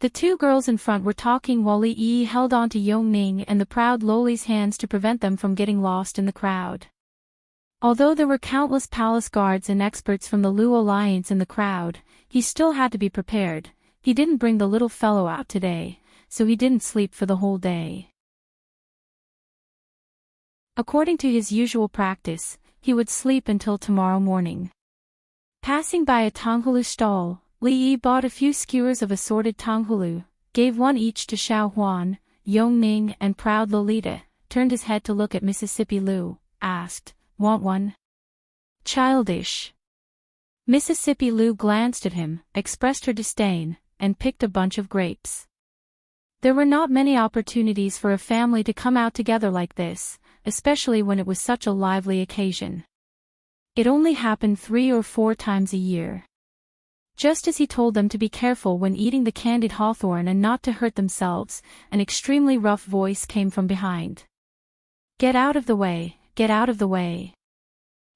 The 2 girls in front were talking while Li Yi held on to Yongning and the proud Loli's hands to prevent them from getting lost in the crowd. Although there were countless palace guards and experts from the Lu Alliance in the crowd, he still had to be prepared. He didn't bring the little fellow out today, so he didn't sleep for the whole day. According to his usual practice, he would sleep until tomorrow morning. Passing by a Tonghalu stall, Li Yi bought a few skewers of assorted tanghulu, gave one each to Xiao Huan, Yong Ning and proud Lolita, turned his head to look at Mississippi Lu, asked, "Want one?" "Childish." Mississippi Lu glanced at him, expressed her disdain, and picked a bunch of grapes. There were not many opportunities for a family to come out together like this, especially when it was such a lively occasion. It only happened 3 or 4 times a year. Just as he told them to be careful when eating the candied hawthorn and not to hurt themselves, an extremely rough voice came from behind. "Get out of the way, get out of the way.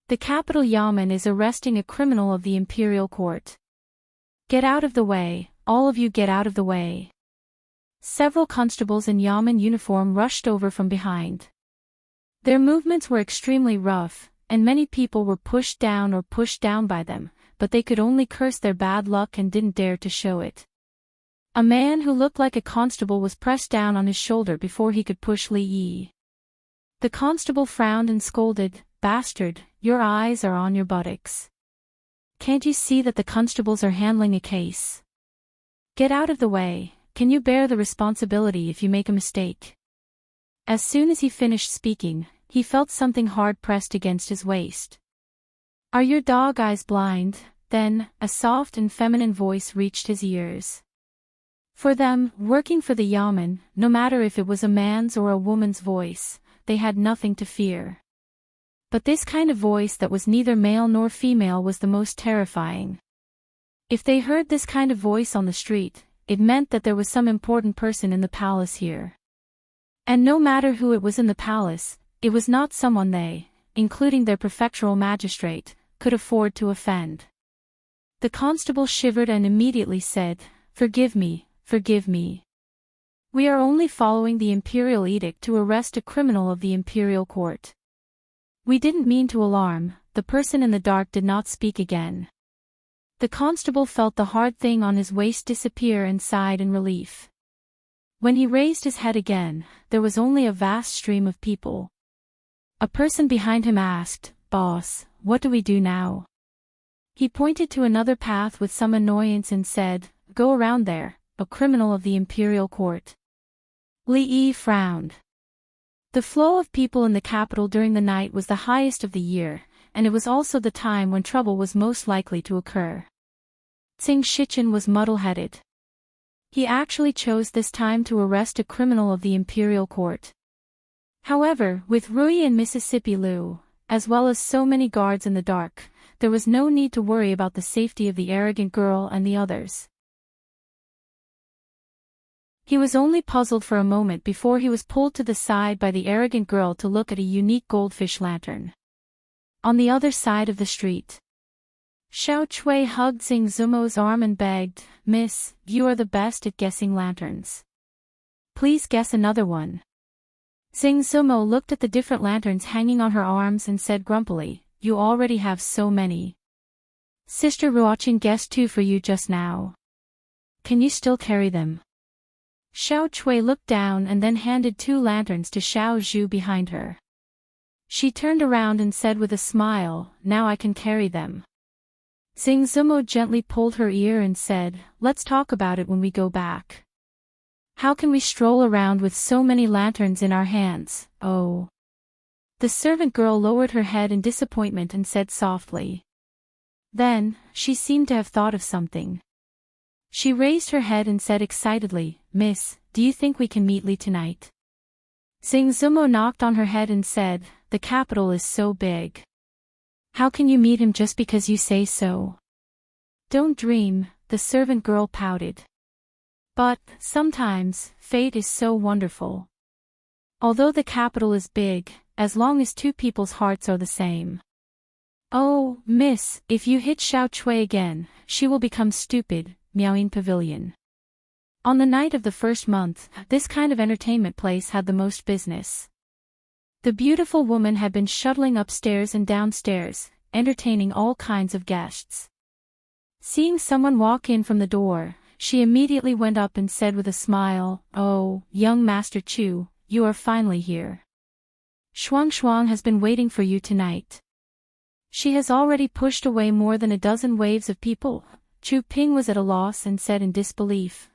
The capital Yamen is arresting a criminal of the imperial court. Get out of the way, all of you, get out of the way." Several constables in Yamen uniform rushed over from behind. Their movements were extremely rough, and many people were pushed down or pushed down by them, but they could only curse their bad luck and didn't dare to show it. A man who looked like a constable was pressed down on his shoulder before he could push Li Yi. The constable frowned and scolded, "Bastard, your eyes are on your buttocks. Can't you see that the constables are handling a case? Get out of the way, can you bear the responsibility if you make a mistake?" As soon as he finished speaking, he felt something hard pressed against his waist. "Are your dog eyes blind?" Then, a soft and feminine voice reached his ears. For them, working for the Yamen, no matter if it was a man's or a woman's voice, they had nothing to fear. But this kind of voice that was neither male nor female was the most terrifying. If they heard this kind of voice on the street, it meant that there was some important person in the palace here. And no matter who it was in the palace, it was not someone they, including their prefectural magistrate, could afford to offend. The constable shivered and immediately said, forgive me. We are only following the imperial edict to arrest a criminal of the imperial court." "We didn't mean to alarm." The person in the dark did not speak again. The constable felt the hard thing on his waist disappear and sighed in relief. When he raised his head again, there was only a vast stream of people. A person behind him asked, "Boss, what do we do now?" He pointed to another path with some annoyance and said, "Go around there, a criminal of the imperial court." Li Yi frowned. The flow of people in the capital during the night was the highest of the year, and it was also the time when trouble was most likely to occur. Tsing Shichen was muddle-headed. He actually chose this time to arrest a criminal of the imperial court. However, with Rui and Mississippi Lu, as well as so many guards in the dark, there was no need to worry about the safety of the arrogant girl and the others. He was only puzzled for a moment before he was pulled to the side by the arrogant girl to look at a unique goldfish lantern. On the other side of the street, Xiao Chui hugged Xing Zumo's arm and begged, "Miss, you are the best at guessing lanterns. Please guess another one." Xing Zumo looked at the different lanterns hanging on her arms and said grumpily, "You already have so many. Sister Ruoqing guessed 2 for you just now. Can you still carry them?" Xiao Chui looked down and then handed 2 lanterns to Xiao Zhu behind her. She turned around and said with a smile, "Now I can carry them." Xing Zumo gently pulled her ear and said, "Let's talk about it when we go back. How can we stroll around with so many lanterns in our hands, oh?" The servant girl lowered her head in disappointment and said softly. Then, she seemed to have thought of something. She raised her head and said excitedly, "Miss, do you think we can meet Li tonight?" Xing Zumo knocked on her head and said, "The capital is so big. How can you meet him just because you say so?" "Don't dream," the servant girl pouted. "But, sometimes, fate is so wonderful. Although the capital is big, as long as 2 people's hearts are the same." "Oh, miss, if you hit Xiao Chui again, she will become stupid," Miaoying Pavilion. On the night of the first month, this kind of entertainment place had the most business. The beautiful woman had been shuttling upstairs and downstairs, entertaining all kinds of guests. Seeing someone walk in from the door, she immediately went up and said with a smile, "Oh, young Master Chu, you are finally here. Shuang has been waiting for you tonight." She has already pushed away more than a dozen waves of people, Chu Ping was at a loss and said in disbelief,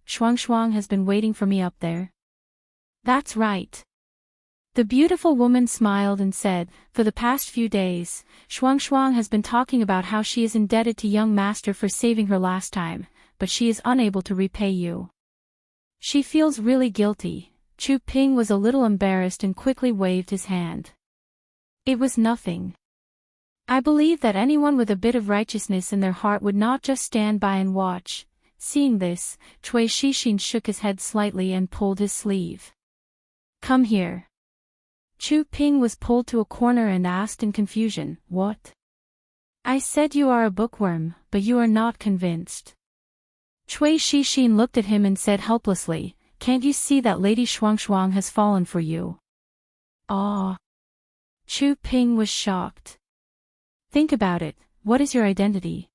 Shuang Shuang has been waiting for me up there. That's right. The beautiful woman smiled and said, for the past few days, Shuang Shuang has been talking about how she is indebted to young master for saving her last time, but she is unable to repay you. She feels really guilty. Chu Ping was a little embarrassed and quickly waved his hand. It was nothing. I believe that anyone with a bit of righteousness in their heart would not just stand by and watch. Seeing this, Cui Shixin shook his head slightly and pulled his sleeve. Come here. Chu Ping was pulled to a corner and asked in confusion, What? I said you are a bookworm, but you are not convinced. Cui Shixin looked at him and said helplessly, Can't you see that Lady Shuang Shuang has fallen for you? Ah. Chu Ping was shocked. Think about it, what is your identity?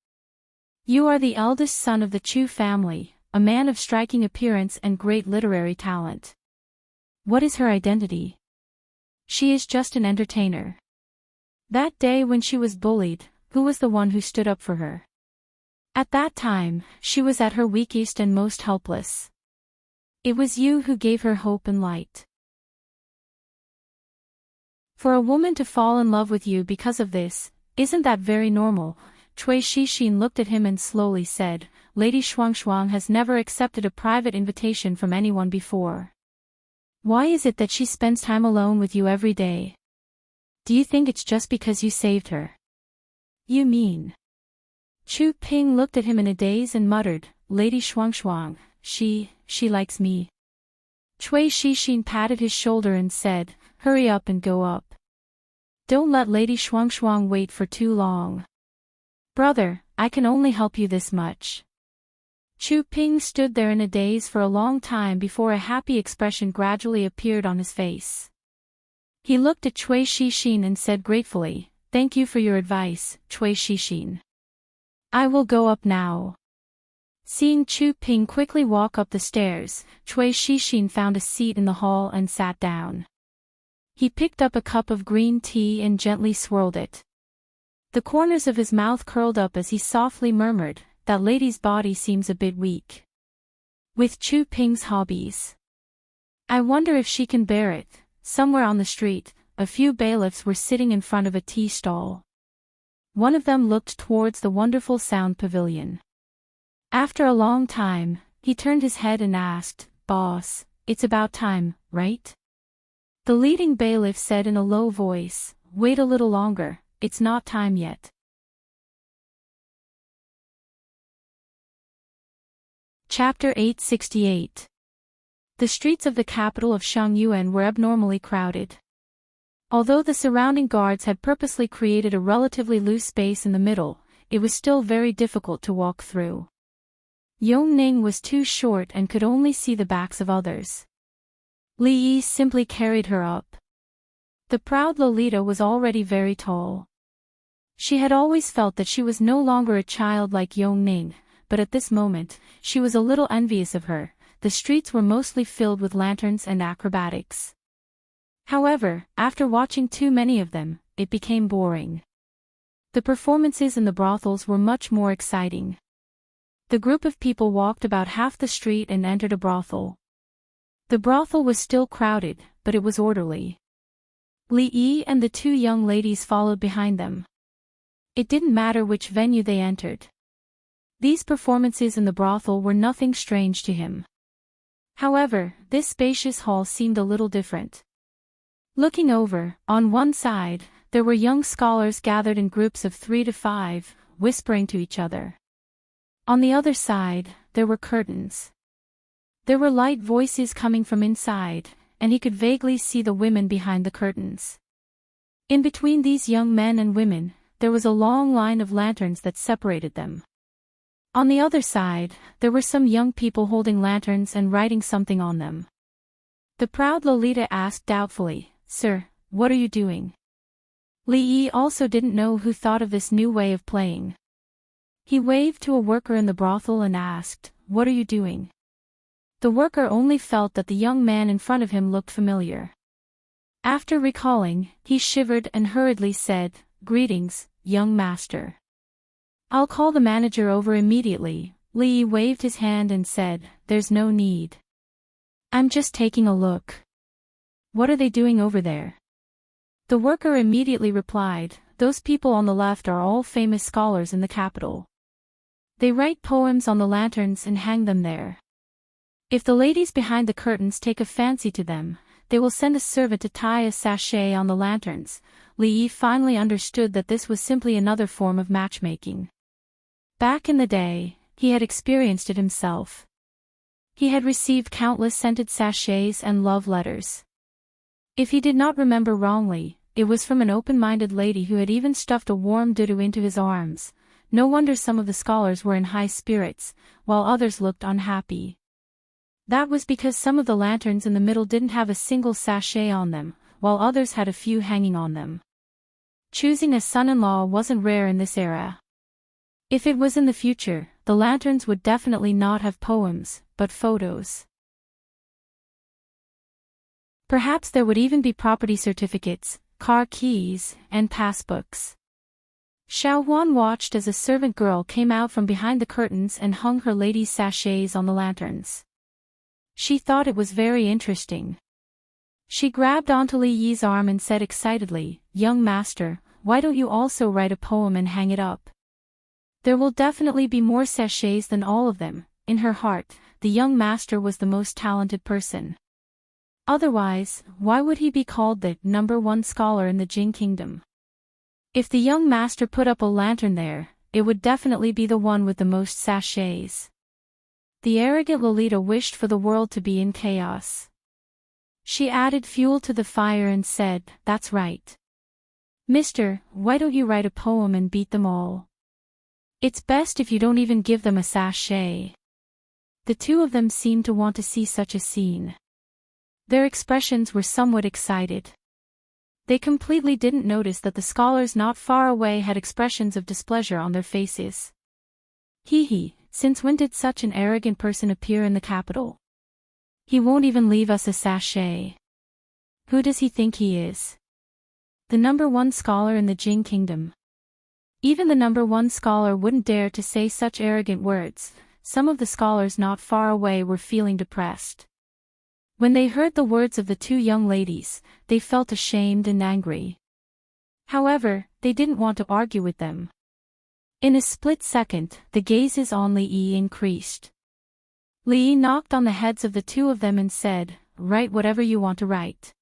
You are the eldest son of the Chu family, a man of striking appearance and great literary talent. What is her identity? She is just an entertainer. That day when she was bullied, who was the one who stood up for her? At that time, she was at her weakest and most helpless. It was you who gave her hope and light. For a woman to fall in love with you because of this, isn't that very normal? Cui Shixin looked at him and slowly said, Lady Shuang Shuang has never accepted a private invitation from anyone before. Why is it that she spends time alone with you every day? Do you think it's just because you saved her? You mean? Chu Ping looked at him in a daze and muttered, Lady Shuang Shuang, she likes me. Cui Shixin patted his shoulder and said, Hurry up and go up. Don't let Lady Shuang Shuang wait for too long. Brother, I can only help you this much. Chu Ping stood there in a daze for a long time before a happy expression gradually appeared on his face. He looked at Cui Shixin and said gratefully, Thank you for your advice, Cui Shixin. I will go up now. Seeing Chu Ping quickly walk up the stairs, Cui Shixin found a seat in the hall and sat down. He picked up a cup of green tea and gently swirled it. The corners of his mouth curled up as he softly murmured, That lady's body seems a bit weak. With Chu Ping's hobbies. I wonder if she can bear it. Somewhere on the street, a few bailiffs were sitting in front of a tea stall. One of them looked towards the wonderful sound pavilion. After a long time, he turned his head and asked, Boss, it's about time, right? The leading bailiff said in a low voice, Wait a little longer, it's not time yet. Chapter 868. The streets of the capital of Shangyuan were abnormally crowded. Although the surrounding guards had purposely created a relatively loose space in the middle, it was still very difficult to walk through. Yongning was too short and could only see the backs of others. Li Yi simply carried her up. The proud Lolita was already very tall. She had always felt that she was no longer a child like Yongning, but at this moment, she was a little envious of her. The streets were mostly filled with lanterns and acrobatics. However, after watching too many of them, it became boring. The performances in the brothels were much more exciting. The group of people walked about half the street and entered a brothel. The brothel was still crowded, but it was orderly. Li Yi and the two young ladies followed behind them. It didn't matter which venue they entered. These performances in the brothel were nothing strange to him. However, this spacious hall seemed a little different. Looking over, on one side, there were young scholars gathered in groups of 3 to 5, whispering to each other. On the other side, there were curtains. There were light voices coming from inside, and he could vaguely see the women behind the curtains. In between these young men and women, there was a long line of lanterns that separated them. On the other side, there were some young people holding lanterns and writing something on them. The proud Lolita asked doubtfully, Sir, what are you doing? Li Yi also didn't know who thought of this new way of playing. He waved to a worker in the brothel and asked, What are you doing? The worker only felt that the young man in front of him looked familiar. After recalling, he shivered and hurriedly said, Greetings, young master. I'll call the manager over immediately. Li waved his hand and said, there's no need. I'm just taking a look. What are they doing over there? The worker immediately replied, those people on the left are all famous scholars in the capital. They write poems on the lanterns and hang them there. If the ladies behind the curtains take a fancy to them, they will send a servant to tie a sachet on the lanterns. Li finally understood that this was simply another form of matchmaking. Back in the day, he had experienced it himself. He had received countless scented sachets and love letters. If he did not remember wrongly, it was from an open-minded lady who had even stuffed a warm doodoo into his arms. No wonder some of the scholars were in high spirits, while others looked unhappy. That was because some of the lanterns in the middle didn't have a single sachet on them, while others had a few hanging on them. Choosing a son-in-law wasn't rare in this era. If it was in the future, the lanterns would definitely not have poems, but photos. Perhaps there would even be property certificates, car keys, and passbooks. Xiao Huan watched as a servant girl came out from behind the curtains and hung her lady's sachets on the lanterns. She thought it was very interesting. She grabbed onto Li Yi's arm and said excitedly, young master, why don't you also write a poem and hang it up? There will definitely be more sachets than all of them. In her heart, the young master was the most talented person. Otherwise, why would he be called the #1 scholar in the Jing Kingdom? If the young master put up a lantern there, it would definitely be the one with the most sachets. The arrogant Lolita wished for the world to be in chaos. She added fuel to the fire and said, that's right. Mister, why don't you write a poem and beat them all? It's best if you don't even give them a sachet. The two of them seemed to want to see such a scene. Their expressions were somewhat excited. They completely didn't notice that the scholars not far away had expressions of displeasure on their faces. Hee, since when did such an arrogant person appear in the capital? He won't even leave us a sachet. Who does he think he is? The #1 scholar in the Jing Kingdom. Even the #1 scholar wouldn't dare to say such arrogant words. Some of the scholars not far away were feeling depressed. When they heard the words of the two young ladies, they felt ashamed and angry. However, they didn't want to argue with them. In a split second, the gazes on Li Yi increased. Li Yi knocked on the heads of the two of them and said, write whatever you want to write.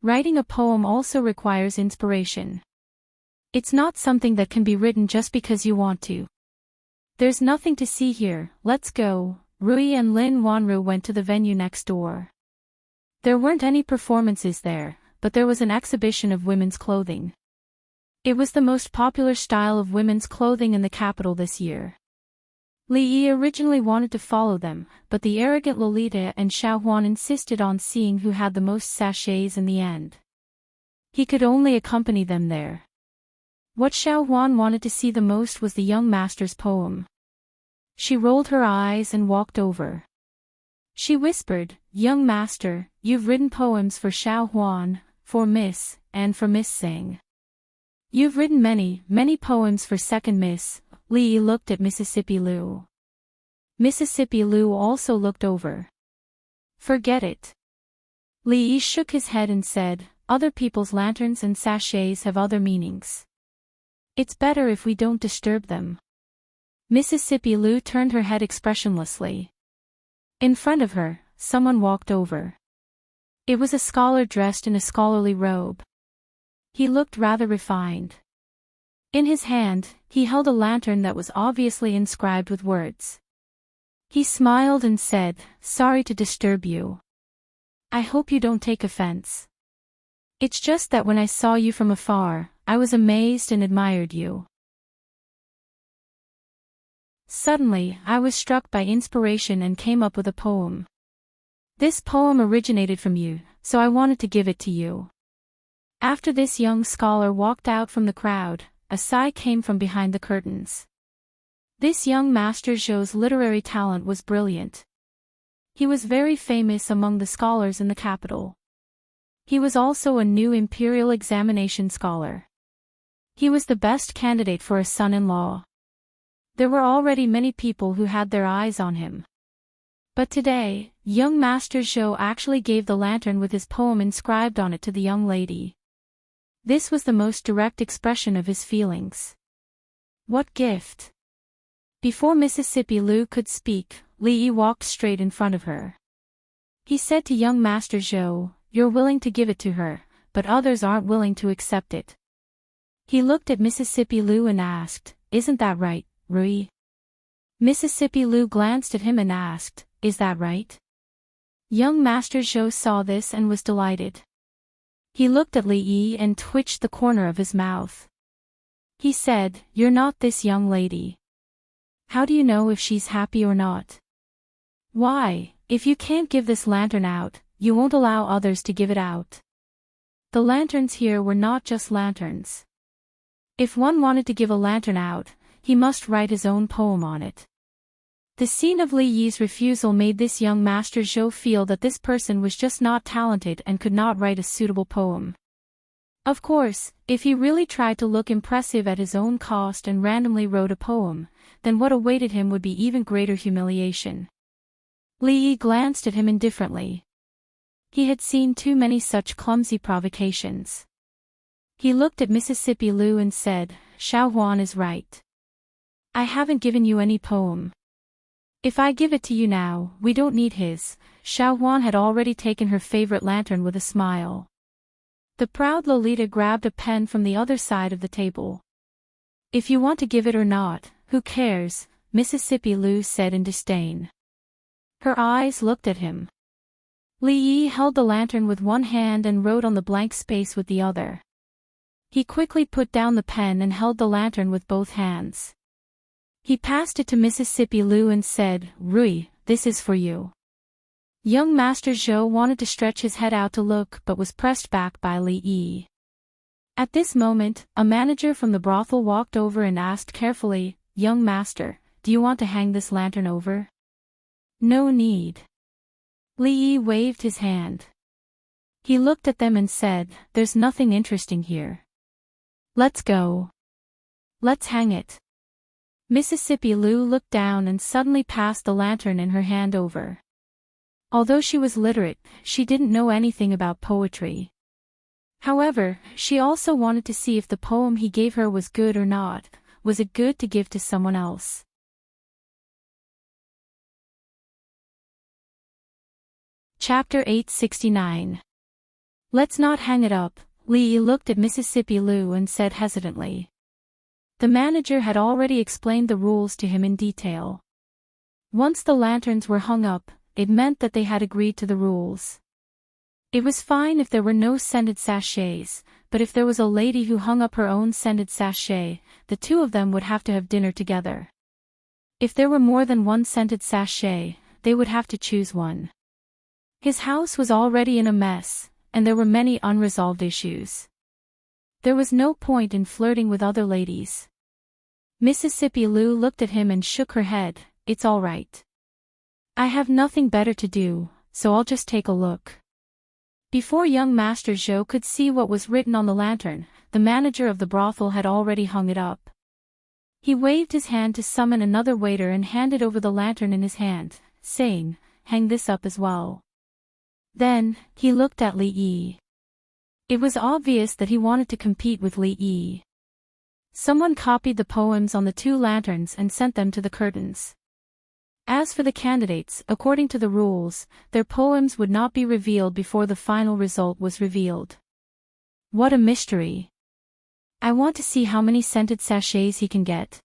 Writing a poem also requires inspiration. It's not something that can be written just because you want to. There's nothing to see here, let's go. Rui and Lin Wanru went to the venue next door. There weren't any performances there, but there was an exhibition of women's clothing. It was the most popular style of women's clothing in the capital this year. Li Yi originally wanted to follow them, but the arrogant Lolita and Xiao Huan insisted on seeing who had the most sachets in the end. He could only accompany them there. What Xiao Huan wanted to see the most was the young master's poem. She rolled her eyes and walked over. She whispered, young master, you've written poems for Xiao Huan, for Miss, and for Miss Singh. You've written many poems for second Miss. Li Yi looked at Mississippi Liu. Mississippi Liu also looked over. Forget it. Li Yi shook his head and said, other people's lanterns and sachets have other meanings. It's better if we don't disturb them. Mississippi Liu turned her head expressionlessly. In front of her, someone walked over. It was a scholar dressed in a scholarly robe. He looked rather refined. In his hand, he held a lantern that was obviously inscribed with words. He smiled and said, sorry to disturb you. I hope you don't take offense. It's just that when I saw you from afar, I was amazed and admired you. Suddenly, I was struck by inspiration and came up with a poem. This poem originated from you, so I wanted to give it to you. After this young scholar walked out from the crowd, a sigh came from behind the curtains. This young Master Zhou's literary talent was brilliant. He was very famous among the scholars in the capital. He was also a new imperial examination scholar. He was the best candidate for a son-in-law. There were already many people who had their eyes on him. But today, young Master Zhou actually gave the lantern with his poem inscribed on it to the young lady. This was the most direct expression of his feelings. What gift? Before Mississippi Lu could speak, Li Yi walked straight in front of her. He said to young Master Zhou, "You're willing to give it to her, but others aren't willing to accept it." He looked at Mississippi Lu and asked, "Isn't that right, Rui?" Mississippi Lu glanced at him and asked, "Is that right?" Young Master Zhou saw this and was delighted. He looked at Li Yi and twitched the corner of his mouth. He said, "You're not this young lady. How do you know if she's happy or not? Why, if you can't give this lantern out, you won't allow others to give it out." The lanterns here were not just lanterns. If one wanted to give a lantern out, he must write his own poem on it. The scene of Li Yi's refusal made this young Master Zhou feel that this person was just not talented and could not write a suitable poem. Of course, if he really tried to look impressive at his own cost and randomly wrote a poem, then what awaited him would be even greater humiliation. Li Yi glanced at him indifferently. He had seen too many such clumsy provocations. He looked at Mississippi Lu and said, "Xiao Huan is right. I haven't given you any poem. If I give it to you now, we don't need his." Xiao Huan had already taken her favorite lantern with a smile. The proud Lolita grabbed a pen from the other side of the table. "If you want to give it or not, who cares?" Mississippi Lu said in disdain. Her eyes looked at him. Li Yi held the lantern with one hand and wrote on the blank space with the other. He quickly put down the pen and held the lantern with both hands. He passed it to Mississippi Lu and said, "Rui, this is for you." Young Master Zhou wanted to stretch his head out to look but was pressed back by Li Yi. At this moment, a manager from the brothel walked over and asked carefully, "Young Master, do you want to hang this lantern over?" "No need." Li Yi waved his hand. He looked at them and said, "There's nothing interesting here. Let's go. Let's hang it." Mississippi Lu looked down and suddenly passed the lantern in her hand over. Although she was literate, she didn't know anything about poetry. However, she also wanted to see if the poem he gave her was good or not. Was it good to give to someone else? Chapter 869. "Let's not hang it up." Li Yi looked at Mississippi Lu and said hesitantly. The manager had already explained the rules to him in detail. Once the lanterns were hung up, it meant that they had agreed to the rules. It was fine if there were no scented sachets, but if there was a lady who hung up her own scented sachet, the two of them would have to have dinner together. If there were more than one scented sachet, they would have to choose one. His house was already in a mess, and there were many unresolved issues. There was no point in flirting with other ladies. Mississippi Lu looked at him and shook her head. "It's all right. I have nothing better to do, so I'll just take a look." Before young Master Zhou could see what was written on the lantern, the manager of the brothel had already hung it up. He waved his hand to summon another waiter and handed over the lantern in his hand, saying, "Hang this up as well." Then, he looked at Li Yi. It was obvious that he wanted to compete with Li Yi. Someone copied the poems on the two lanterns and sent them to the curtains. As for the candidates, according to the rules, their poems would not be revealed before the final result was revealed. What a mystery. I want to see how many scented sachets he can get.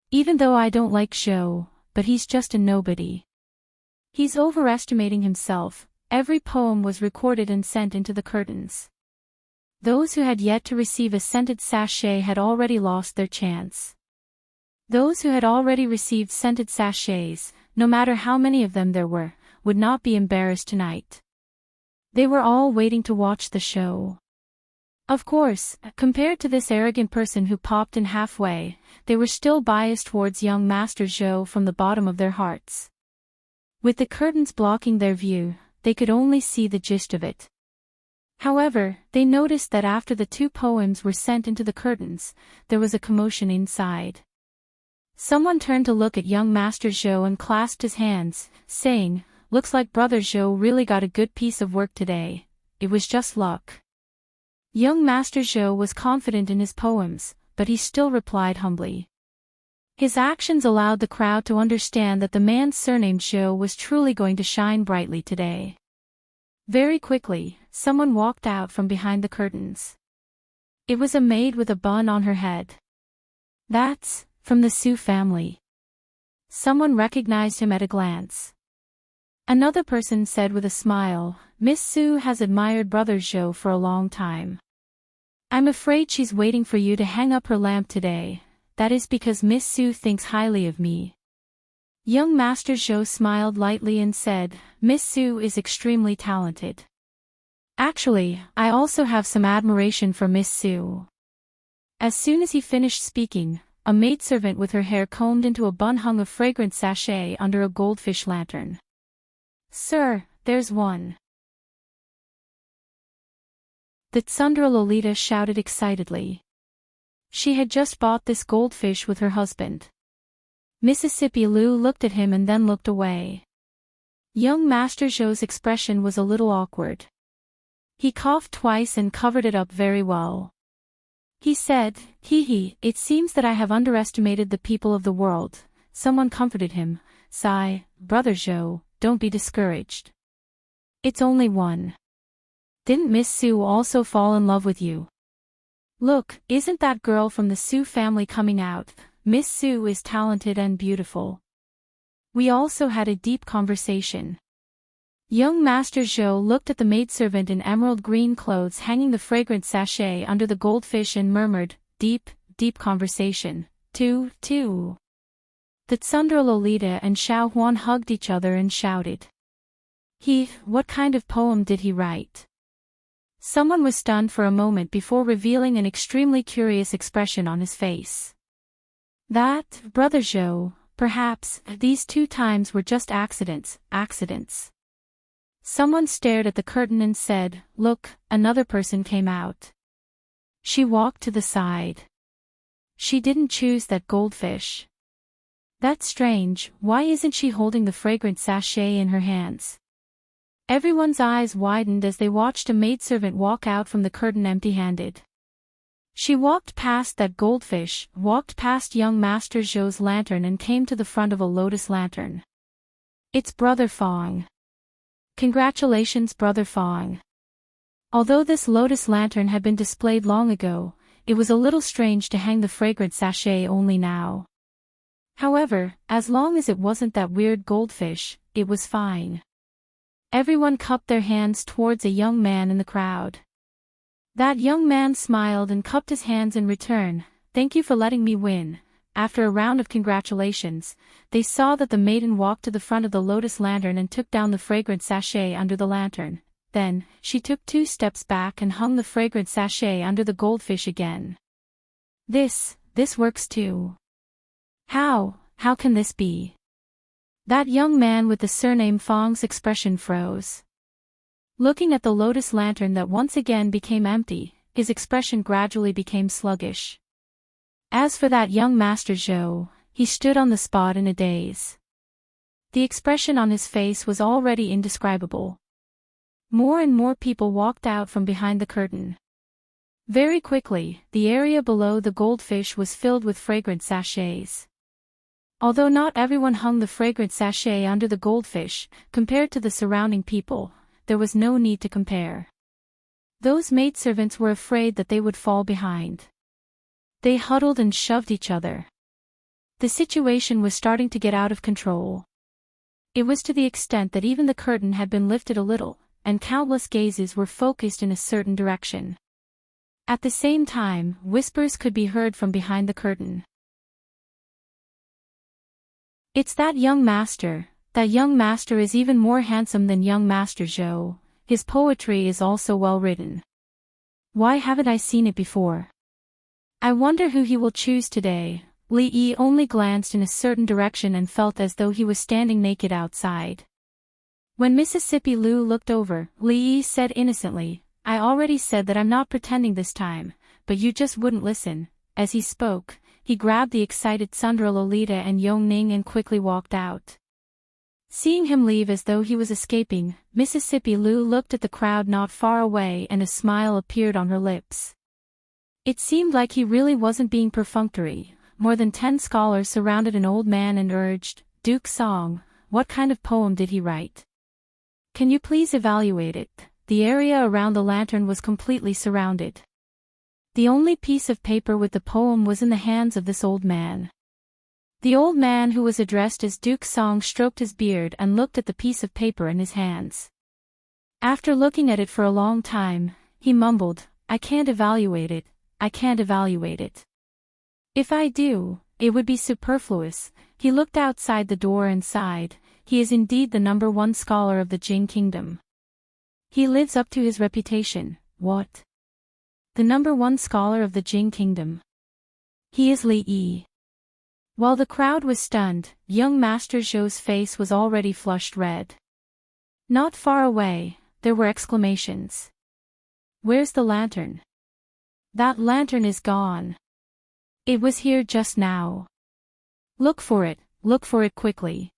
Even though I don't like Zhou, but he's just a nobody. He's overestimating himself. Every poem was recorded and sent into the curtains. Those who had yet to receive a scented sachet had already lost their chance. Those who had already received scented sachets, no matter how many of them there were, would not be embarrassed tonight. They were all waiting to watch the show. Of course, compared to this arrogant person who popped in halfway, they were still biased towards young Master Zhou from the bottom of their hearts. With the curtains blocking their view, they could only see the gist of it. However, they noticed that after the two poems were sent into the curtains, there was a commotion inside. Someone turned to look at young Master Zhou and clasped his hands, saying, "Looks like Brother Zhou really got a good piece of work today. It was just luck." Young Master Zhou was confident in his poems, but he still replied humbly. His actions allowed the crowd to understand that the man surnamed Zhou was truly going to shine brightly today. Very quickly, someone walked out from behind the curtains. It was a maid with a bun on her head. "That's from the Su family." Someone recognized him at a glance. Another person said with a smile, "Miss Su has admired Brother Zhou for a long time. I'm afraid she's waiting for you to hang up her lamp today. That is because Miss Su thinks highly of me." Young Master Zhou smiled lightly and said, "Miss Su is extremely talented. Actually, I also have some admiration for Miss Su." As soon as he finished speaking, a maidservant with her hair combed into a bun hung a fragrant sachet under a goldfish lantern. "Sir, there's one." The Tsundere Lolita shouted excitedly. She had just bought this goldfish with her husband. Mississippi Lu looked at him and then looked away. Young Master Zhou's expression was a little awkward. He coughed twice and covered it up very well. He said, "Hee, it seems that I have underestimated the people of the world." Someone comforted him, "Sigh, Brother Zhou, don't be discouraged. It's only one. Didn't Miss Su also fall in love with you? Look, isn't that girl from the Su family coming out? Miss Su is talented and beautiful." We also had a deep conversation. Young Master Zhou looked at the maidservant in emerald green clothes hanging the fragrant sachet under the goldfish and murmured, "Deep, deep conversation, too." The Tsundere Lolita and Xiao Huan hugged each other and shouted. What kind of poem did he write?" Someone was stunned for a moment before revealing an extremely curious expression on his face. "That, Brother Zhou, perhaps, these 2 times were just accidents. Someone stared at the curtain and said, "Look," another person came out. She walked to the side. She didn't choose that goldfish. That's strange, why isn't she holding the fragrant sachet in her hands? Everyone's eyes widened as they watched a maidservant walk out from the curtain empty-handed. She walked past that goldfish, walked past young Master Zhou's lantern and came to the front of a lotus lantern. "It's Brother Fong. Congratulations, Brother Fong." Although this lotus lantern had been displayed long ago, it was a little strange to hang the fragrant sachet only now. However, as long as it wasn't that weird goldfish, it was fine. Everyone cupped their hands towards a young man in the crowd. That young man smiled and cupped his hands in return. "Thank you for letting me win." After a round of congratulations, they saw that the maiden walked to the front of the lotus lantern and took down the fragrant sachet under the lantern. Then, she took 2 steps back and hung the fragrant sachet under the goldfish again. This works too. How can this be?" That young man with the surname Fong's expression froze. Looking at the lotus lantern that once again became empty, his expression gradually became sluggish. As for that young Master Zhou, he stood on the spot in a daze. The expression on his face was already indescribable. More and more people walked out from behind the curtain. Very quickly, the area below the goldfish was filled with fragrant sachets. Although not everyone hung the fragrant sachet under the goldfish, compared to the surrounding people, there was no need to compare. Those maidservants were afraid that they would fall behind. They huddled and shoved each other. The situation was starting to get out of control. It was to the extent that even the curtain had been lifted a little, and countless gazes were focused in a certain direction. At the same time, whispers could be heard from behind the curtain. "It's that young master. That young master is even more handsome than young Master Zhou. His poetry is also well written. Why haven't I seen it before? I wonder who he will choose today." Li Yi only glanced in a certain direction and felt as though he was standing naked outside. When Mississippi Lu looked over, Li Yi said innocently, "I already said that I'm not pretending this time, but you just wouldn't listen." As he spoke, he grabbed the excited Sundra Lolita and Yongning and quickly walked out. Seeing him leave as though he was escaping, Mississippi Lou looked at the crowd not far away and a smile appeared on her lips. It seemed like he really wasn't being perfunctory. More than 10 scholars surrounded an old man and urged, "Duke Song, what kind of poem did he write? Can you please evaluate it?" The area around the lantern was completely surrounded. The only piece of paper with the poem was in the hands of this old man. The old man who was addressed as Duke Song stroked his beard and looked at the piece of paper in his hands. After looking at it for a long time, he mumbled, "I can't evaluate it, I can't evaluate it. If I do, it would be superfluous." He looked outside the door and sighed. He is indeed the #1 scholar of the Jing Kingdom. He lives up to his reputation. What? The #1 scholar of the Jing Kingdom. He is Li Yi. While the crowd was stunned, young Master Zhou's face was already flushed red. Not far away, there were exclamations. "Where's the lantern? That lantern is gone. It was here just now. Look for it quickly.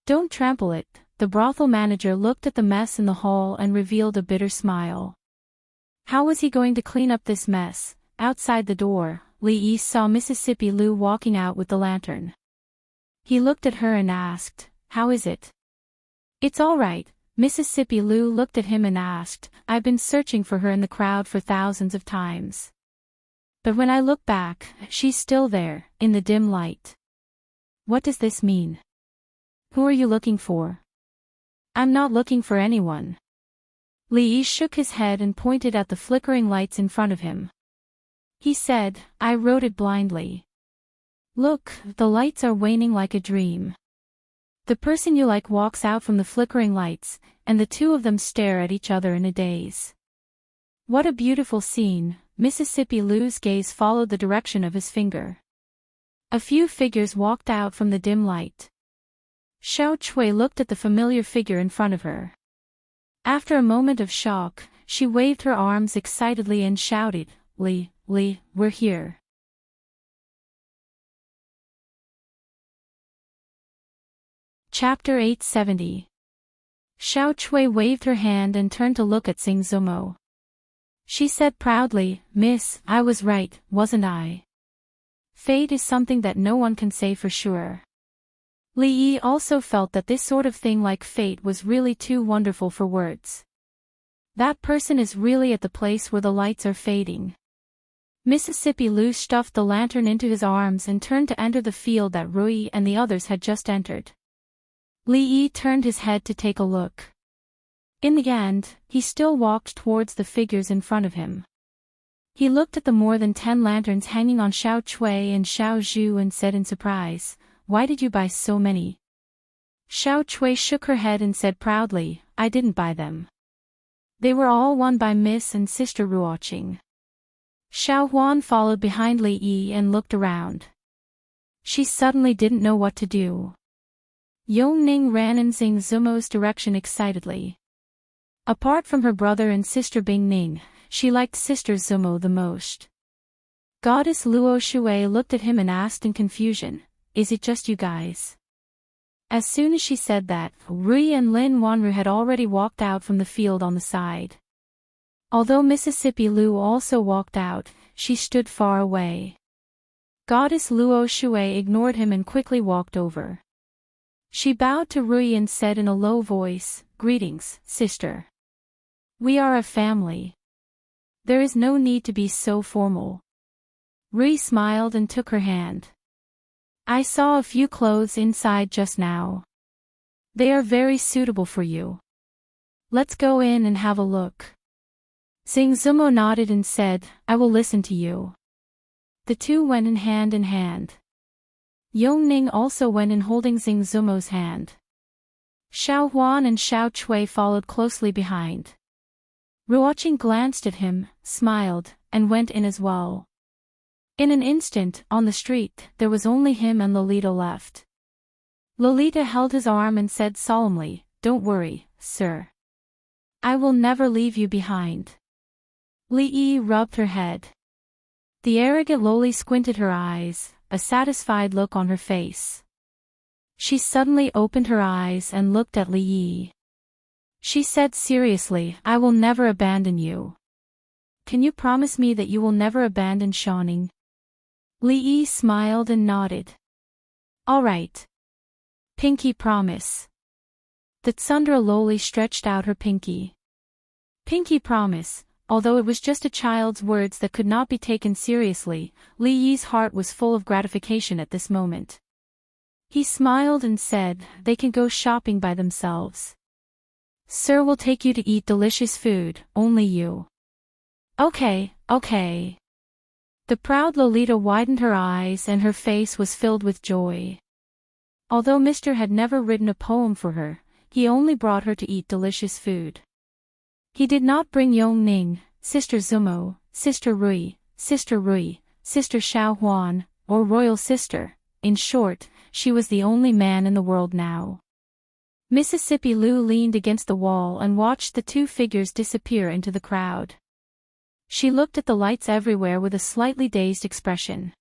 Don't trample it." The brothel manager looked at the mess in the hall and revealed a bitter smile. How was he going to clean up this mess? Outside the door, Li Yi saw Mississippi Lou walking out with the lantern. He looked at her and asked, "How is it?" "It's all right." Mississippi Lou looked at him and asked, "I've been searching for her in the crowd for thousands of times. But when I look back, she's still there, in the dim light. What does this mean? Who are you looking for?" "I'm not looking for anyone." Li Yi shook his head and pointed at the flickering lights in front of him. He said, "I wrote it blindly. Look, the lights are waning like a dream. The person you like walks out from the flickering lights, and the two of them stare at each other in a daze." What a beautiful scene. Mississippi Lou's gaze followed the direction of his finger. A few figures walked out from the dim light. Xiao Chui looked at the familiar figure in front of her. After a moment of shock, she waved her arms excitedly and shouted, Li, we're here." Chapter 870. Xiao Chui waved her hand and turned to look at Xing Zumo. She said proudly, "Miss, I was right, wasn't I? Fate is something that no one can say for sure." Li Yi also felt that this sort of thing like fate was really too wonderful for words. That person is really at the place where the lights are fading. Mississippi Lou stuffed the lantern into his arms and turned to enter the field that Rui and the others had just entered. Li Yi turned his head to take a look. In the end, he still walked towards the figures in front of him. He looked at the more than 10 lanterns hanging on Xiao Chui and Xiao Zhu and said in surprise, "Why did you buy so many?" Xiao Chui shook her head and said proudly, "I didn't buy them. They were all won by Miss and Sister Ruoqing." Xiao Huan followed behind Li Yi and looked around. She suddenly didn't know what to do. Yongning ran in Xing Zumo's direction excitedly. Apart from her brother and sister Bing Ning, she liked Sister Zumo the most. Goddess Luo Shui looked at him and asked in confusion, "Is it just you guys?" As soon as she said that, Rui and Lin Wanru had already walked out from the field on the side. Although Mississippi Lou also walked out, she stood far away. Goddess Luo Shui ignored him and quickly walked over. She bowed to Rui and said in a low voice, "Greetings, sister. We are a family. There is no need to be so formal." Rui smiled and took her hand. "I saw a few clothes inside just now. They are very suitable for you. Let's go in and have a look." Xing Zumo nodded and said, "I will listen to you." The two went in hand. Yongning also went in holding Xing Zumo's hand. Xiao Huan and Xiao Chui followed closely behind. Ruoqing glanced at him, smiled, and went in as well. In an instant, on the street, there was only him and Lolita left. Lolita held his arm and said solemnly, "Don't worry, sir. I will never leave you behind." Li Yi rubbed her head. The arrogant loli squinted her eyes, a satisfied look on her face. She suddenly opened her eyes and looked at Li Yi. She said seriously, I will never abandon you. Can you promise me that you will never abandon Xiaoning? Li Yi smiled and nodded. All right. Pinky promise. The Tsundra loli stretched out her pinky. Pinky promise. Although it was just a child's words that could not be taken seriously, Li Yi's heart was full of gratification at this moment. He smiled and said, they can go shopping by themselves. Sir will take you to eat delicious food, only you. Okay. The proud Lolita widened her eyes and her face was filled with joy. Although Mr. had never written a poem for her, he only brought her to eat delicious food. He did not bring Yong Ning, Sister Zumo, Sister Rui, Sister Xiao Huan, or Royal Sister. In short, she was the only man in the world now. Mississippi Lu leaned against the wall and watched the two figures disappear into the crowd. She looked at the lights everywhere with a slightly dazed expression.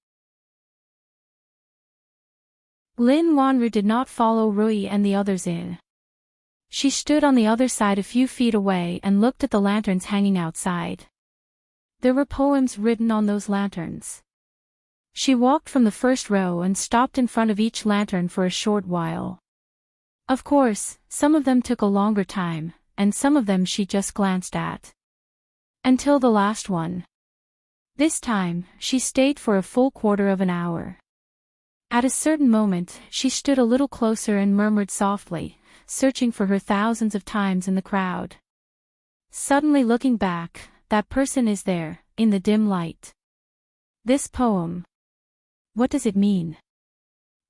Lin Wanru did not follow Rui and the others in. She stood on the other side a few feet away and looked at the lanterns hanging outside. There were poems written on those lanterns. She walked from the first row and stopped in front of each lantern for a short while. Of course, some of them took a longer time, and some of them she just glanced at. Until the last one. This time, she stayed for a full quarter of an hour. At a certain moment, she stood a little closer and murmured softly, searching for her thousands of times in the crowd. Suddenly looking back, that person is there, in the dim light. This poem. What does it mean?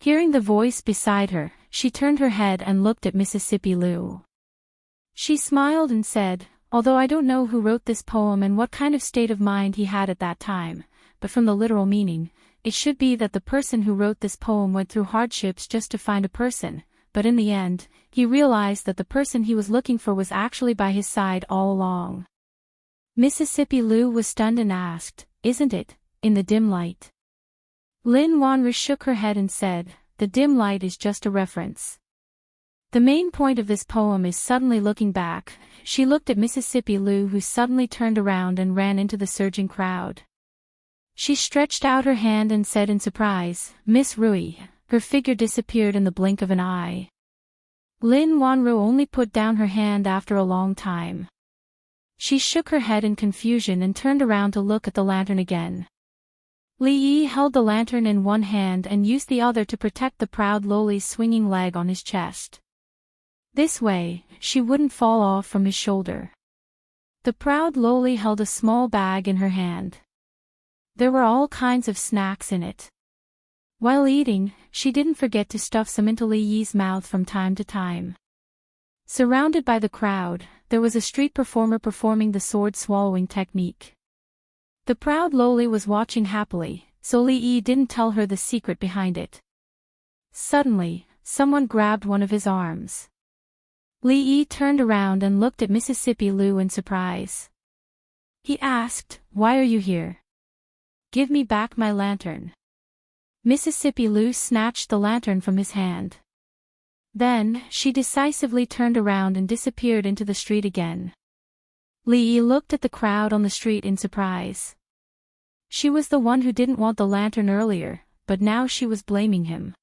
Hearing the voice beside her, she turned her head and looked at Mississippi Lu. She smiled and said, although I don't know who wrote this poem and what kind of state of mind he had at that time, but from the literal meaning, it should be that the person who wrote this poem went through hardships just to find a person, but in the end, he realized that the person he was looking for was actually by his side all along. Mississippi Lu was stunned and asked, isn't it, in the dim light? Lin Wanru shook her head and said, the dim light is just a reference. The main point of this poem is suddenly looking back. She looked at Mississippi Lu, who suddenly turned around and ran into the surging crowd. She stretched out her hand and said in surprise, Miss Rui. Her figure disappeared in the blink of an eye. Lin Wanru only put down her hand after a long time. She shook her head in confusion and turned around to look at the lantern again. Li Yi held the lantern in one hand and used the other to protect the proud loli's swinging leg on his chest. This way, she wouldn't fall off from his shoulder. The proud loli held a small bag in her hand. There were all kinds of snacks in it. While eating, she didn't forget to stuff some into Li Yi's mouth from time to time. Surrounded by the crowd, there was a street performer performing the sword-swallowing technique. The proud loli was watching happily, so Li Yi didn't tell her the secret behind it. Suddenly, someone grabbed one of his arms. Li Yi turned around and looked at Mississippi Lu in surprise. He asked, why are you here? Give me back my lantern. Mississippi Lu snatched the lantern from his hand. Then, she decisively turned around and disappeared into the street again. Li Yi looked at the crowd on the street in surprise. She was the one who didn't want the lantern earlier, but now she was blaming him.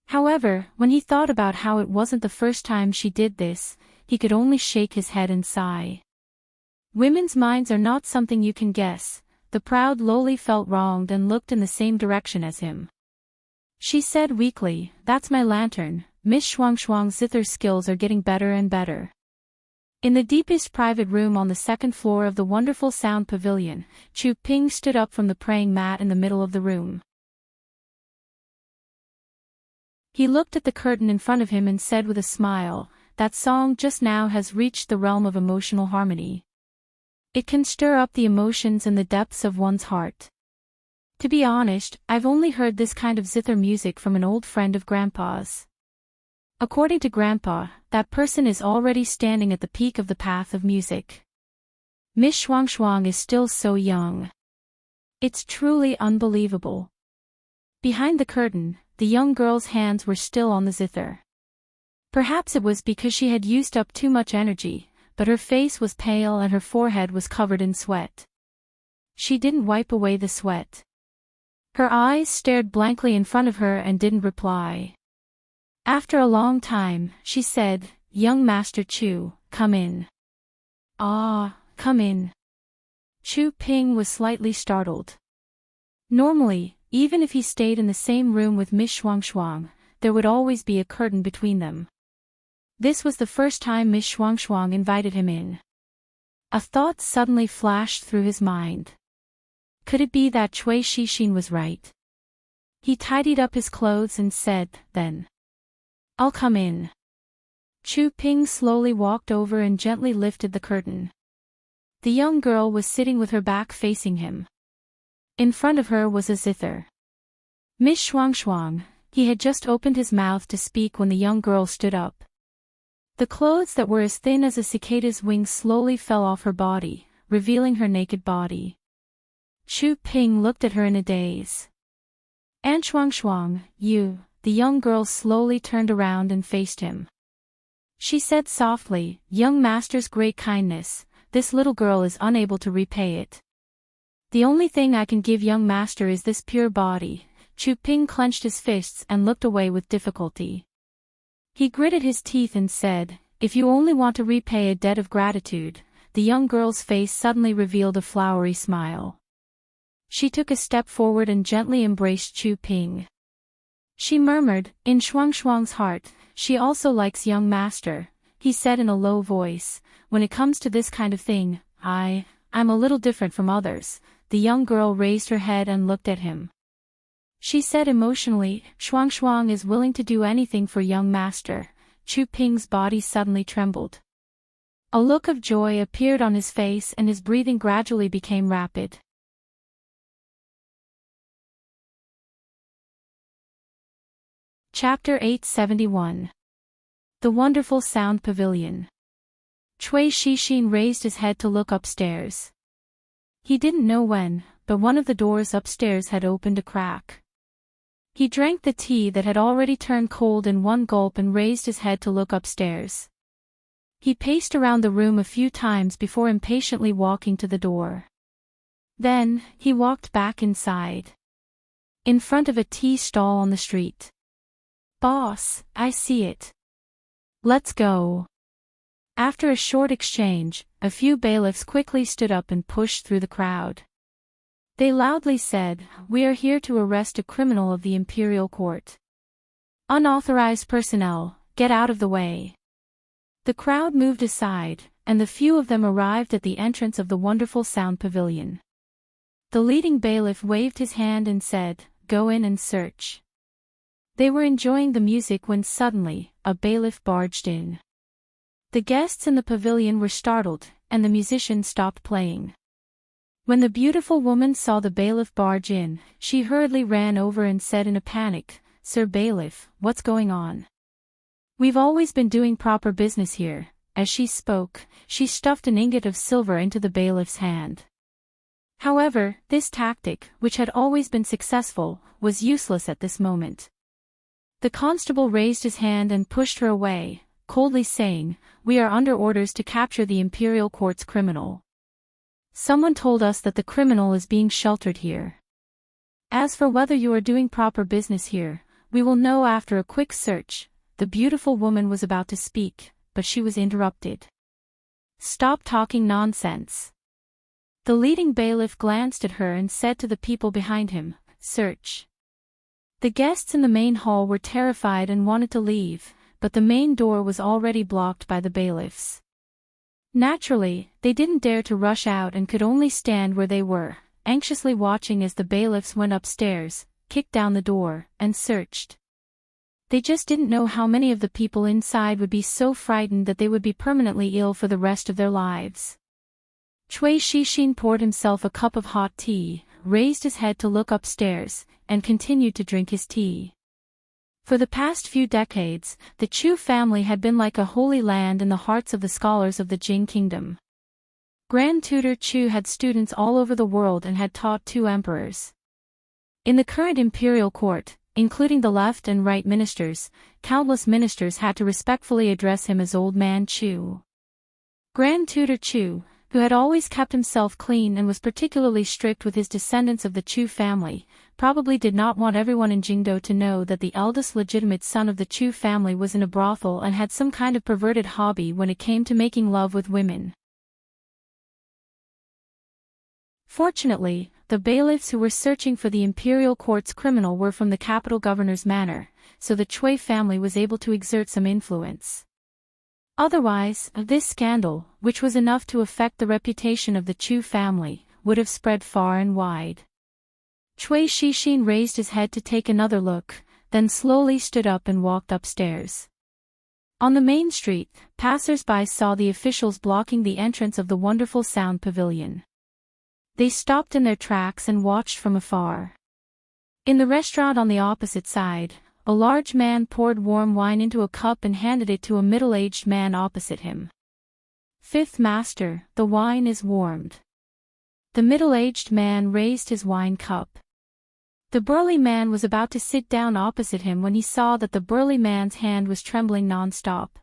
However, when he thought about how it wasn't the first time she did this, he could only shake his head and sigh. Women's minds are not something you can guess. The proud loli felt wronged and looked in the same direction as him. She said weakly, that's my lantern. Miss Shuang's zither skills are getting better and better. In the deepest private room on the second floor of the wonderful sound pavilion, Chu Ping stood up from the praying mat in the middle of the room. He looked at the curtain in front of him and said with a smile, that song just now has reached the realm of emotional harmony. It can stir up the emotions in the depths of one's heart. To be honest, I've only heard this kind of zither music from an old friend of Grandpa's. According to Grandpa, that person is already standing at the peak of the path of music. Miss Shuang is still so young. It's truly unbelievable. Behind the curtain, the young girl's hands were still on the zither. Perhaps it was because she had used up too much energy, but her face was pale and her forehead was covered in sweat. She didn't wipe away the sweat. Her eyes stared blankly in front of her and didn't reply. After a long time, she said, "Young Master Chu, come in." "Ah, come in." Chu Ping was slightly startled. Normally, even if he stayed in the same room with Miss Shuangshuang, there would always be a curtain between them. This was the first time Miss Shuangshuang invited him in. A thought suddenly flashed through his mind. Could it be that Cui Shixin was right? He tidied up his clothes and said, "Then I'll come in." Chu Ping slowly walked over and gently lifted the curtain. The young girl was sitting with her back facing him. In front of her was a zither. Miss Shuangshuang, he had just opened his mouth to speak when the young girl stood up. The clothes that were as thin as a cicada's wings slowly fell off her body, revealing her naked body. Chu Ping looked at her in a daze. "Aunt Shuangshuang, you," the young girl slowly turned around and faced him. She said softly, "Young master's great kindness, this little girl is unable to repay it. The only thing I can give young master is this pure body." Chu Ping clenched his fists and looked away with difficulty. He gritted his teeth and said, "If you only want to repay a debt of gratitude." The young girl's face suddenly revealed a flowery smile. She took a step forward and gently embraced Chu Ping. She murmured, in Shuangshuang's heart, "She also likes young master." He said in a low voice, "When it comes to this kind of thing, I'm a little different from others." The young girl raised her head and looked at him. She said emotionally, "Shuangshuang is willing to do anything for young master." Chu Ping's body suddenly trembled. A look of joy appeared on his face and his breathing gradually became rapid. Chapter 871. The Wonderful Sound Pavilion. Cui Shixin raised his head to look upstairs. He didn't know when, but one of the doors upstairs had opened a crack. He drank the tea that had already turned cold in one gulp and raised his head to look upstairs. He paced around the room a few times before impatiently walking to the door. Then, he walked back inside. In front of a tea stall on the street. "Boss, I see it. Let's go." After a short exchange, a few bailiffs quickly stood up and pushed through the crowd. They loudly said, "We are here to arrest a criminal of the imperial court. Unauthorized personnel, get out of the way." The crowd moved aside, and the few of them arrived at the entrance of the wonderful sound pavilion. The leading bailiff waved his hand and said, "Go in and search." They were enjoying the music when suddenly, a bailiff barged in. The guests in the pavilion were startled, and the musician stopped playing. When the beautiful woman saw the bailiff barge in, she hurriedly ran over and said in a panic, "Sir Bailiff, what's going on? We've always been doing proper business here." As she spoke, she stuffed an ingot of silver into the bailiff's hand. However, this tactic, which had always been successful, was useless at this moment. The constable raised his hand and pushed her away, coldly saying, "We are under orders to capture the imperial court's criminal. Someone told us that the criminal is being sheltered here. As for whether you are doing proper business here, we will know after a quick search." The beautiful woman was about to speak, but she was interrupted. "Stop talking nonsense." The leading bailiff glanced at her and said to the people behind him, "Search." The guests in the main hall were terrified and wanted to leave, but the main door was already blocked by the bailiffs. Naturally, they didn't dare to rush out and could only stand where they were, anxiously watching as the bailiffs went upstairs, kicked down the door, and searched. They just didn't know how many of the people inside would be so frightened that they would be permanently ill for the rest of their lives. Cui Shixin poured himself a cup of hot tea, raised his head to look upstairs, and continued to drink his tea. For the past few decades, the Chu family had been like a holy land in the hearts of the scholars of the Jing kingdom. Grand Tutor Chu had students all over the world and had taught 2 emperors. In the current imperial court, including the left and right ministers, countless ministers had to respectfully address him as Old Man Chu. Grand Tutor Chu, who had always kept himself clean and was particularly strict with his descendants of the Chu family, probably did not want everyone in Jingdo to know that the eldest legitimate son of the Chu family was in a brothel and had some kind of perverted hobby when it came to making love with women. Fortunately, the bailiffs who were searching for the imperial court's criminal were from the capital governor's manor, so the Cui family was able to exert some influence. Otherwise, this scandal, which was enough to affect the reputation of the Chu family, would have spread far and wide. Cui Shixin raised his head to take another look, then slowly stood up and walked upstairs. On the main street, passers-by saw the officials blocking the entrance of the wonderful sound pavilion. They stopped in their tracks and watched from afar. In the restaurant on the opposite side, a large man poured warm wine into a cup and handed it to a middle-aged man opposite him. "Fifth master, the wine is warmed." The middle-aged man raised his wine cup. The burly man was about to sit down opposite him when he saw that the burly man's hand was trembling non-stop.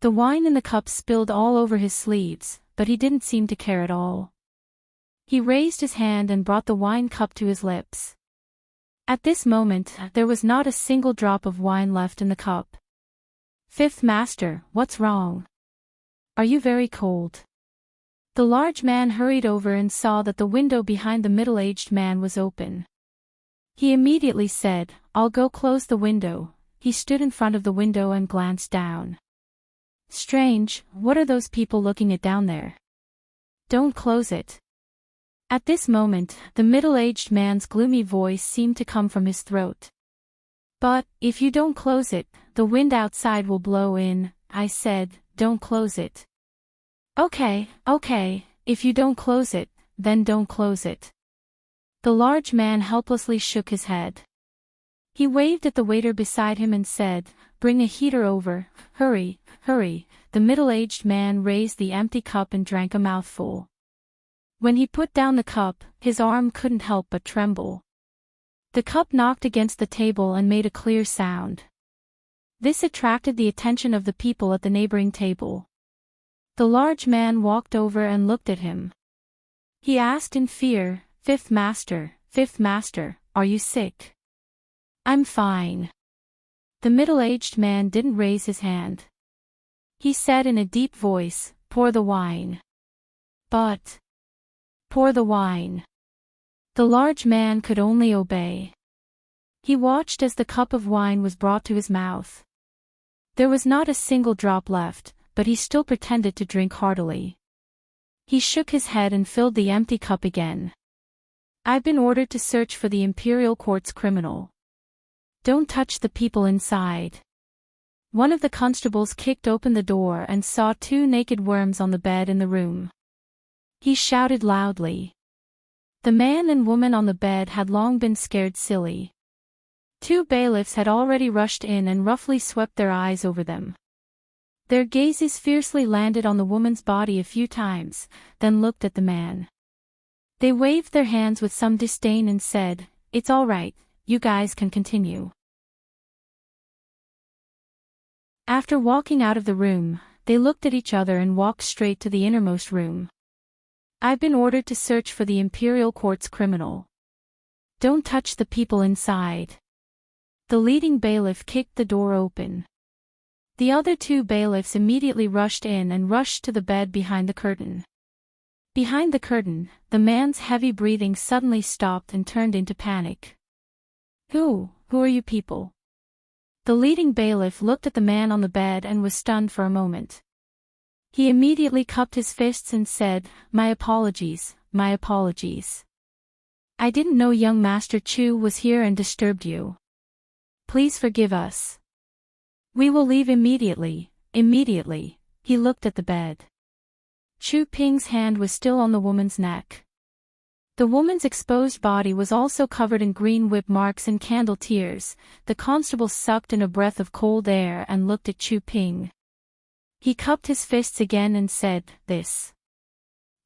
The wine in the cup spilled all over his sleeves, but he didn't seem to care at all. He raised his hand and brought the wine cup to his lips. At this moment, there was not a single drop of wine left in the cup. "Fifth master, what's wrong? Are you very cold?" The large man hurried over and saw that the window behind the middle-aged man was open. He immediately said, "I'll go close the window." He stood in front of the window and glanced down. "Strange, what are those people looking at down there? Don't close it." At this moment, the middle-aged man's gloomy voice seemed to come from his throat. "But, if you don't close it, the wind outside will blow in." I said, "Don't close it." Okay, if you don't close it, then don't close it." The large man helplessly shook his head. He waved at the waiter beside him and said, "Bring a heater over, hurry." The middle-aged man raised the empty cup and drank a mouthful. When he put down the cup, his arm couldn't help but tremble. The cup knocked against the table and made a clear sound. This attracted the attention of the people at the neighboring table. The large man walked over and looked at him. He asked in fear, Fifth master, are you sick?" "I'm fine." The middle-aged man didn't raise his hand. He said in a deep voice, "Pour the wine." "But..." "Pour the wine." The large man could only obey. He watched as the cup of wine was brought to his mouth. There was not a single drop left, but he still pretended to drink heartily. He shook his head and filled the empty cup again. "I've been ordered to search for the imperial court's criminal. Don't touch the people inside." One of the constables kicked open the door and saw 2 naked worms on the bed in the room. He shouted loudly. The man and woman on the bed had long been scared silly. 2 bailiffs had already rushed in and roughly swept their eyes over them. Their gazes fiercely landed on the woman's body a few times, then looked at the man. They waved their hands with some disdain and said, "It's all right, you guys can continue." After walking out of the room, they looked at each other and walked straight to the innermost room. "I've been ordered to search for the imperial court's criminal. Don't touch the people inside." The leading bailiff kicked the door open. The other 2 bailiffs immediately rushed in and rushed to the bed behind the curtain. Behind the curtain, the man's heavy breathing suddenly stopped and turned into panic. Who are you people?" The leading bailiff looked at the man on the bed and was stunned for a moment. He immediately cupped his fists and said, My apologies. I didn't know young Master Chu was here and disturbed you. Please forgive us. We will leave immediately. He looked at the bed. Chu Ping's hand was still on the woman's neck. The woman's exposed body was also covered in green whip marks and candle tears. The constable sucked in a breath of cold air and looked at Chu Ping. He cupped his fists again and said, This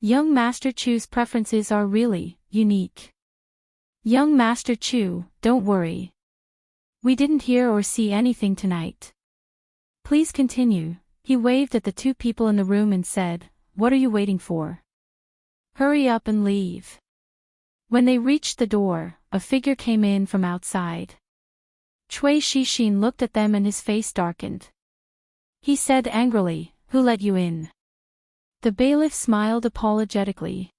Young Master Chu's preferences are really unique. Young Master Chu, don't worry. We didn't hear or see anything tonight. Please continue. He waved at the two people in the room and said, "What are you waiting for? Hurry up and leave." When they reached the door, a figure came in from outside. Cui Shixin looked at them and his face darkened. He said angrily, "Who let you in?" The bailiff smiled apologetically.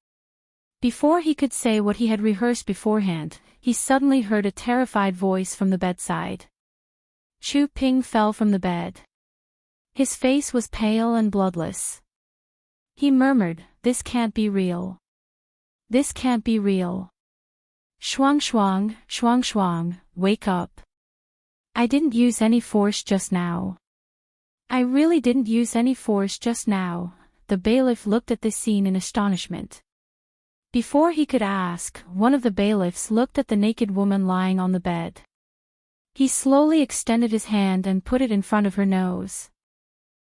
Before he could say what he had rehearsed beforehand, he suddenly heard a terrified voice from the bedside. Chu Ping fell from the bed. His face was pale and bloodless. He murmured, "This can't be real. This can't be real. Shuang shuang, wake up. I didn't use any force just now. I really didn't use any force just now." The bailiff looked at this scene in astonishment. Before he could ask, one of the bailiffs looked at the naked woman lying on the bed. He slowly extended his hand and put it in front of her nose.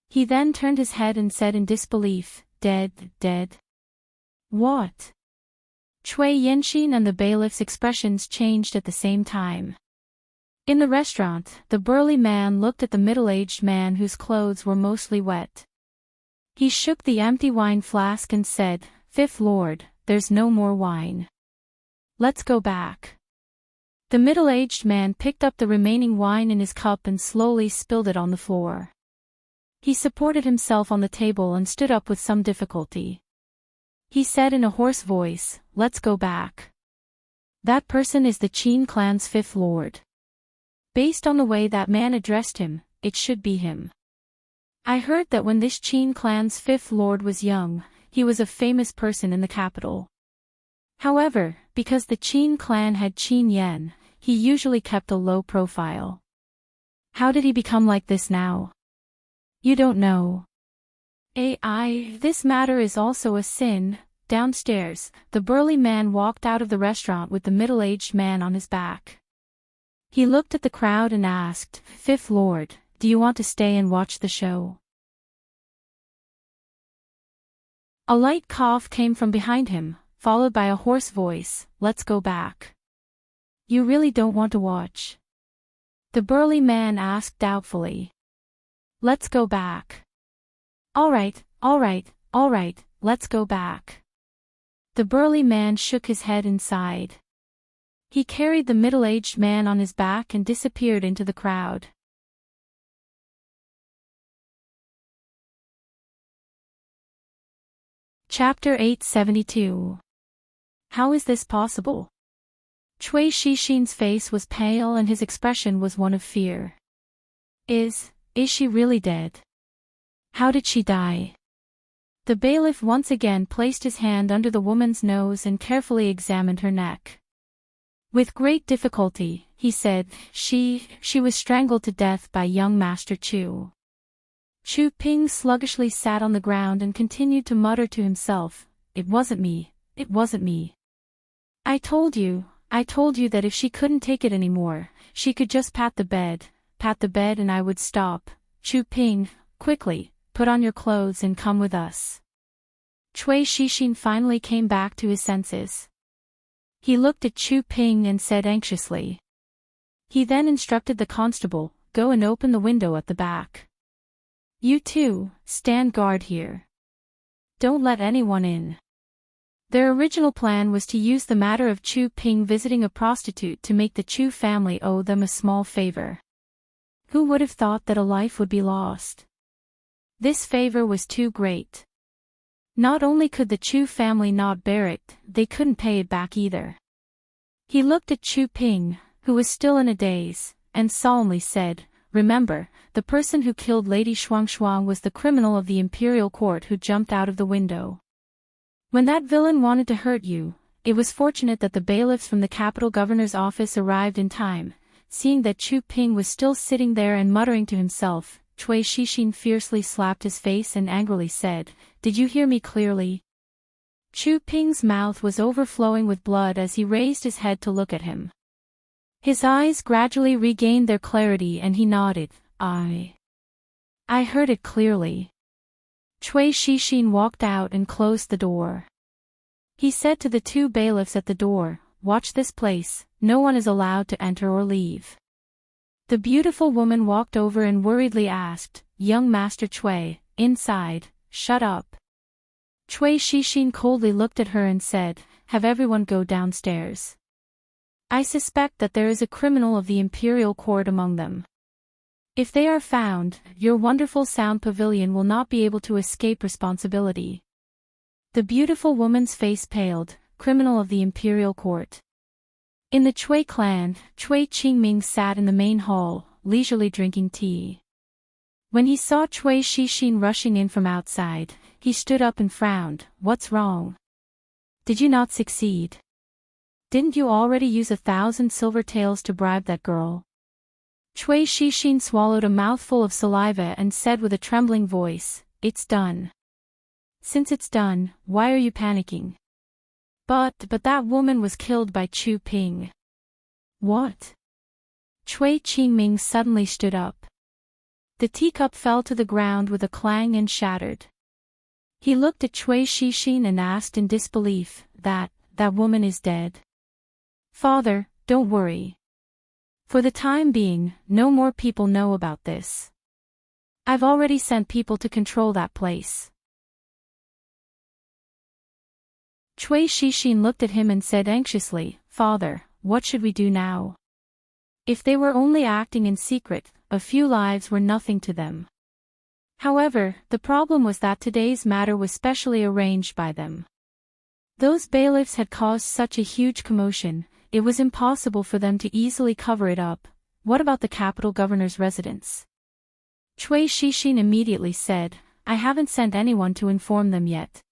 He then turned his head and said in disbelief, "Dead, dead." What? Cui Yinxin and the bailiff's expressions changed at the same time. In the restaurant, the burly man looked at the middle-aged man whose clothes were mostly wet. He shook the empty wine flask and said, "Fifth Lord, there's no more wine. Let's go back." The middle-aged man picked up the remaining wine in his cup and slowly spilled it on the floor. He supported himself on the table and stood up with some difficulty. He said in a hoarse voice, "Let's go back. That person is the Qin clan's fifth lord. Based on the way that man addressed him, it should be him. I heard that when this Qin clan's fifth lord was young, he was a famous person in the capital. However, because the Qin clan had Qin Yan, he usually kept a low profile. How did he become like this now? You don't know. This matter is also a sin." Downstairs, the burly man walked out of the restaurant with the middle-aged man on his back. He looked at the crowd and asked, "Fifth Lord, do you want to stay and watch the show?" A light cough came from behind him, followed by a hoarse voice, "Let's go back." "You really don't want to watch?" the burly man asked doubtfully. "Let's go back." All right, let's go back." The burly man shook his head and sighed. He carried the middle-aged man on his back and disappeared into the crowd. Chapter 872. How is this possible? Cui Shixin's face was pale and his expression was one of fear. Is she really dead? How did she die? The bailiff once again placed his hand under the woman's nose and carefully examined her neck. With great difficulty, he said, She was strangled to death by young Master Chu." Chu Ping sluggishly sat on the ground and continued to mutter to himself, "It wasn't me, it wasn't me. I told you that if she couldn't take it anymore, she could just pat the bed and I would stop. Chu Ping, quickly, put on your clothes and come with us." Cui Shixin finally came back to his senses. He looked at Chu Ping and said anxiously. He then instructed the constable, "Go and open the window at the back. You two, stand guard here. Don't let anyone in." Their original plan was to use the matter of Chu Ping visiting a prostitute to make the Chu family owe them a small favor. Who would have thought that a life would be lost? This favor was too great. Not only could the Chu family not bear it, they couldn't pay it back either. He looked at Chu Ping, who was still in a daze, and solemnly said, "Remember, the person who killed Lady Shuang was the criminal of the imperial court who jumped out of the window. When that villain wanted to hurt you, it was fortunate that the bailiffs from the capital governor's office arrived in time." Seeing that Chu Ping was still sitting there and muttering to himself, Cui Shixin fiercely slapped his face and angrily said, "Did you hear me clearly?" Chu Ping's mouth was overflowing with blood as he raised his head to look at him. His eyes gradually regained their clarity and he nodded, I heard it clearly. Cui Shixin walked out and closed the door. He said to the two bailiffs at the door, "Watch this place, no one is allowed to enter or leave." The beautiful woman walked over and worriedly asked, "Young Master Cui, inside, shut up." Cui Shixin coldly looked at her and said, "Have everyone go downstairs. I suspect that there is a criminal of the imperial court among them. If they are found, your wonderful sound pavilion will not be able to escape responsibility." The beautiful woman's face paled. Criminal of the imperial court. In the Cui clan, Cui Qingming sat in the main hall, leisurely drinking tea. When he saw Cui Shixin rushing in from outside, he stood up and frowned. "What's wrong? Did you not succeed? Didn't you already use 1,000 silver taels to bribe that girl?" Cui Shixin swallowed a mouthful of saliva and said with a trembling voice, "It's done." "Since it's done, why are you panicking?" But that woman was killed by Chu Ping." "What?" Cui Qingming suddenly stood up. The teacup fell to the ground with a clang and shattered. He looked at Cui Shixin and asked in disbelief, that woman is dead?" "Father, don't worry. For the time being, no more people know about this. I've already sent people to control that place." Cui Shixin looked at him and said anxiously, "Father, what should we do now? If they were only acting in secret, a few lives were nothing to them. However, the problem was that today's matter was specially arranged by them. Those bailiffs had caused such a huge commotion, it was impossible for them to easily cover it up. What about the capital governor's residence?" Cui Shixin immediately said, "I haven't sent anyone to inform them yet.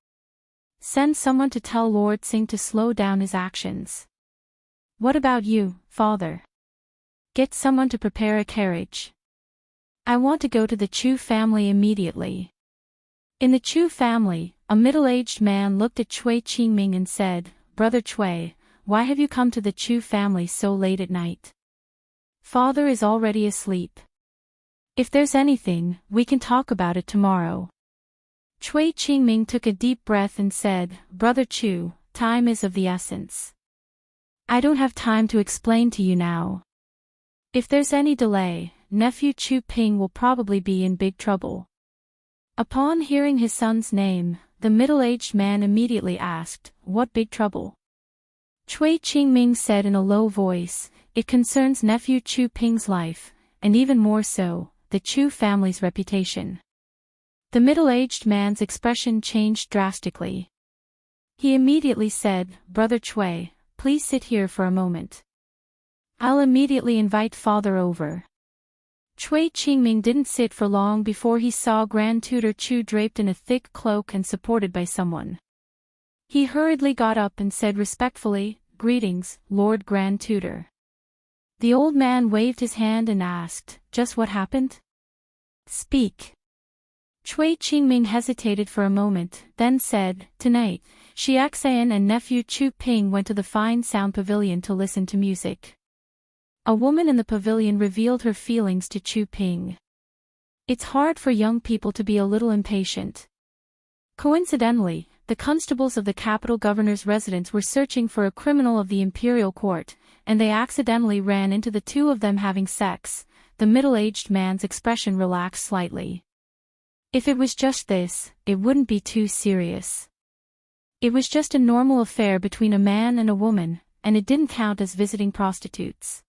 Send someone to tell Lord Sing to slow down his actions." "What about you, father? Get someone to prepare a carriage. I want to go to the Chu family immediately." In the Chu family, a middle-aged man looked at Cui Qingming and said, "Brother Cui, why have you come to the Chu family so late at night? Father is already asleep. If there's anything, we can talk about it tomorrow." Cui Qingming took a deep breath and said, "Brother Chu, time is of the essence. I don't have time to explain to you now. If there's any delay, nephew Chu Ping will probably be in big trouble." Upon hearing his son's name, the middle-aged man immediately asked, "What big trouble?" Cui Qingming said in a low voice, "It concerns nephew Chu Ping's life, and even more so, the Chu family's reputation." The middle-aged man's expression changed drastically. He immediately said, "Brother Cui, please sit here for a moment. I'll immediately invite father over." Cui Qingming didn't sit for long before he saw Grand Tutor Chu draped in a thick cloak and supported by someone. He hurriedly got up and said respectfully, "Greetings, Lord Grand Tutor." The old man waved his hand and asked, "Just what happened? Speak." Cui Qingming hesitated for a moment, then said, "Tonight, Xiaxian and nephew Chu Ping went to the fine sound pavilion to listen to music. A woman in the pavilion revealed her feelings to Chu Ping. It's hard for young people to be a little impatient. Coincidentally, the constables of the capital governor's residence were searching for a criminal of the imperial court, and they accidentally ran into the two of them having sex." The middle-aged man's expression relaxed slightly. "If it was just this, it wouldn't be too serious. It was just a normal affair between a man and a woman, and it didn't count as visiting prostitutes.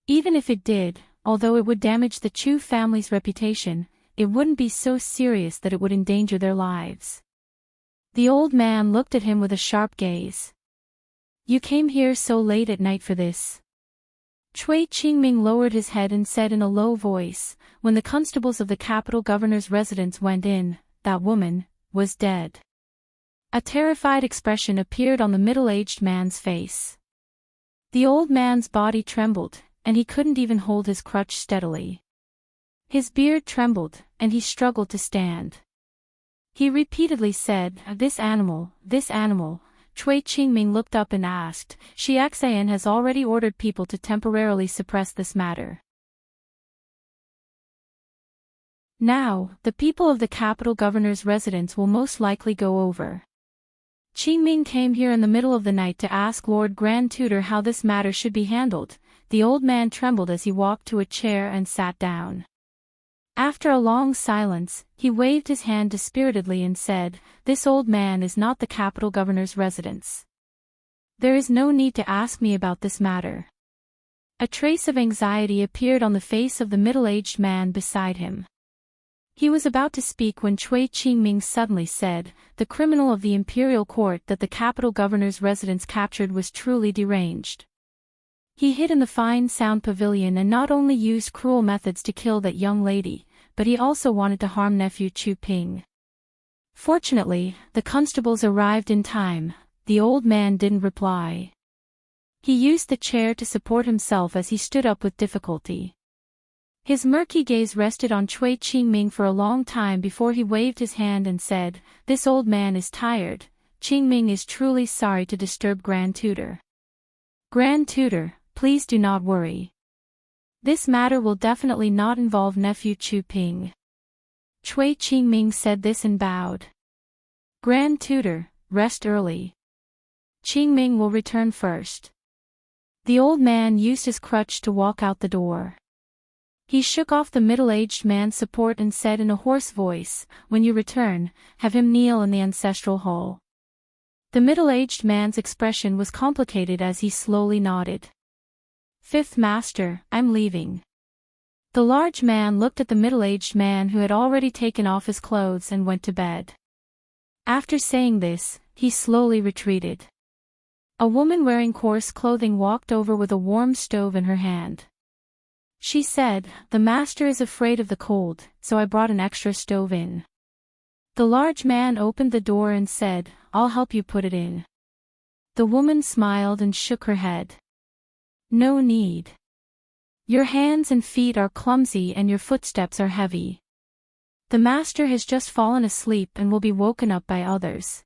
Even if it did, although it would damage the Chu family's reputation, it wouldn't be so serious that it would endanger their lives." The old man looked at him with a sharp gaze. "You came here so late at night for this?" Cui Qingming lowered his head and said in a low voice, "When the constables of the capital governor's residence went in, that woman was dead." A terrified expression appeared on the middle-aged man's face. The old man's body trembled, and he couldn't even hold his crutch steadily. His beard trembled, and he struggled to stand. He repeatedly said, this animal. Cui Qingming looked up and asked, "Xiaxian has already ordered people to temporarily suppress this matter." Now, the people of the capital governor's residence will most likely go over. Qingming came here in the middle of the night to ask Lord Grand Tutor how this matter should be handled. The old man trembled as he walked to a chair and sat down. After a long silence, he waved his hand dispiritedly and said, "This old man is not the capital governor's residence. There is no need to ask me about this matter." A trace of anxiety appeared on the face of the middle-aged man beside him. He was about to speak when Cui Qingming suddenly said, "The criminal of the imperial court that the capital governor's residence captured was truly deranged. He hid in the fine sound pavilion and not only used cruel methods to kill that young lady, but he also wanted to harm nephew Chu Ping." Fortunately, the constables arrived in time. The old man didn't reply. He used the chair to support himself as he stood up with difficulty. His murky gaze rested on Cui Qingming for a long time before he waved his hand and said, "This old man is tired. Qingming is truly sorry to disturb Grand Tutor. Grand Tutor, please do not worry. This matter will definitely not involve nephew Chu Ping." Cui Qingming said this and bowed. "Grand Tutor, rest early. Qingming will return first." The old man used his crutch to walk out the door. He shook off the middle-aged man's support and said in a hoarse voice, "When you return, have him kneel in the ancestral hall." The middle-aged man's expression was complicated as he slowly nodded. "Fifth Master, I'm leaving." The large man looked at the middle-aged man who had already taken off his clothes and went to bed. After saying this, he slowly retreated. A woman wearing coarse clothing walked over with a warm stove in her hand. She said, "The master is afraid of the cold, so I brought an extra stove in." The large man opened the door and said, "I'll help you put it in." The woman smiled and shook her head. "No need. Your hands and feet are clumsy and your footsteps are heavy. The master has just fallen asleep and will be woken up by others.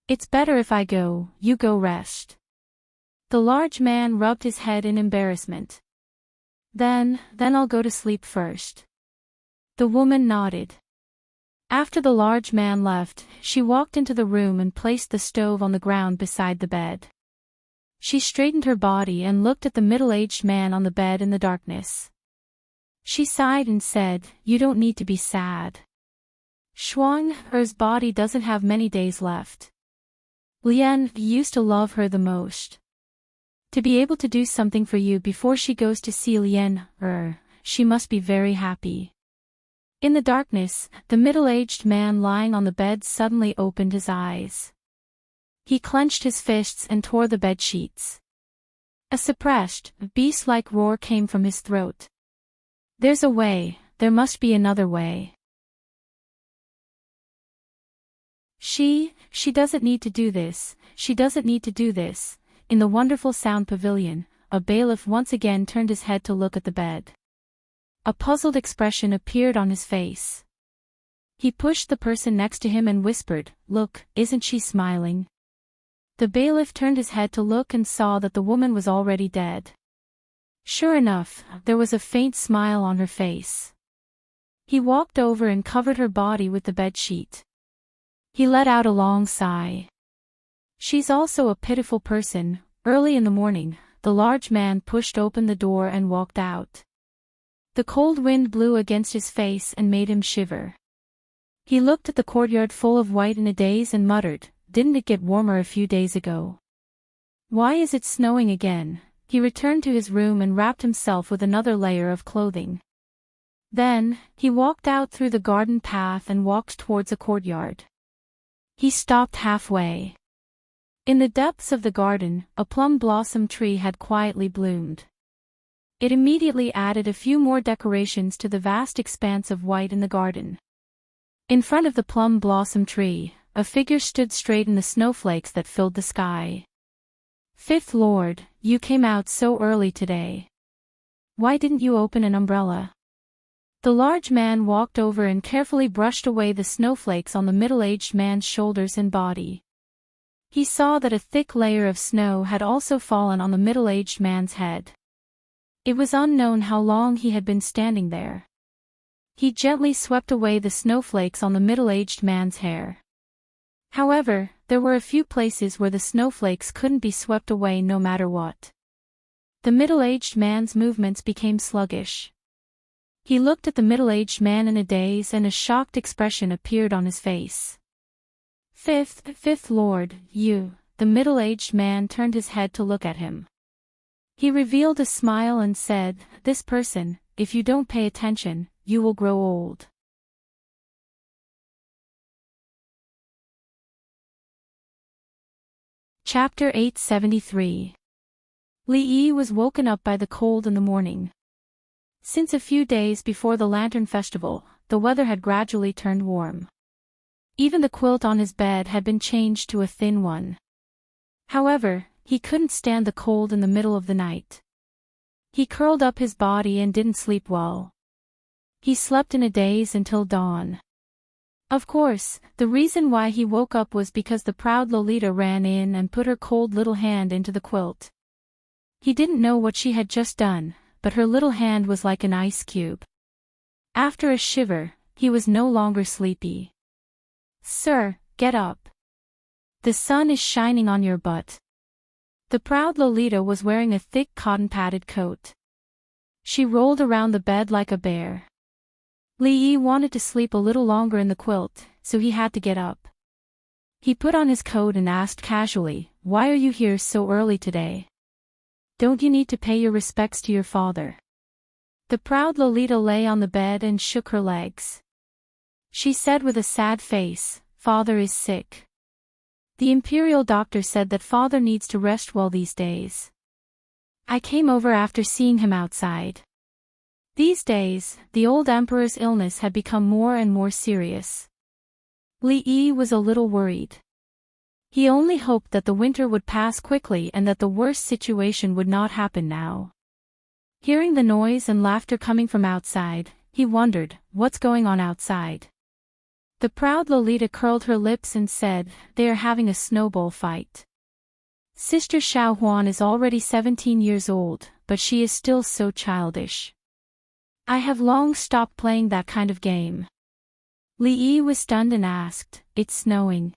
It's better if I go, you go rest." The large man rubbed his head in embarrassment. Then I'll go to sleep first." The woman nodded. After the large man left, she walked into the room and placed the stove on the ground beside the bed. She straightened her body and looked at the middle-aged man on the bed in the darkness. She sighed and said, "You don't need to be sad. Shuang Er's body doesn't have many days left. Lian used to love her the most. To be able to do something for you before she goes to see Lian she must be very happy." In the darkness, the middle-aged man lying on the bed suddenly opened his eyes. He clenched his fists and tore the bed sheets. A suppressed, beast-like roar came from his throat. "There's a way, there must be another way. She doesn't need to do this, she doesn't need to do this." In the wonderful sound pavilion, a bailiff once again turned his head to look at the bed. A puzzled expression appeared on his face. He pushed the person next to him and whispered, "Look, isn't she smiling?" The bailiff turned his head to look and saw that the woman was already dead. Sure enough, there was a faint smile on her face. He walked over and covered her body with the bedsheet. He let out a long sigh. "She's also a pitiful person." Early in the morning, the large man pushed open the door and walked out. The cold wind blew against his face and made him shiver. He looked at the courtyard full of white in a daze and muttered, "Didn't it get warmer a few days ago? Why is it snowing again?" He returned to his room and wrapped himself with another layer of clothing. Then, he walked out through the garden path and walked towards a courtyard. He stopped halfway. In the depths of the garden, a plum blossom tree had quietly bloomed. It immediately added a few more decorations to the vast expanse of white in the garden. In front of the plum blossom tree, a figure stood straight in the snowflakes that filled the sky. "Fifth Lord, you came out so early today. Why didn't you open an umbrella?" The large man walked over and carefully brushed away the snowflakes on the middle-aged man's shoulders and body. He saw that a thick layer of snow had also fallen on the middle-aged man's head. It was unknown how long he had been standing there. He gently swept away the snowflakes on the middle-aged man's hair. However, there were a few places where the snowflakes couldn't be swept away no matter what. The middle-aged man's movements became sluggish. He looked at the middle-aged man in a daze, and a shocked expression appeared on his face. Fifth Lord, you." The middle-aged man turned his head to look at him. He revealed a smile and said, "This person, if you don't pay attention, you will grow old." Chapter 873. Li Yi was woken up by the cold in the morning. Since a few days before the Lantern Festival, the weather had gradually turned warm. Even the quilt on his bed had been changed to a thin one. However, he couldn't stand the cold in the middle of the night. He curled up his body and didn't sleep well. He slept in a daze until dawn. Of course, the reason why he woke up was because the proud Lolita ran in and put her cold little hand into the quilt. He didn't know what she had just done, but her little hand was like an ice cube. After a shiver, he was no longer sleepy. "Sir, get up. The sun is shining on your butt." The proud Lolita was wearing a thick cotton-padded coat. She rolled around the bed like a bear. Li Yi wanted to sleep a little longer in the quilt, so he had to get up. He put on his coat and asked casually, "Why are you here so early today? Don't you need to pay your respects to your father?" The proud Lolita lay on the bed and shook her legs. She said with a sad face, "Father is sick. The imperial doctor said that father needs to rest well these days. I came over after seeing him outside." These days, the old emperor's illness had become more and more serious. Li Yi was a little worried. He only hoped that the winter would pass quickly and that the worst situation would not happen now. Hearing the noise and laughter coming from outside, he wondered, what's going on outside? The proud Lolita curled her lips and said, "They are having a snowball fight. Sister Xiao Huan is already 17 years old, but she is still so childish. I have long stopped playing that kind of game." Li Yi was stunned and asked, "It's snowing?"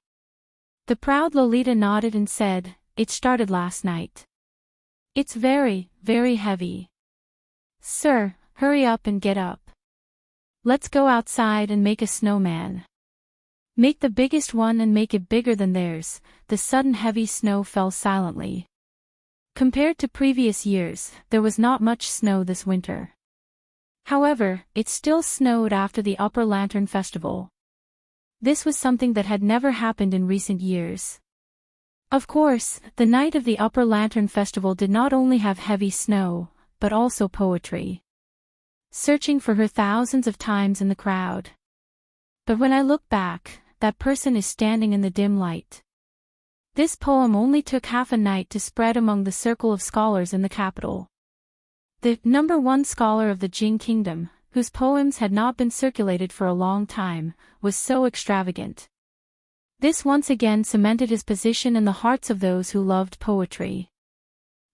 The proud Lolita nodded and said, "It started last night. It's very, very heavy. Sir, hurry up and get up. Let's go outside and make a snowman. Make the biggest one and make it bigger than theirs." The sudden heavy snow fell silently. Compared to previous years, there was not much snow this winter. However, it still snowed after the Upper Lantern Festival. This was something that had never happened in recent years. Of course, the night of the Upper Lantern Festival did not only have heavy snow, but also poetry. Searching for her thousands of times in the crowd. But when I look back, that person is standing in the dim light. This poem only took half a night to spread among the circle of scholars in the capital. The #1 scholar of the Jing Kingdom, whose poems had not been circulated for a long time, was so extravagant. This once again cemented his position in the hearts of those who loved poetry.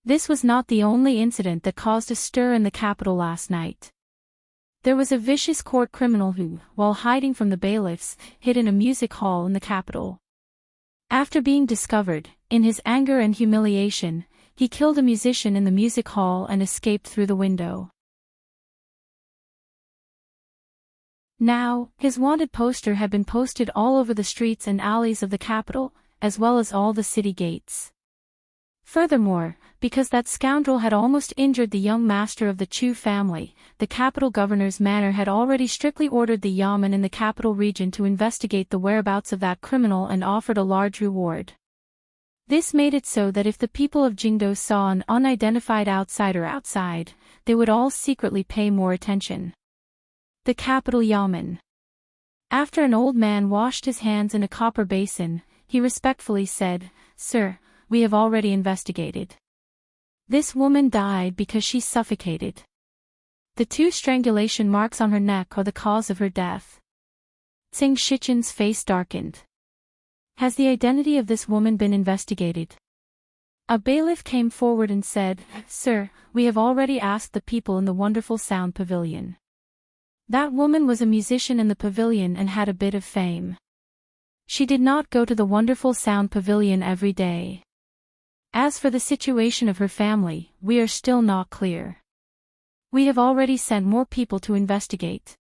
This was not the only incident that caused a stir in the capital last night. There was a vicious court criminal who, while hiding from the bailiffs, hid in a music hall in the capital. After being discovered, in his anger and humiliation, he killed a musician in the music hall and escaped through the window. Now, his wanted poster had been posted all over the streets and alleys of the capital, as well as all the city gates. Furthermore, because that scoundrel had almost injured the young master of the Chu family, the capital governor's manor had already strictly ordered the yamen in the capital region to investigate the whereabouts of that criminal and offered a large reward. This made it so that if the people of Jingdo saw an unidentified outsider outside, they would all secretly pay more attention. The capital yamen. After an old man washed his hands in a copper basin, he respectfully said, "Sir, we have already investigated. This woman died because she suffocated. The 2 strangulation marks on her neck are the cause of her death." Tsing Shichen's face darkened. "Has the identity of this woman been investigated?" A bailiff came forward and said, "Sir, we have already asked the people in the wonderful sound pavilion. That woman was a musician in the pavilion and had a bit of fame. She did not go to the wonderful sound pavilion every day. As for the situation of her family, we are still not clear. We have already sent more people to investigate.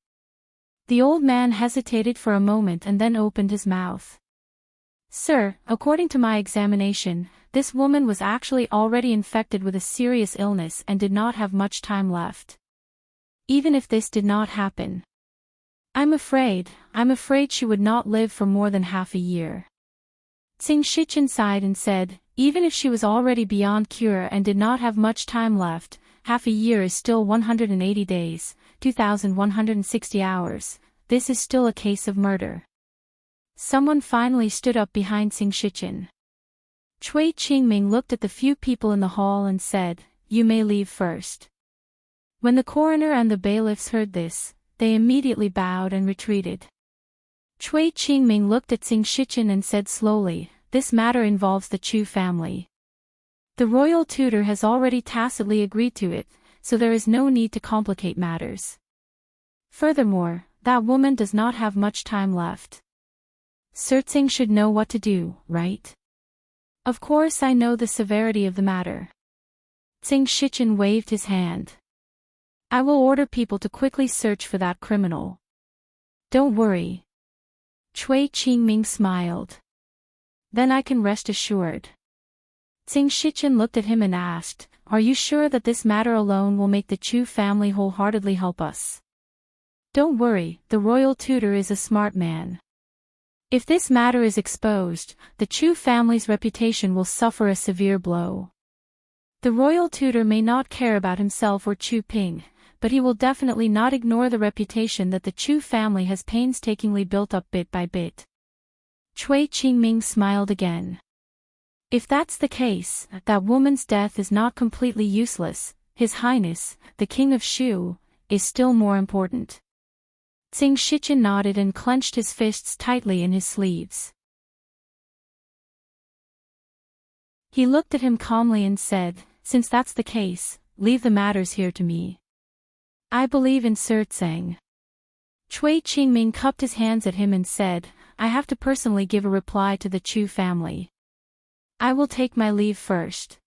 The old man hesitated for a moment and then opened his mouth. Sir, according to my examination, this woman was actually already infected with a serious illness and did not have much time left. Even if this did not happen, I'm afraid she would not live for more than half a year. Tsing Shichen sighed and said, even if she was already beyond cure and did not have much time left, half a year is still 180 days, 2,160 hours, this is still a case of murder. Someone finally stood up behind Tsing Shichen. Cui Qingming looked at the few people in the hall and said, you may leave first. When the coroner and the bailiffs heard this, they immediately bowed and retreated. Cui Qingming looked at Tsing Shichen and said slowly, this matter involves the Chu family. The royal tutor has already tacitly agreed to it, so there is no need to complicate matters. Furthermore, that woman does not have much time left. Sir Tsing should know what to do, right? Of course I know the severity of the matter. Tsing Shichen waved his hand. I will order people to quickly search for that criminal. Don't worry. Cui Qingming smiled. Then I can rest assured. Tsing Shichen looked at him and asked, are you sure that this matter alone will make the Chu family wholeheartedly help us? Don't worry, the royal tutor is a smart man. If this matter is exposed, the Chu family's reputation will suffer a severe blow. The royal tutor may not care about himself or Chu Ping, but he will definitely not ignore the reputation that the Chu family has painstakingly built up bit by bit. Cui Qingming smiled again. If that's the case, that woman's death is not completely useless, His Highness, the King of Shu, is still more important. Tsing Shichen nodded and clenched his fists tightly in his sleeves. He looked at him calmly and said, since that's the case, leave the matters here to me. I believe in Sir Tsang. Cui Qingming cupped his hands at him and said, I have to personally give a reply to the Chu family. I will take my leave first.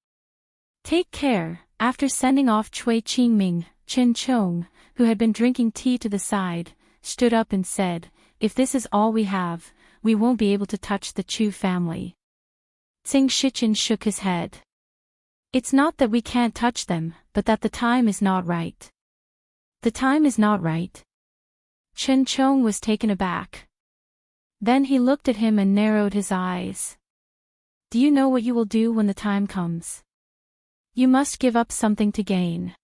Take care. After sending off Cui Qingming, Chen Chong, who had been drinking tea to the side, stood up and said, if this is all we have, we won't be able to touch the Chu family. Tsing Shichen shook his head. It's not that we can't touch them, but that the time is not right. The time is not right. Chen Chong was taken aback. Then he looked at him and narrowed his eyes. Do you know what you will do when the time comes? You must give up something to gain.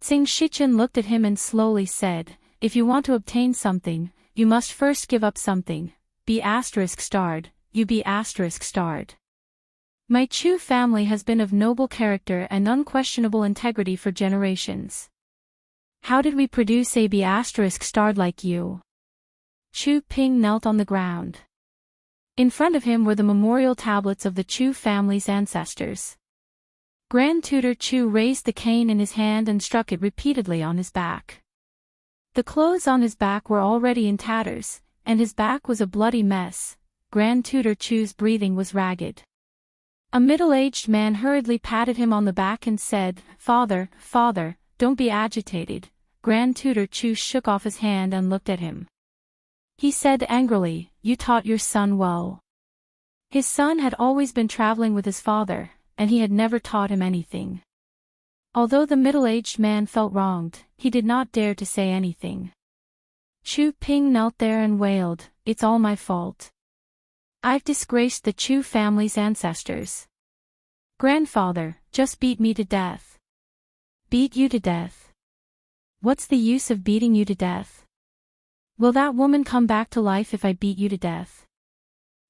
Tsing Shichen looked at him and slowly said, if you want to obtain something, you must first give up something. Be ****, you be ****. My Chu family has been of noble character and unquestionable integrity for generations. How did we produce a be **** like you? Chu Ping knelt on the ground. In front of him were the memorial tablets of the Chu family's ancestors. Grand Tutor Chu raised the cane in his hand and struck it repeatedly on his back. The clothes on his back were already in tatters, and his back was a bloody mess. Grand Tutor Chu's breathing was ragged. A middle-aged man hurriedly patted him on the back and said, Father, don't be agitated. Grand Tutor Chu shook off his hand and looked at him. He said angrily, you taught your son well. His son had always been traveling with his father, and he had never taught him anything. Although the middle-aged man felt wronged, he did not dare to say anything. Chu Ping knelt there and wailed, it's all my fault. I've disgraced the Chu family's ancestors. Grandfather, just beat me to death. Beat you to death? What's the use of beating you to death? Will that woman come back to life if I beat you to death?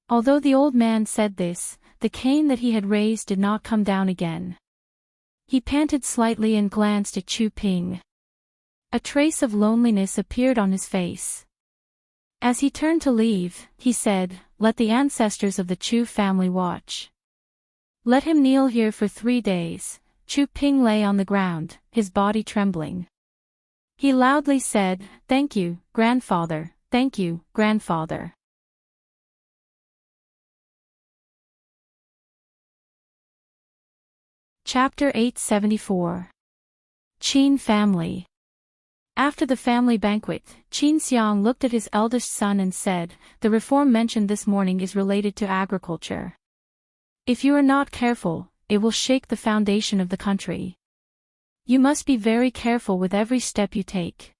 Although the old man said this, the cane that he had raised did not come down again. He panted slightly and glanced at Chu Ping. A trace of loneliness appeared on his face. As he turned to leave, he said, let the ancestors of the Chu family watch. Let him kneel here for 3 days. Chu Ping lay on the ground, his body trembling. He loudly said, "Thank you, grandfather, thank you, grandfather." Chapter 874. Qin Family. After the family banquet, Qin Xiang looked at his eldest son and said, "The reform mentioned this morning is related to agriculture. If you are not careful, it will shake the foundation of the country. You must be very careful with every step you take.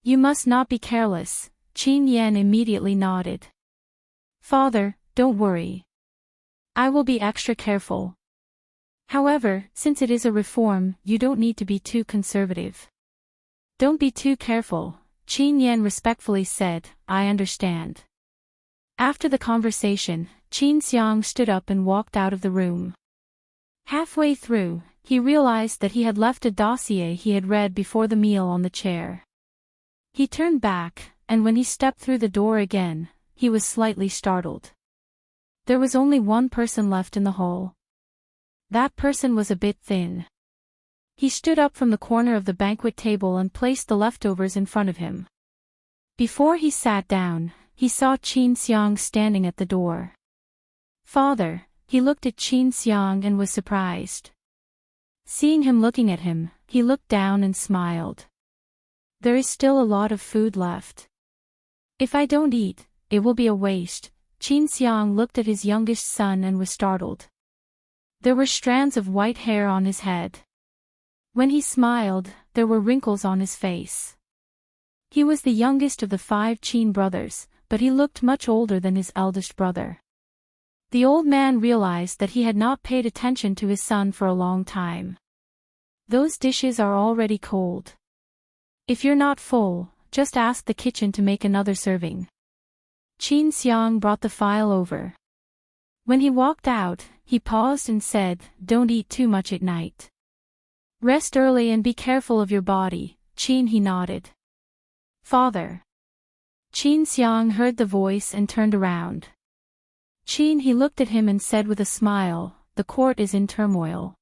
You must not be careless." Qin Yan immediately nodded. "Father, don't worry. I will be extra careful. However, since it is a reform, you don't need to be too conservative." "Don't be too careful," Qin Yan respectfully said, "I understand." After the conversation, Qin Xiang stood up and walked out of the room. Halfway through, he realized that he had left a dossier he had read before the meal on the chair. He turned back, and when he stepped through the door again, he was slightly startled. There was only one person left in the hall. That person was a bit thin. He stood up from the corner of the banquet table and placed the leftovers in front of him. Before he sat down, he saw Qin Xiang standing at the door. "Father," he looked at Qin Xiang and was surprised. Seeing him looking at him, he looked down and smiled. "There is still a lot of food left. If I don't eat, it will be a waste." Qin Xiang looked at his youngest son and was startled. There were strands of white hair on his head. When he smiled, there were wrinkles on his face. He was the youngest of the 5 Qin brothers, but he looked much older than his eldest brother. The old man realized that he had not paid attention to his son for a long time. "Those dishes are already cold. If you're not full, just ask the kitchen to make another serving." Qin Xiang brought the file over. When he walked out, he paused and said, "Don't eat too much at night. Rest early and be careful of your body." Qin he nodded. "Father." Qin Xiang heard the voice and turned around. Qin he looked at him and said with a smile, "The court is in turmoil.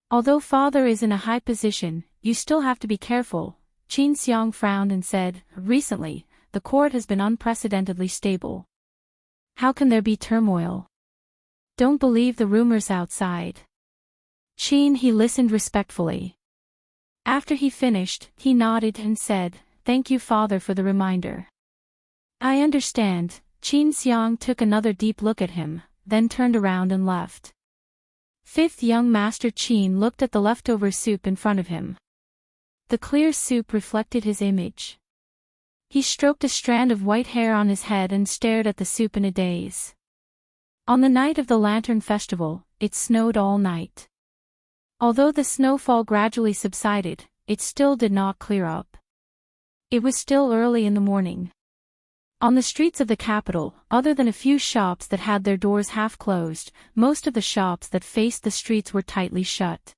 Although father is in a high position, you still have to be careful." Qin Xiang frowned and said, "Recently, the court has been unprecedentedly stable. How can there be turmoil? Don't believe the rumors outside." Qin he listened respectfully. After he finished, he nodded and said, "Thank you father for the reminder. I understand." Qin Xiang took another deep look at him, then turned around and left. 5th young master Qin looked at the leftover soup in front of him. The clear soup reflected his image. He stroked a strand of white hair on his head and stared at the soup in a daze. On the night of the Lantern Festival, it snowed all night. Although the snowfall gradually subsided, it still did not clear up. It was still early in the morning. On the streets of the capital, other than a few shops that had their doors half closed, most of the shops that faced the streets were tightly shut.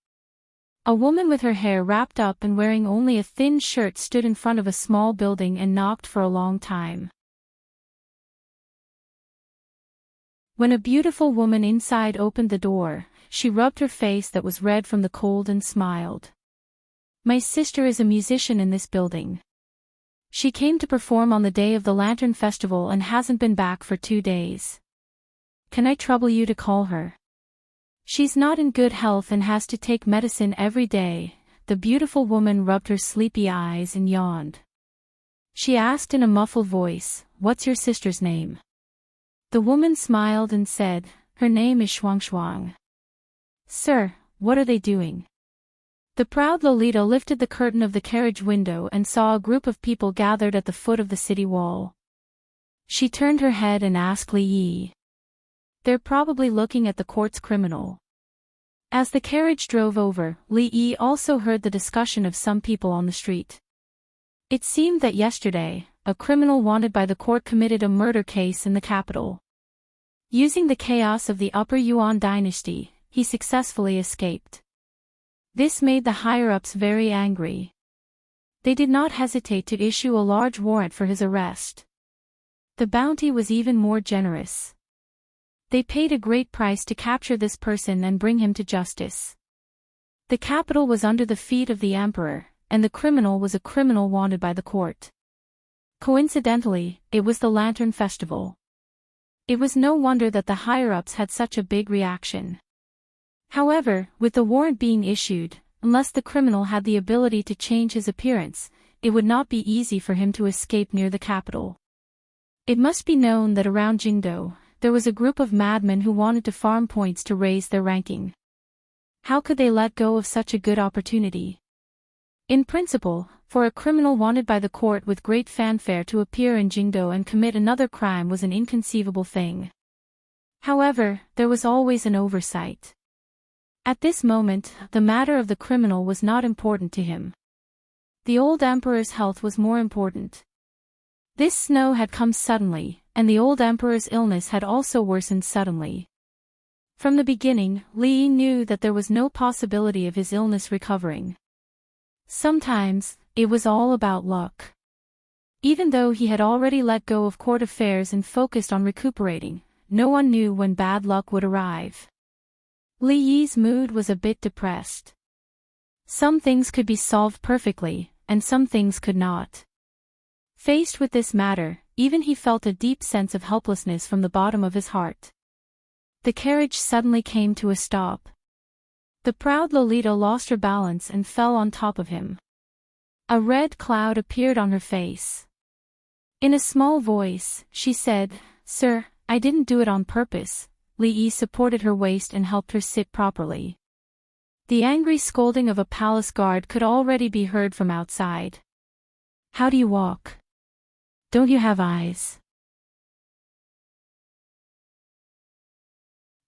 A woman with her hair wrapped up and wearing only a thin shirt stood in front of a small building and knocked for a long time. When a beautiful woman inside opened the door, she rubbed her face that was red from the cold and smiled. "My sister is a musician in this building. She came to perform on the day of the Lantern Festival and hasn't been back for 2 days. Can I trouble you to call her? She's not in good health and has to take medicine every day." The beautiful woman rubbed her sleepy eyes and yawned. She asked in a muffled voice, "What's your sister's name?" The woman smiled and said, "Her name is Shuang." "Sir, what are they doing?" The proud Lolita lifted the curtain of the carriage window and saw a group of people gathered at the foot of the city wall. She turned her head and asked Li Yi. "They're probably looking at the court's criminal." As the carriage drove over, Li Yi also heard the discussion of some people on the street. It seemed that yesterday, a criminal wanted by the court committed a murder case in the capital. Using the chaos of the Upper Yuan dynasty, he successfully escaped. This made the higher-ups very angry. They did not hesitate to issue a large warrant for his arrest. The bounty was even more generous. They paid a great price to capture this person and bring him to justice. The capital was under the feet of the emperor, and the criminal was a criminal wanted by the court. Coincidentally, it was the Lantern Festival. It was no wonder that the higher-ups had such a big reaction. However, with the warrant being issued, unless the criminal had the ability to change his appearance, it would not be easy for him to escape near the capital. It must be known that around Jingdo, there was a group of madmen who wanted to farm points to raise their ranking. How could they let go of such a good opportunity? In principle, for a criminal wanted by the court with great fanfare to appear in Jingdo and commit another crime was an inconceivable thing. However, there was always an oversight. At this moment, the matter of the criminal was not important to him. The old emperor's health was more important. This snow had come suddenly, and the old emperor's illness had also worsened suddenly. From the beginning, Li Yi knew that there was no possibility of his illness recovering. Sometimes, it was all about luck. Even though he had already let go of court affairs and focused on recuperating, no one knew when bad luck would arrive. Li Yi's mood was a bit depressed. Some things could be solved perfectly, and some things could not. Faced with this matter, even he felt a deep sense of helplessness from the bottom of his heart. The carriage suddenly came to a stop. The proud Lolita lost her balance and fell on top of him. A red cloud appeared on her face. In a small voice, she said, "Sir, I didn't do it on purpose." Li Yi supported her waist and helped her sit properly. The angry scolding of a palace guard could already be heard from outside. "How do you walk? Don't you have eyes?"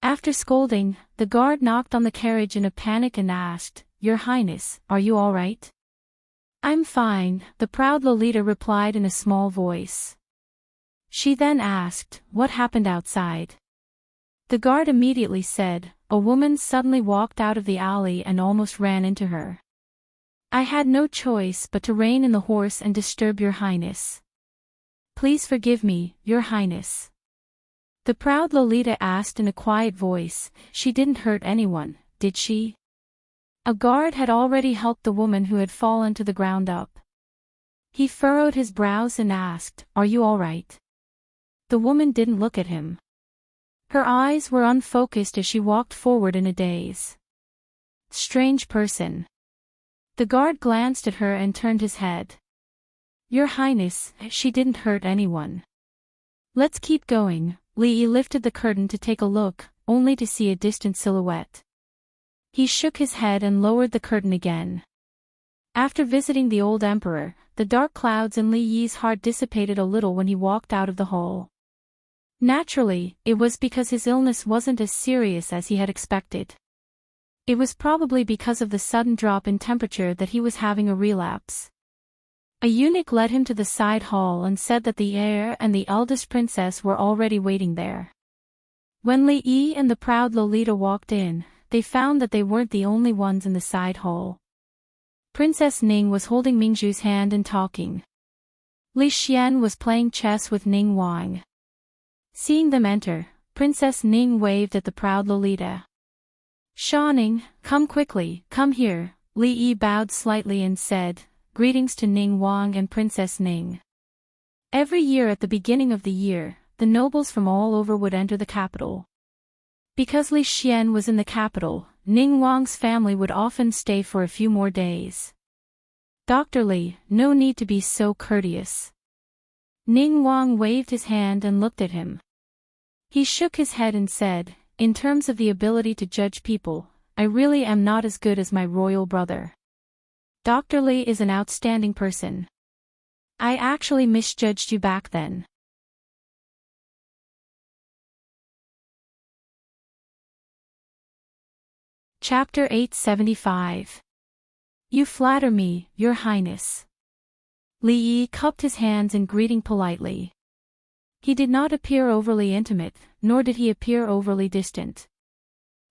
After scolding, the guard knocked on the carriage in a panic and asked, "Your Highness, are you all right?" "I'm fine," the proud Lolita replied in a small voice. She then asked, "What happened outside?" The guard immediately said, "A woman suddenly walked out of the alley and almost ran into her. I had no choice but to rein in the horse and disturb your Highness. Please forgive me, your Highness." The proud Lolita asked in a quiet voice, "She didn't hurt anyone, did she?" A guard had already helped the woman who had fallen to the ground up. He furrowed his brows and asked, "Are you all right?" The woman didn't look at him. Her eyes were unfocused as she walked forward in a daze. Strange person. The guard glanced at her and turned his head. "Your Highness, she didn't hurt anyone. Let's keep going." Li Yi lifted the curtain to take a look, only to see a distant silhouette. He shook his head and lowered the curtain again. After visiting the old emperor, the dark clouds in Li Yi's heart dissipated a little when he walked out of the hall. Naturally, it was because his illness wasn't as serious as he had expected. It was probably because of the sudden drop in temperature that he was having a relapse. A eunuch led him to the side hall and said that the heir and the eldest princess were already waiting there. When Li Yi and the proud Lolita walked in, they found that they weren't the only ones in the side hall. Princess Ning was holding Mingzhu's hand and talking. Li Xian was playing chess with Ning Wang. Seeing them enter, Princess Ning waved at the proud Lolita. "Sha Ning, come quickly, come here." Li Yi bowed slightly and said, "Greetings to Ning Wang and Princess Ning." Every year at the beginning of the year, the nobles from all over would enter the capital. Because Li Xian was in the capital, Ning Wang's family would often stay for a few more days. "Dr. Li, no need to be so courteous." Ning Wang waved his hand and looked at him. He shook his head and said, "In terms of the ability to judge people, I really am not as good as my royal brother. Dr. Li is an outstanding person. I actually misjudged you back then." Chapter 875. You flatter me, Your Highness. Li Yi cupped his hands in greeting politely. He did not appear overly intimate, nor did he appear overly distant.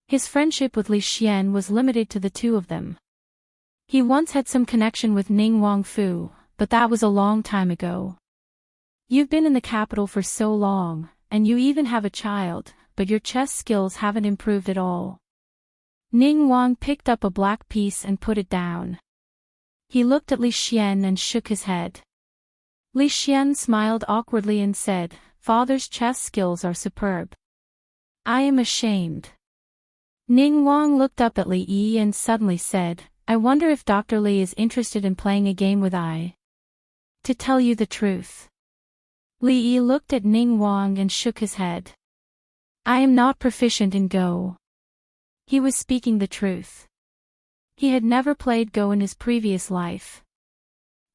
His friendship with Li Xian was limited to the two of them. He once had some connection with Ning Wangfu, but that was a long time ago. "You've been in the capital for so long, and you even have a child, but your chess skills haven't improved at all." Ning Wang picked up a black piece and put it down. He looked at Li Xian and shook his head. Li Xian smiled awkwardly and said, "Father's chess skills are superb. I am ashamed." Ning Wang looked up at Li Yi and suddenly said, "I wonder if Dr. Li is interested in playing a game with I. To tell you the truth." Li Yi looked at Ning Wang and shook his head. "I am not proficient in Go." He was speaking the truth. He had never played Go in his previous life.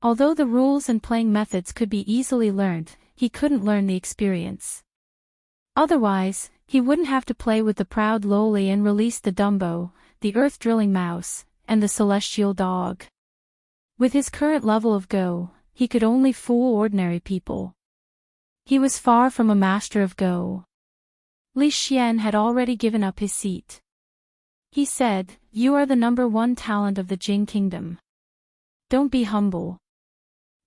Although the rules and playing methods could be easily learned, he couldn't learn the experience. Otherwise, he wouldn't have to play with the proud lowly and release the Dumbo, the earth-drilling mouse, and the celestial dog. With his current level of Go, he could only fool ordinary people. He was far from a master of Go. Li Xian had already given up his seat. He said, "You are the #1 talent of the Jing Kingdom. Don't be humble.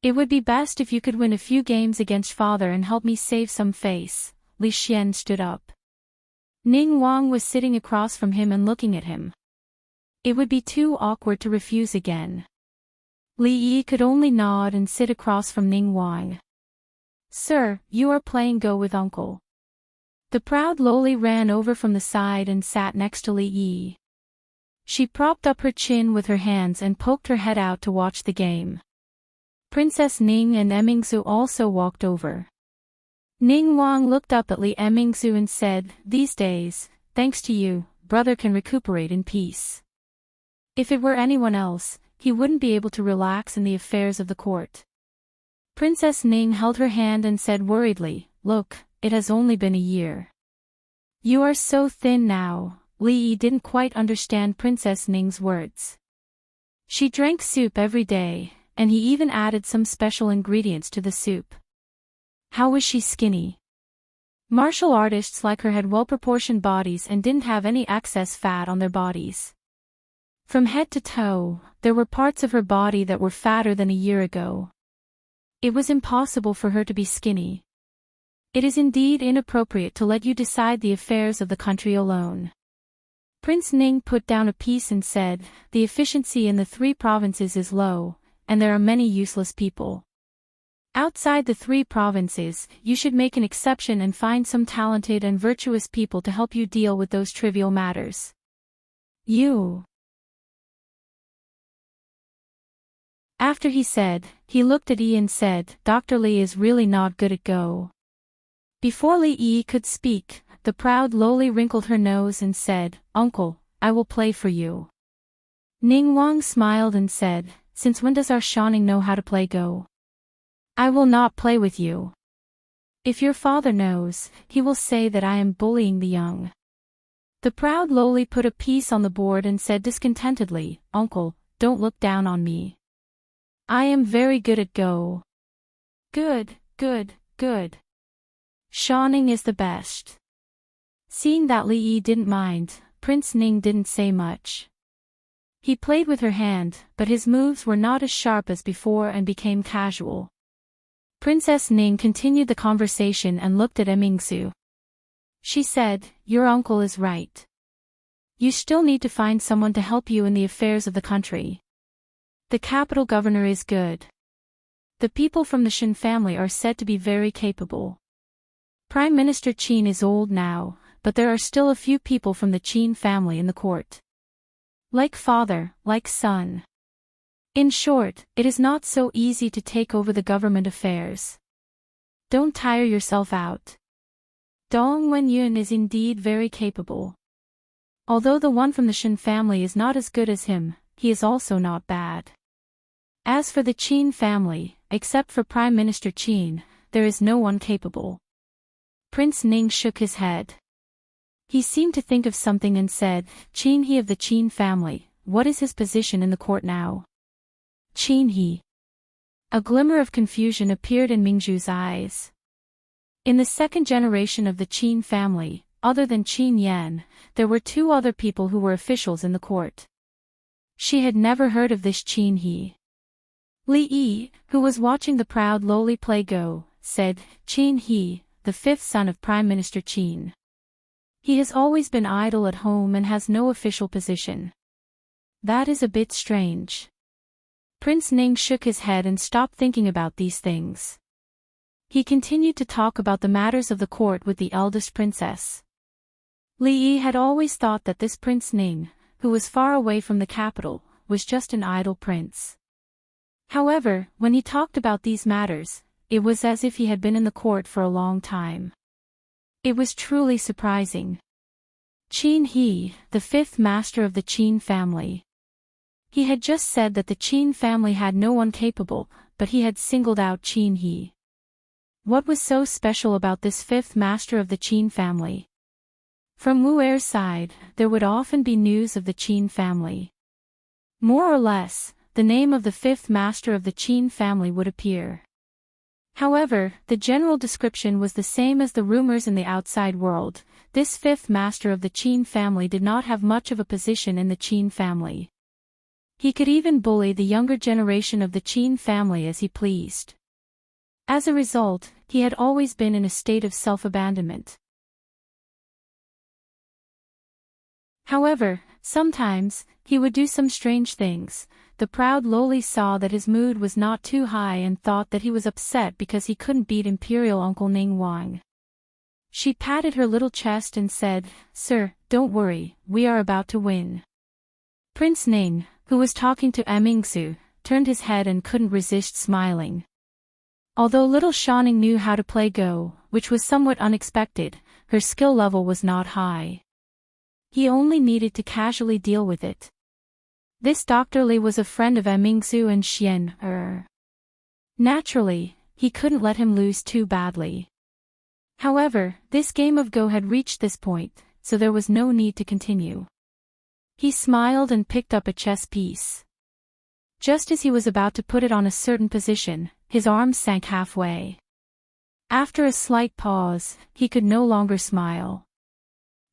It would be best if you could win a few games against father and help me save some face." Li Xian stood up. Ning Wang was sitting across from him and looking at him. It would be too awkward to refuse again. Li Yi could only nod and sit across from Ning Wang. "Sir, you are playing Go with uncle." The proud lowly ran over from the side and sat next to Li Yi. She propped up her chin with her hands and poked her head out to watch the game. Princess Ning and Emingzu also walked over. Ning Wang looked up at Li Emingzu and said, "These days, thanks to you, brother can recuperate in peace. If it were anyone else, he wouldn't be able to relax in the affairs of the court." Princess Ning held her hand and said worriedly, "Look, it has only been a year. You are so thin now." Li Yi didn't quite understand Princess Ning's words. She drank soup every day, and he even added some special ingredients to the soup. How was she skinny? Martial artists like her had well-proportioned bodies and didn't have any excess fat on their bodies. From head to toe, there were parts of her body that were fatter than a year ago. It was impossible for her to be skinny. It is indeed inappropriate to let you decide the affairs of the country alone. Prince Ning put down a piece and said, "The efficiency in the 3 provinces is low, and there are many useless people. Outside the 3 provinces, you should make an exception and find some talented and virtuous people to help you deal with those trivial matters. You." After he looked at Yi and said, "Dr. Li is really not good at Go." Before Li Yi could speak, the proud lowly wrinkled her nose and said, "Uncle, I will play for you." Ning Wang smiled and said, "Since when does our Shaning know how to play Go? I will not play with you. If your father knows, he will say that I am bullying the young." The proud lowly put a piece on the board and said discontentedly, "Uncle, don't look down on me. I am very good at Go." "Good, good, good. Shaning is the best." Seeing that Li Yi didn't mind, Prince Ning didn't say much. He played with her hand, but his moves were not as sharp as before and became casual. Princess Ning continued the conversation and looked at Emingzu. She said, "Your uncle is right. You still need to find someone to help you in the affairs of the country. The capital governor is good. The people from the Shen family are said to be very capable. Prime Minister Qin is old now, but there are still a few people from the Qin family in the court. Like father, like son. In short, it is not so easy to take over the government affairs. Don't tire yourself out. Dong Wenyun is indeed very capable. Although the one from the Shen family is not as good as him, he is also not bad. As for the Qin family, except for Prime Minister Qin, there is no one capable." Prince Ning shook his head. He seemed to think of something and said, "Qin He of the Qin family, what is his position in the court now?" "Qin He." A glimmer of confusion appeared in Mingzhu's eyes. In the second generation of the Qin family, other than Qin Yan, there were 2 other people who were officials in the court. She had never heard of this Qin He. Li Yi, who was watching the proud lowly play Go, said, "Qin He, the 5th son of Prime Minister Qin. He has always been idle at home and has no official position. That is a bit strange." Prince Ning shook his head and stopped thinking about these things. He continued to talk about the matters of the court with the eldest princess. Li Yi had always thought that this Prince Ning, who was far away from the capital, was just an idle prince. However, when he talked about these matters, it was as if he had been in the court for a long time. It was truly surprising. Qin He, the fifth master of the Qin family. He had just said that the Qin family had no one capable, but he had singled out Qin He. What was so special about this fifth master of the Qin family? From Wu Er's side, there would often be news of the Qin family. More or less, the name of the fifth master of the Qin family would appear. However, the general description was the same as the rumors in the outside world. This fifth master of the Qin family did not have much of a position in the Qin family. He could even bully the younger generation of the Qin family as he pleased. As a result, he had always been in a state of self-abandonment. However, sometimes, he would do some strange things. The proud lowly saw that his mood was not too high and thought that he was upset because he couldn't beat Imperial Uncle Ning Wang. She patted her little chest and said, "Sir, don't worry, we are about to win." Prince Ning, who was talking to Mingsu, turned his head and couldn't resist smiling. Although little Shaning knew how to play Go, which was somewhat unexpected, her skill level was not high. He only needed to casually deal with it. This Dr. Li was a friend of Mingsu and Xian Er. Naturally, he couldn't let him lose too badly. However, this game of Go had reached this point, so there was no need to continue. He smiled and picked up a chess piece. Just as he was about to put it on a certain position, his arm sank halfway. After a slight pause, he could no longer smile.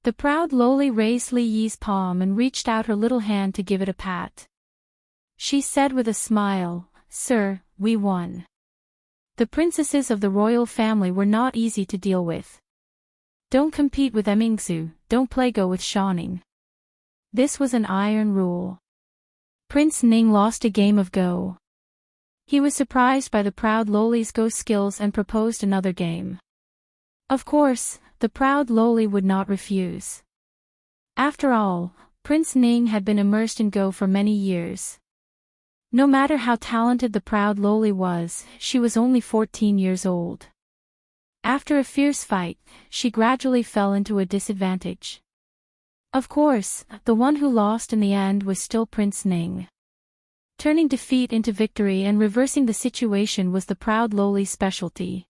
The proud lowly raised Li Yi's palm and reached out her little hand to give it a pat. She said with a smile, "Sir, we won." The princesses of the royal family were not easy to deal with. Don't compete with Mingsu, don't play Go with Shaning. This was an iron rule. Prince Ning lost a game of Go. He was surprised by the proud lowly's Go skills and proposed another game. Of course, the proud lowly would not refuse. After all, Prince Ning had been immersed in Go for many years. No matter how talented the proud lowly was, she was only 14 years old. After a fierce fight, she gradually fell into a disadvantage. Of course, the one who lost in the end was still Prince Ning. Turning defeat into victory and reversing the situation was the proud lowly's specialty.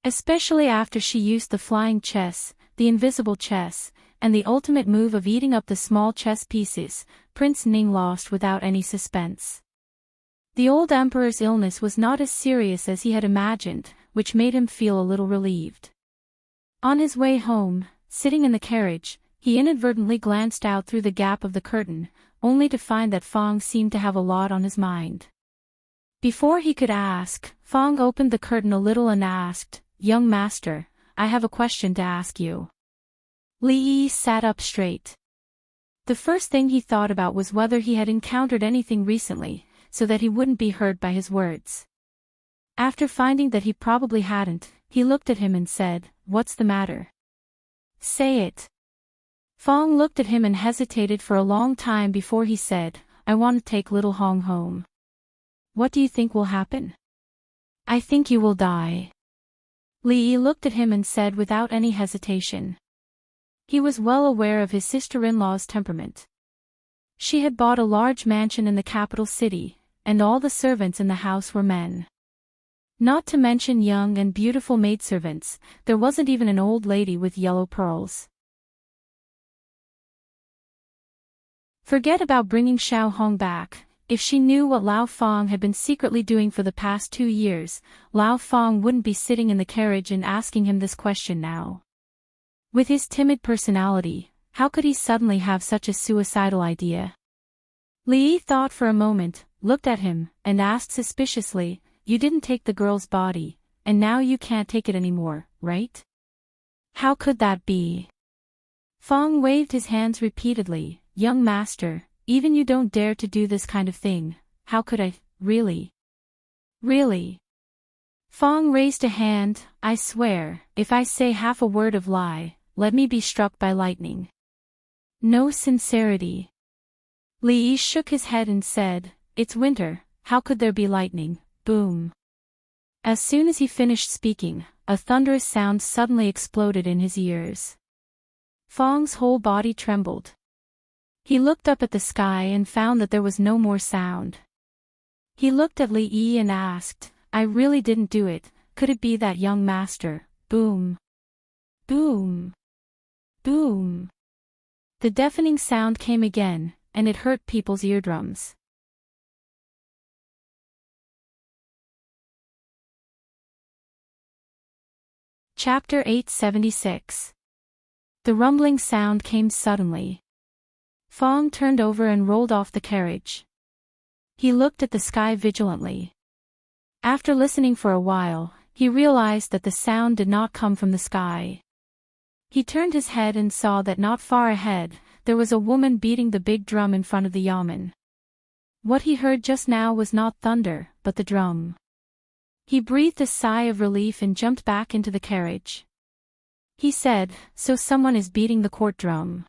Especially after she used the flying chess, the invisible chess, and the ultimate move of eating up the small chess pieces, Prince Ning lost without any suspense. The old emperor's illness was not as serious as he had imagined, which made him feel a little relieved. On his way home, sitting in the carriage, he inadvertently glanced out through the gap of the curtain, only to find that Fong seemed to have a lot on his mind. Before he could ask, Fong opened the curtain a little and asked, "Young master, I have a question to ask you." Li Yi sat up straight. The first thing he thought about was whether he had encountered anything recently, so that he wouldn't be hurt by his words. After finding that he probably hadn't, he looked at him and said, "What's the matter? Say it." Fong looked at him and hesitated for a long time before he said, "I want to take little Hong home." "What do you think will happen?" "I think you will die." Li Yi looked at him and said without any hesitation. He was well aware of his sister-in-law's temperament. She had bought a large mansion in the capital city, and all the servants in the house were men. Not to mention young and beautiful maidservants, there wasn't even an old lady with yellow pearls. Forget about bringing Xiao Hong back. If she knew what Lao Fong had been secretly doing for the past 2 years, Lao Fong wouldn't be sitting in the carriage and asking him this question now. With his timid personality, how could he suddenly have such a suicidal idea? Li Yi thought for a moment, looked at him, and asked suspiciously, "You didn't take the girl's body, and now you can't take it anymore, right? How could that be?" Fong waved his hands repeatedly. "Young master, even you don't dare to do this kind of thing, how could I? really? Really? Fong raised a hand. I swear, if I say half a word of lie, let me be struck by lightning. No sincerity. Li Yi shook his head and said, it's winter, how could there be lightning? Boom. As soon as he finished speaking, a thunderous sound suddenly exploded in his ears. Fong's whole body trembled. He looked up at the sky and found that there was no more sound. He looked at Li Yi and asked, I really didn't do it, could it be that young master? Boom. Boom. Boom. The deafening sound came again, and it hurt people's eardrums. Chapter 876. The rumbling sound came suddenly. Fong turned over and rolled off the carriage. He looked at the sky vigilantly. After listening for a while, he realized that the sound did not come from the sky. He turned his head and saw that not far ahead, there was a woman beating the big drum in front of the yamen. What he heard just now was not thunder, but the drum. He breathed a sigh of relief and jumped back into the carriage. He said, so someone is beating the court drum.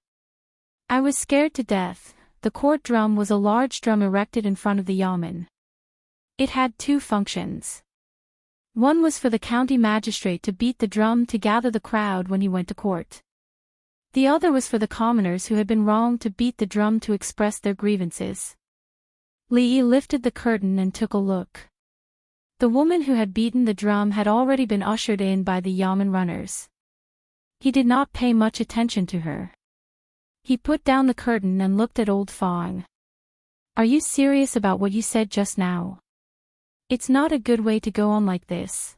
I was scared to death. The court drum was a large drum erected in front of the yamen. It had two functions. One was for the county magistrate to beat the drum to gather the crowd when he went to court. The other was for the commoners who had been wronged to beat the drum to express their grievances. Li Yi lifted the curtain and took a look. The woman who had beaten the drum had already been ushered in by the yamen runners. He did not pay much attention to her. He put down the curtain and looked at old Fong. Are you serious about what you said just now? It's not a good way to go on like this.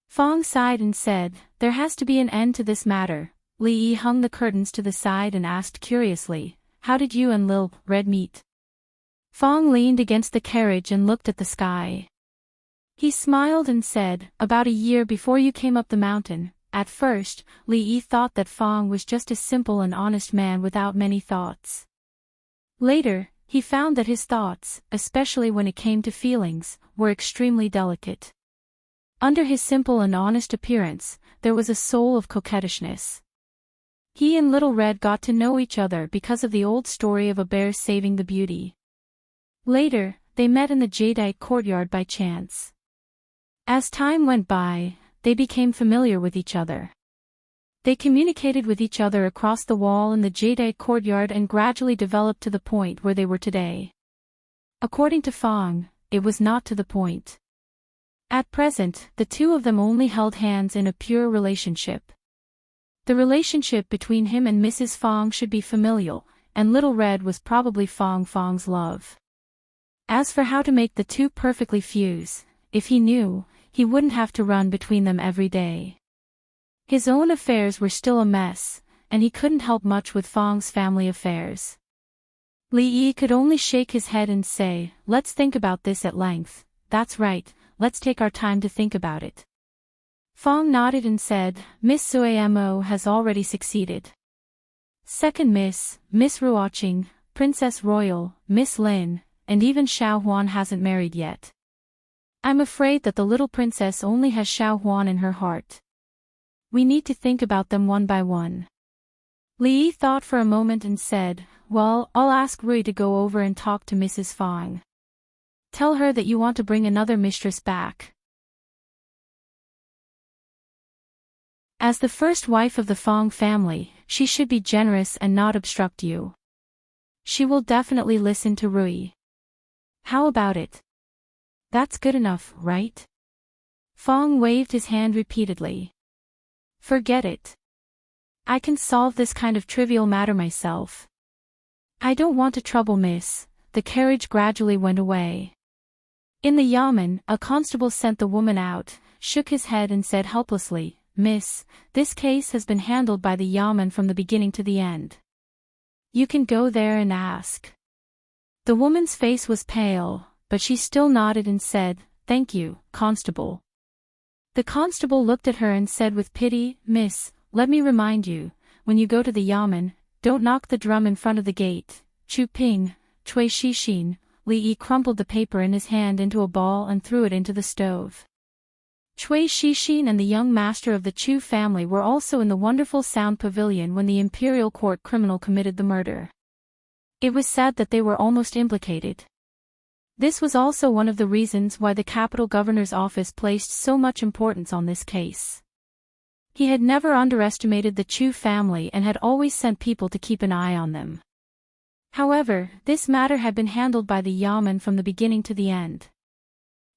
Fong sighed and said, there has to be an end to this matter. Li Yi hung the curtains to the side and asked curiously, how did you and Lil Red meet? Fong leaned against the carriage and looked at the sky. He smiled and said, about a year before you came up the mountain. At first, Li Yi thought that Fong was just a simple and honest man without many thoughts. Later, he found that his thoughts, especially when it came to feelings, were extremely delicate. Under his simple and honest appearance, there was a soul of coquettishness. He and Little Red got to know each other because of the old story of a bear saving the beauty. Later, they met in the jadeite courtyard by chance. As time went by, they became familiar with each other. They communicated with each other across the wall in the jadeite courtyard and gradually developed to the point where they were today. According to Fong, it was not to the point. At present, the two of them only held hands in a pure relationship. The relationship between him and Mrs. Fong should be familial, and Little Red was probably Fong's love. As for how to make the two perfectly fuse, if he knew, he wouldn't have to run between them every day. His own affairs were still a mess, and he couldn't help much with Fong's family affairs. Li Yi could only shake his head and say, let's think about this at length. That's right, let's take our time to think about it. Fong nodded and said, Miss Suamo has already succeeded. Second Miss Ruoqing, Princess Royal, Miss Lin, and even Xiao Huan hasn't married yet. I'm afraid that the little princess only has Xiao Huan in her heart. We need to think about them one by one. Li Yi thought for a moment and said, well, I'll ask Rui to go over and talk to Mrs. Fong. Tell her that you want to bring another mistress back. As the first wife of the Fong family, she should be generous and not obstruct you. She will definitely listen to Rui. How about it? That's good enough, right? Fong waved his hand repeatedly. Forget it. I can solve this kind of trivial matter myself. I don't want to trouble Miss. The carriage gradually went away. In the yamen, a constable sent the woman out, shook his head and said helplessly, Miss, this case has been handled by the yamen from the beginning to the end. You can go there and ask. The woman's face was pale, but she still nodded and said, thank you, constable. The constable looked at her and said with pity, Miss, let me remind you, when you go to the yamen, don't knock the drum in front of the gate. Chu Ping, Cui Shixin, Li Yi crumpled the paper in his hand into a ball and threw it into the stove. Cui Shixin and the young master of the Chu family were also in the wonderful Sound Pavilion when the imperial court criminal committed the murder. It was said that they were almost implicated. This was also one of the reasons why the capital governor's office placed so much importance on this case. He had never underestimated the Chu family and had always sent people to keep an eye on them. However, this matter had been handled by the Yamen from the beginning to the end.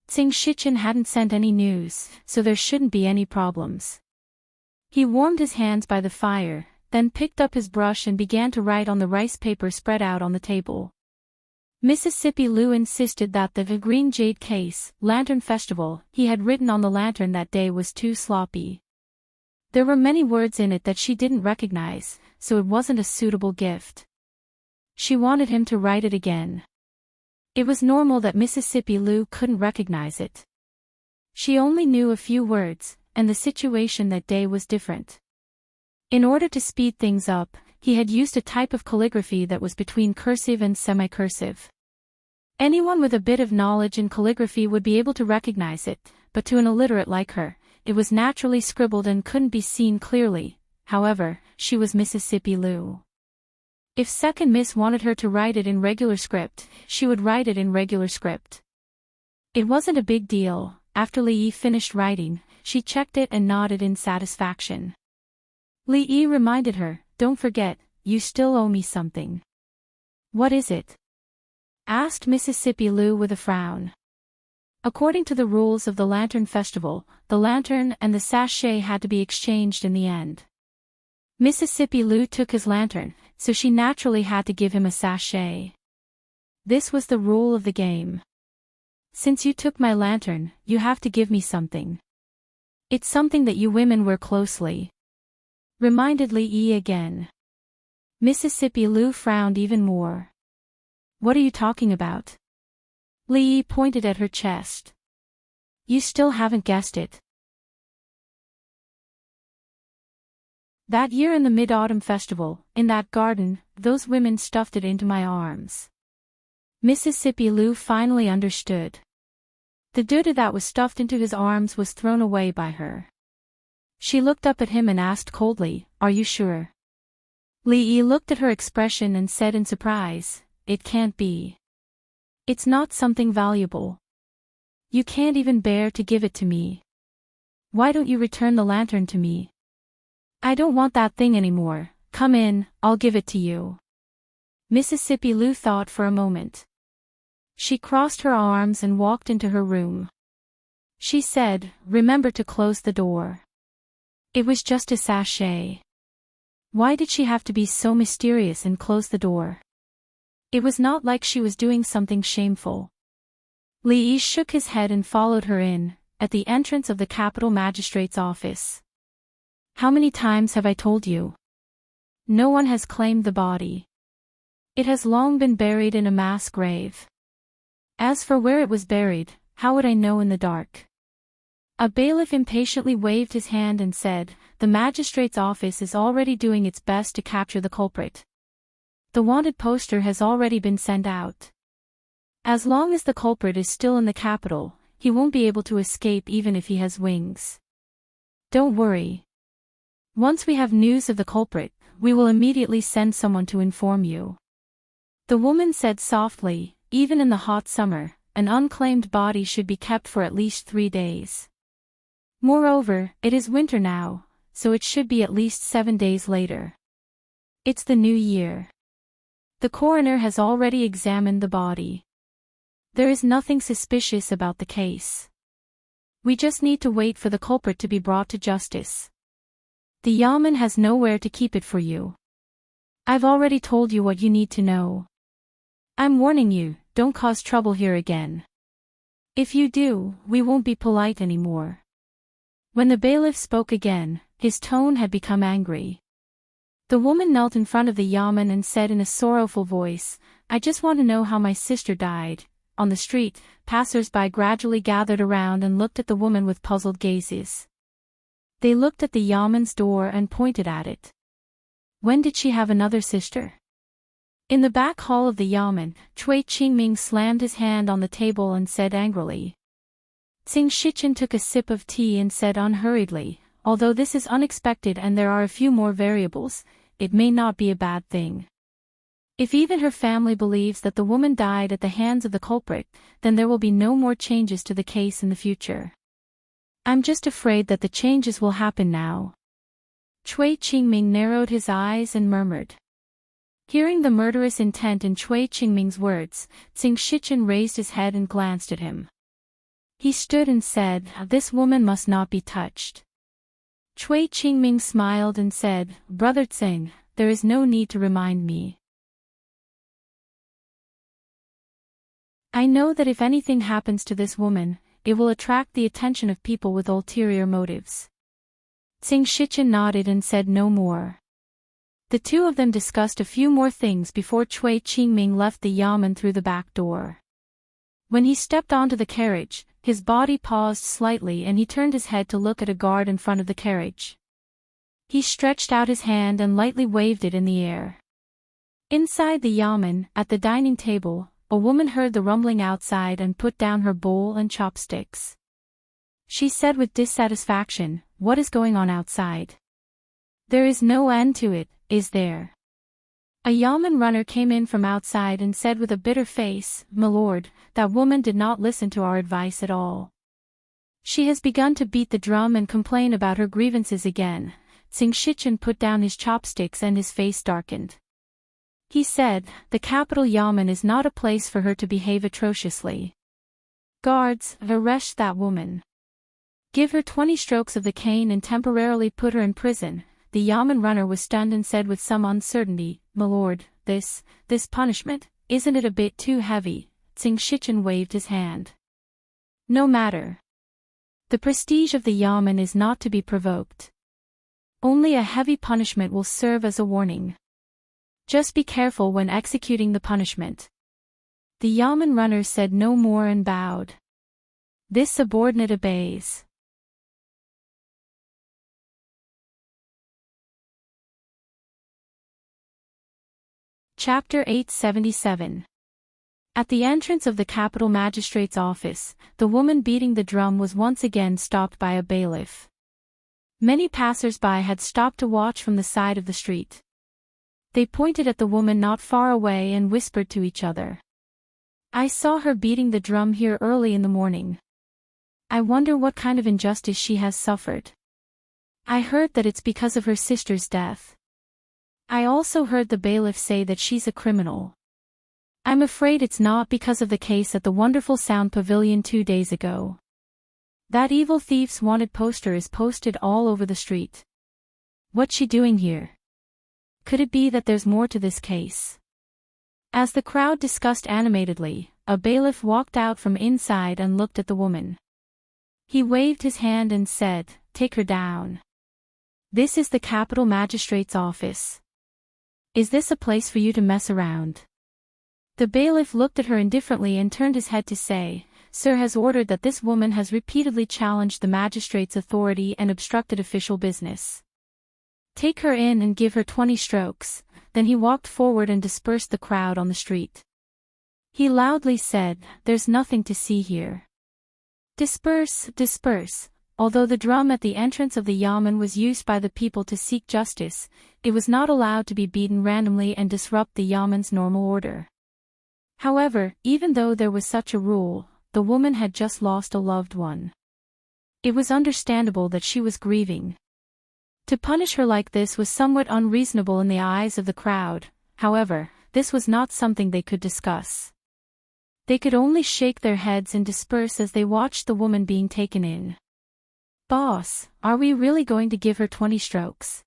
Tsing Shichen hadn't sent any news, so there shouldn't be any problems. He warmed his hands by the fire, then picked up his brush and began to write on the rice paper spread out on the table. Mississippi Lou insisted that the green jade case, Lantern Festival, he had written on the lantern that day was too sloppy. There were many words in it that she didn't recognize, so it wasn't a suitable gift. She wanted him to write it again. It was normal that Mississippi Lou couldn't recognize it. She only knew a few words, and the situation that day was different. In order to speed things up, he had used a type of calligraphy that was between cursive and semi-cursive. Anyone with a bit of knowledge in calligraphy would be able to recognize it, but to an illiterate like her, it was naturally scribbled and couldn't be seen clearly. However, she was Mississippi Lou. If Second Miss wanted her to write it in regular script, she would write it in regular script. It wasn't a big deal. After Li Yi finished writing, she checked it and nodded in satisfaction. Li Yi reminded her, "Don't forget, you still owe me something." "What is it?" asked Mississippi Lou with a frown. According to the rules of the Lantern Festival, the lantern and the sachet had to be exchanged in the end. Mississippi Lou took his lantern, so she naturally had to give him a sachet. This was the rule of the game. "Since you took my lantern, you have to give me something. It's something that you women wear closely," reminded Li Yi again. Mississippi Lou frowned even more. "What are you talking about?" Li Yi pointed at her chest. "You still haven't guessed it." That year in the Mid-Autumn Festival, in that garden, those women stuffed it into my arms. Mississippi Lou finally understood. The dude that was stuffed into his arms was thrown away by her. She looked up at him and asked coldly, "Are you sure?" Li Yi looked at her expression and said in surprise, "It can't be. It's not something valuable. You can't even bear to give it to me. Why don't you return the lantern to me?" "I don't want that thing anymore. Come in, I'll give it to you." Mississippi Lou thought for a moment. She crossed her arms and walked into her room. She said, "Remember to close the door." It was just a sachet. Why did she have to be so mysterious and close the door? It was not like she was doing something shameful. Li Yi shook his head and followed her in, at the entrance of the capital magistrate's office. "How many times have I told you? No one has claimed the body. It has long been buried in a mass grave. As for where it was buried, how would I know in the dark?" A bailiff impatiently waved his hand and said, "The magistrate's office is already doing its best to capture the culprit. The wanted poster has already been sent out. As long as the culprit is still in the capital, he won't be able to escape even if he has wings. Don't worry. Once we have news of the culprit, we will immediately send someone to inform you." The woman said softly, "Even in the hot summer, an unclaimed body should be kept for at least 3 days. Moreover, it is winter now, so it should be at least 7 days later. It's the new year. The coroner has already examined the body. There is nothing suspicious about the case. We just need to wait for the culprit to be brought to justice. The Yamen has nowhere to keep it for you. I've already told you what you need to know. I'm warning you, don't cause trouble here again. If you do, we won't be polite anymore." When the bailiff spoke again, his tone had become angry. The woman knelt in front of the Yamen and said in a sorrowful voice, "I just want to know how my sister died." On the street, passers-by gradually gathered around and looked at the woman with puzzled gazes. They looked at the Yamen's door and pointed at it. "When did she have another sister?" In the back hall of the yamen, Cui Qingming slammed his hand on the table and said angrily. Xing Shichen took a sip of tea and said unhurriedly, although this is unexpected and there are a few more variables, it may not be a bad thing. If even her family believes that the woman died at the hands of the culprit, then there will be no more changes to the case in the future. I'm just afraid that the changes will happen now. Cui Qingming narrowed his eyes and murmured. Hearing the murderous intent in Cui Qingming's words, Xing Shichen raised his head and glanced at him. He stood and said, "This woman must not be touched." Cui Qingming smiled and said, "Brother Xing, there is no need to remind me. I know that if anything happens to this woman, it will attract the attention of people with ulterior motives." Xing Shichen nodded and said no more. The two of them discussed a few more things before Cui Qingming left the yamen through the back door. When he stepped onto the carriage, his body paused slightly and he turned his head to look at a guard in front of the carriage. He stretched out his hand and lightly waved it in the air. Inside the yamen, at the dining table, a woman heard the rumbling outside and put down her bowl and chopsticks. She said with dissatisfaction, "What is going on outside? There is no end to it, is there?" A yamen runner came in from outside and said with a bitter face, "My lord, that woman did not listen to our advice at all. She has begun to beat the drum and complain about her grievances again." Xing Shichen put down his chopsticks and his face darkened. He said, "The capital yamen is not a place for her to behave atrociously. Guards, arrest that woman. Give her 20 strokes of the cane and temporarily put her in prison." The yamen runner was stunned and said with some uncertainty, "My lord, this punishment, isn't it a bit too heavy?" Xing Shichen waved his hand. "No matter. The prestige of the yamen is not to be provoked. Only a heavy punishment will serve as a warning. Just be careful when executing the punishment." The yamen runner said no more and bowed. This subordinate obeys. Chapter 877. At the entrance of the capital magistrate's office, the woman beating the drum was once again stopped by a bailiff. Many passers-by had stopped to watch from the side of the street. They pointed at the woman not far away and whispered to each other. "I saw her beating the drum here early in the morning. I wonder what kind of injustice she has suffered. I heard that it's because of her sister's death. I also heard the bailiff say that she's a criminal. I'm afraid it's not because of the case at the Wonderful Sound Pavilion 2 days ago. That evil thief's wanted poster is posted all over the street. What's she doing here? Could it be that there's more to this case?" As the crowd discussed animatedly, a bailiff walked out from inside and looked at the woman. He waved his hand and said, "Take her down. This is the capital magistrate's office. Is this a place for you to mess around?" The bailiff looked at her indifferently and turned his head to say, "Sir has ordered that this woman has repeatedly challenged the magistrate's authority and obstructed official business. Take her in and give her 20 strokes." Then he walked forward and dispersed the crowd on the street. He loudly said, "There's nothing to see here. Disperse, disperse." Although the drum at the entrance of the yamen was used by the people to seek justice, it was not allowed to be beaten randomly and disrupt the yamen's normal order. However, even though there was such a rule, the woman had just lost a loved one. It was understandable that she was grieving. To punish her like this was somewhat unreasonable in the eyes of the crowd. However, this was not something they could discuss. They could only shake their heads and disperse as they watched the woman being taken in. "Boss, are we really going to give her 20 strokes?"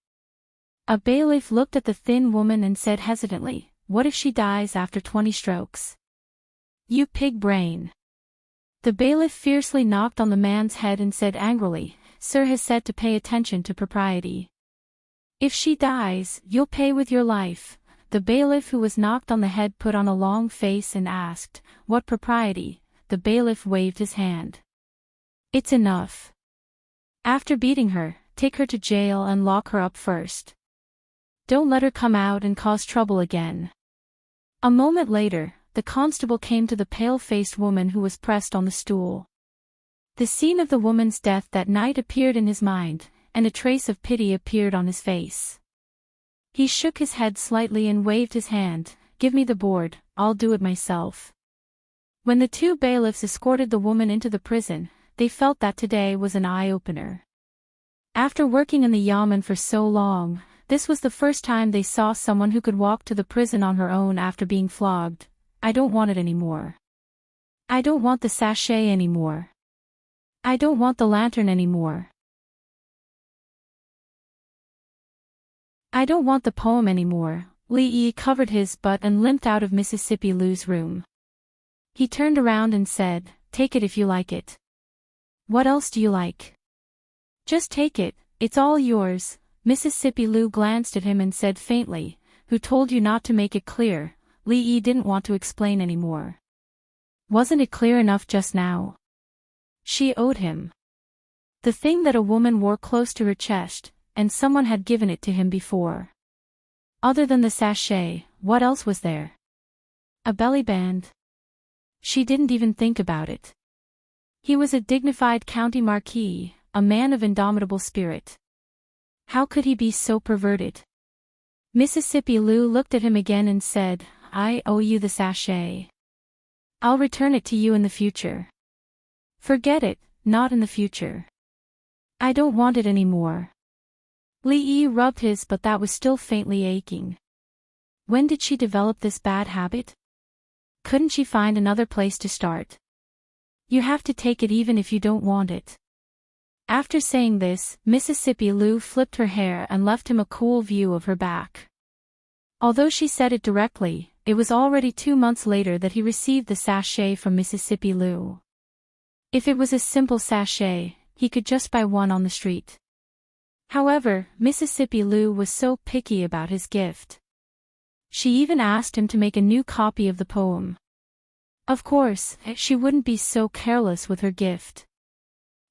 A bailiff looked at the thin woman and said hesitantly, "What if she dies after 20 strokes? You pig brain." The bailiff fiercely knocked on the man's head and said angrily, "Sir has said to pay attention to propriety. If she dies, you'll pay with your life." The bailiff who was knocked on the head put on a long face and asked, "What propriety?" The bailiff waved his hand. "It's enough. After beating her, take her to jail and lock her up first. Don't let her come out and cause trouble again." A moment later, the constable came to the pale-faced woman who was pressed on the stool. The scene of the woman's death that night appeared in his mind, and a trace of pity appeared on his face. He shook his head slightly and waved his hand. "Give me the board, I'll do it myself." When the two bailiffs escorted the woman into the prison, they felt that today was an eye-opener. After working in the yamen for so long, this was the first time they saw someone who could walk to the prison on her own after being flogged. "I don't want it anymore. I don't want the sachet anymore. I don't want the lantern anymore. I don't want the poem anymore." Lee covered his butt and limped out of Mississippi Lou's room. He turned around and said, "Take it if you like it. What else do you like? Just take it, it's all yours." Mississippi Lou glanced at him and said faintly, "Who told you not to make it clear?" Lee didn't want to explain anymore. Wasn't it clear enough just now? She owed him the thing that a woman wore close to her chest, and someone had given it to him before. Other than the sachet, what else was there? A belly band? She didn't even think about it. He was a dignified county marquis, a man of indomitable spirit. How could he be so perverted? Mississippi Lou looked at him again and said, "I owe you the sachet. I'll return it to you in the future." "Forget it, not in the future. I don't want it anymore." Lee rubbed his but that was still faintly aching. When did she develop this bad habit? Couldn't she find another place to start? "You have to take it even if you don't want it." After saying this, Mississippi Lou flipped her hair and left him a cool view of her back. Although she said it directly, it was already 2 months later that he received the sachet from Mississippi Lou. If it was a simple sachet, he could just buy one on the street. However, Mississippi Lou was so picky about his gift. She even asked him to make a new copy of the poem. Of course, she wouldn't be so careless with her gift.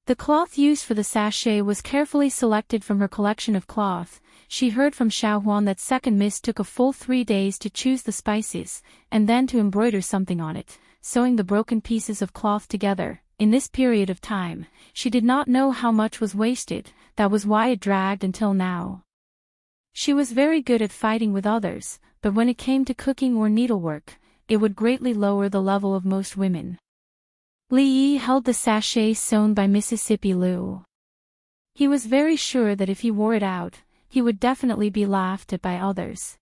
The cloth used for the sachet was carefully selected from her collection of cloth. She heard from Xiao Huan that second miss took a full 3 days to choose the spices, and then to embroider something on it, sewing the broken pieces of cloth together. In this period of time, she did not know how much was wasted, that was why it dragged until now. She was very good at fighting with others, but when it came to cooking or needlework, it would greatly lower the level of most women. Lee held the sachet sewn by Mississippi Lou. He was very sure that if he wore it out, he would definitely be laughed at by others.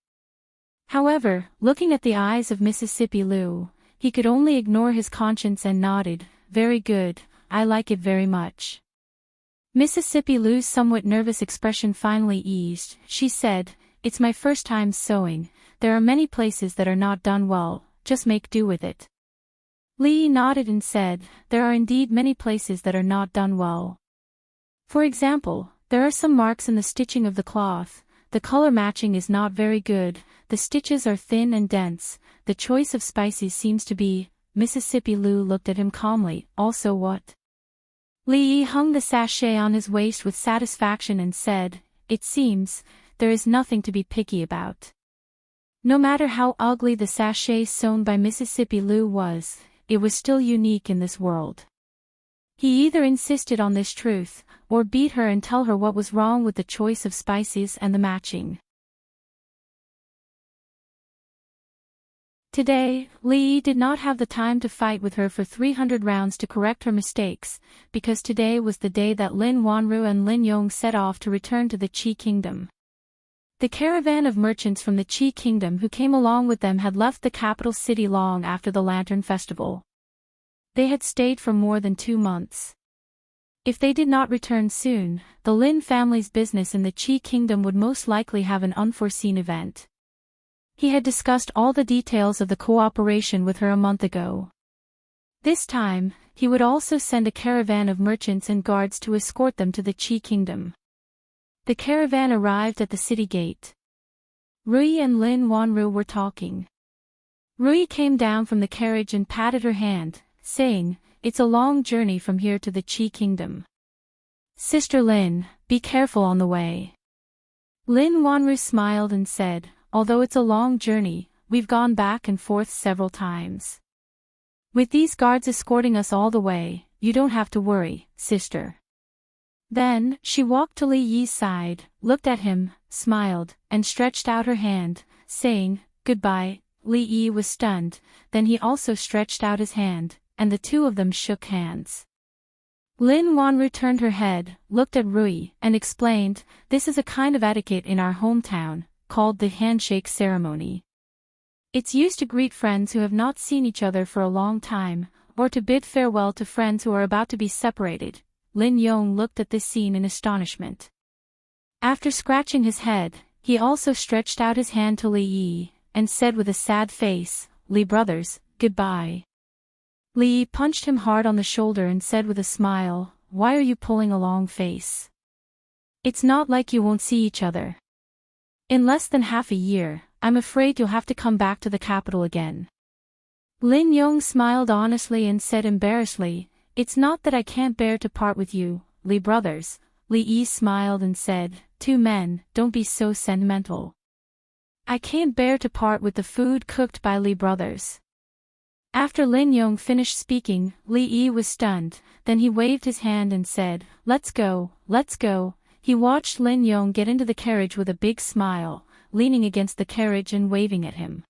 However, looking at the eyes of Mississippi Lou, he could only ignore his conscience and nodded, "Very good, I like it very much." Mississippi Lou's somewhat nervous expression finally eased. She said, "It's my first time sewing. There are many places that are not done well, just make do with it." Lee nodded and said, "There are indeed many places that are not done well. For example, there are some marks in the stitching of the cloth, the color matching is not very good, the stitches are thin and dense, the choice of spices seems to be." Mississippi Lou looked at him calmly. "Also what?" Lee hung the sachet on his waist with satisfaction and said, "It seems, there is nothing to be picky about." No matter how ugly the sachet sewn by Mississippi Lou was, it was still unique in this world. He either insisted on this truth, or beat her and tell her what was wrong with the choice of spices and the matching. Today, Lee did not have the time to fight with her for 300 rounds to correct her mistakes, because today was the day that Lin Wanru and Lin Yong set off to return to the Qi Kingdom. The caravan of merchants from the Qi Kingdom who came along with them had left the capital city long after the Lantern Festival. They had stayed for more than 2 months. If they did not return soon, the Lin family's business in the Qi Kingdom would most likely have an unforeseen event. He had discussed all the details of the cooperation with her a month ago. This time, he would also send a caravan of merchants and guards to escort them to the Qi Kingdom. The caravan arrived at the city gate. Rui and Lin Wanru were talking. Rui came down from the carriage and patted her hand, saying, "It's a long journey from here to the Qi Kingdom. Sister Lin, be careful on the way." Lin Wanru smiled and said, "Although it's a long journey, we've gone back and forth several times. With these guards escorting us all the way, you don't have to worry, sister. Then, she walked to Li Yi's side, looked at him, smiled, and stretched out her hand, saying, "Goodbye." Li Yi was stunned, then he also stretched out his hand, and the two of them shook hands. Lin Wanru turned her head, looked at Rui, and explained, "This is a kind of etiquette in our hometown, called the handshake ceremony. It's used to greet friends who have not seen each other for a long time, or to bid farewell to friends who are about to be separated." Lin Yong looked at this scene in astonishment. After scratching his head, he also stretched out his hand to Li Yi, and said with a sad face, "Li brothers, goodbye." Li Yi punched him hard on the shoulder and said with a smile, "Why are you pulling a long face? It's not like you won't see each other. In less than half a year, I'm afraid you'll have to come back to the capital again." Lin Yong smiled honestly and said embarrassedly, "It's not that I can't bear to part with you, Li brothers." Li Yi smiled and said, "Two men, don't be so sentimental. I can't bear to part with the food cooked by Li brothers." After Lin Yong finished speaking, Li Yi was stunned, then he waved his hand and said, "Let's go, let's go." He watched Lin Yong get into the carriage with a big smile, leaning against the carriage and waving at him.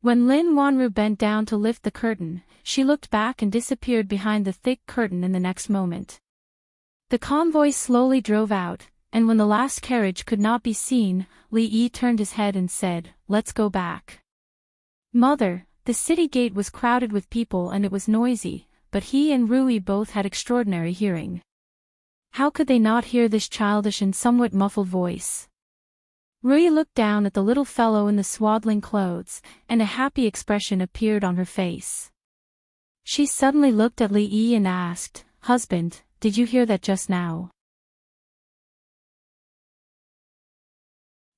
When Lin Wanru bent down to lift the curtain, she looked back and disappeared behind the thick curtain in the next moment. The convoy slowly drove out, and when the last carriage could not be seen, Li Yi turned his head and said, "Let's go back." "Mother," the city gate was crowded with people and it was noisy, but he and Rui both had extraordinary hearing. How could they not hear this childish and somewhat muffled voice? Rui looked down at the little fellow in the swaddling clothes, and a happy expression appeared on her face. She suddenly looked at Li Yi and asked, "Husband, did you hear that just now?"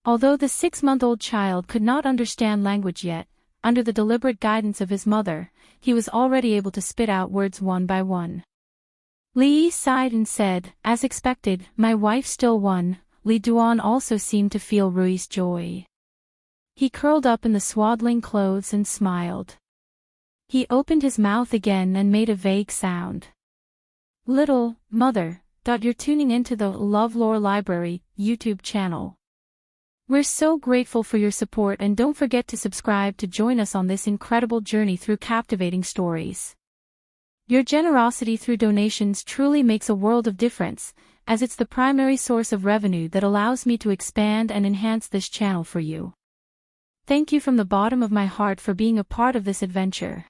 Although the 6-month-old child could not understand language yet, under the deliberate guidance of his mother, he was already able to spit out words one by one. Li Yi sighed and said, "As expected, my wife still won." Li Duan also seemed to feel Rui's joy. He curled up in the swaddling clothes and smiled. He opened his mouth again and made a vague sound. Little mother. You're tuning into the LoveLore Library YouTube channel. We're so grateful for your support, and don't forget to subscribe to join us on this incredible journey through captivating stories. Your generosity through donations truly makes a world of difference, as it's the primary source of revenue that allows me to expand and enhance this channel for you. Thank you from the bottom of my heart for being a part of this adventure.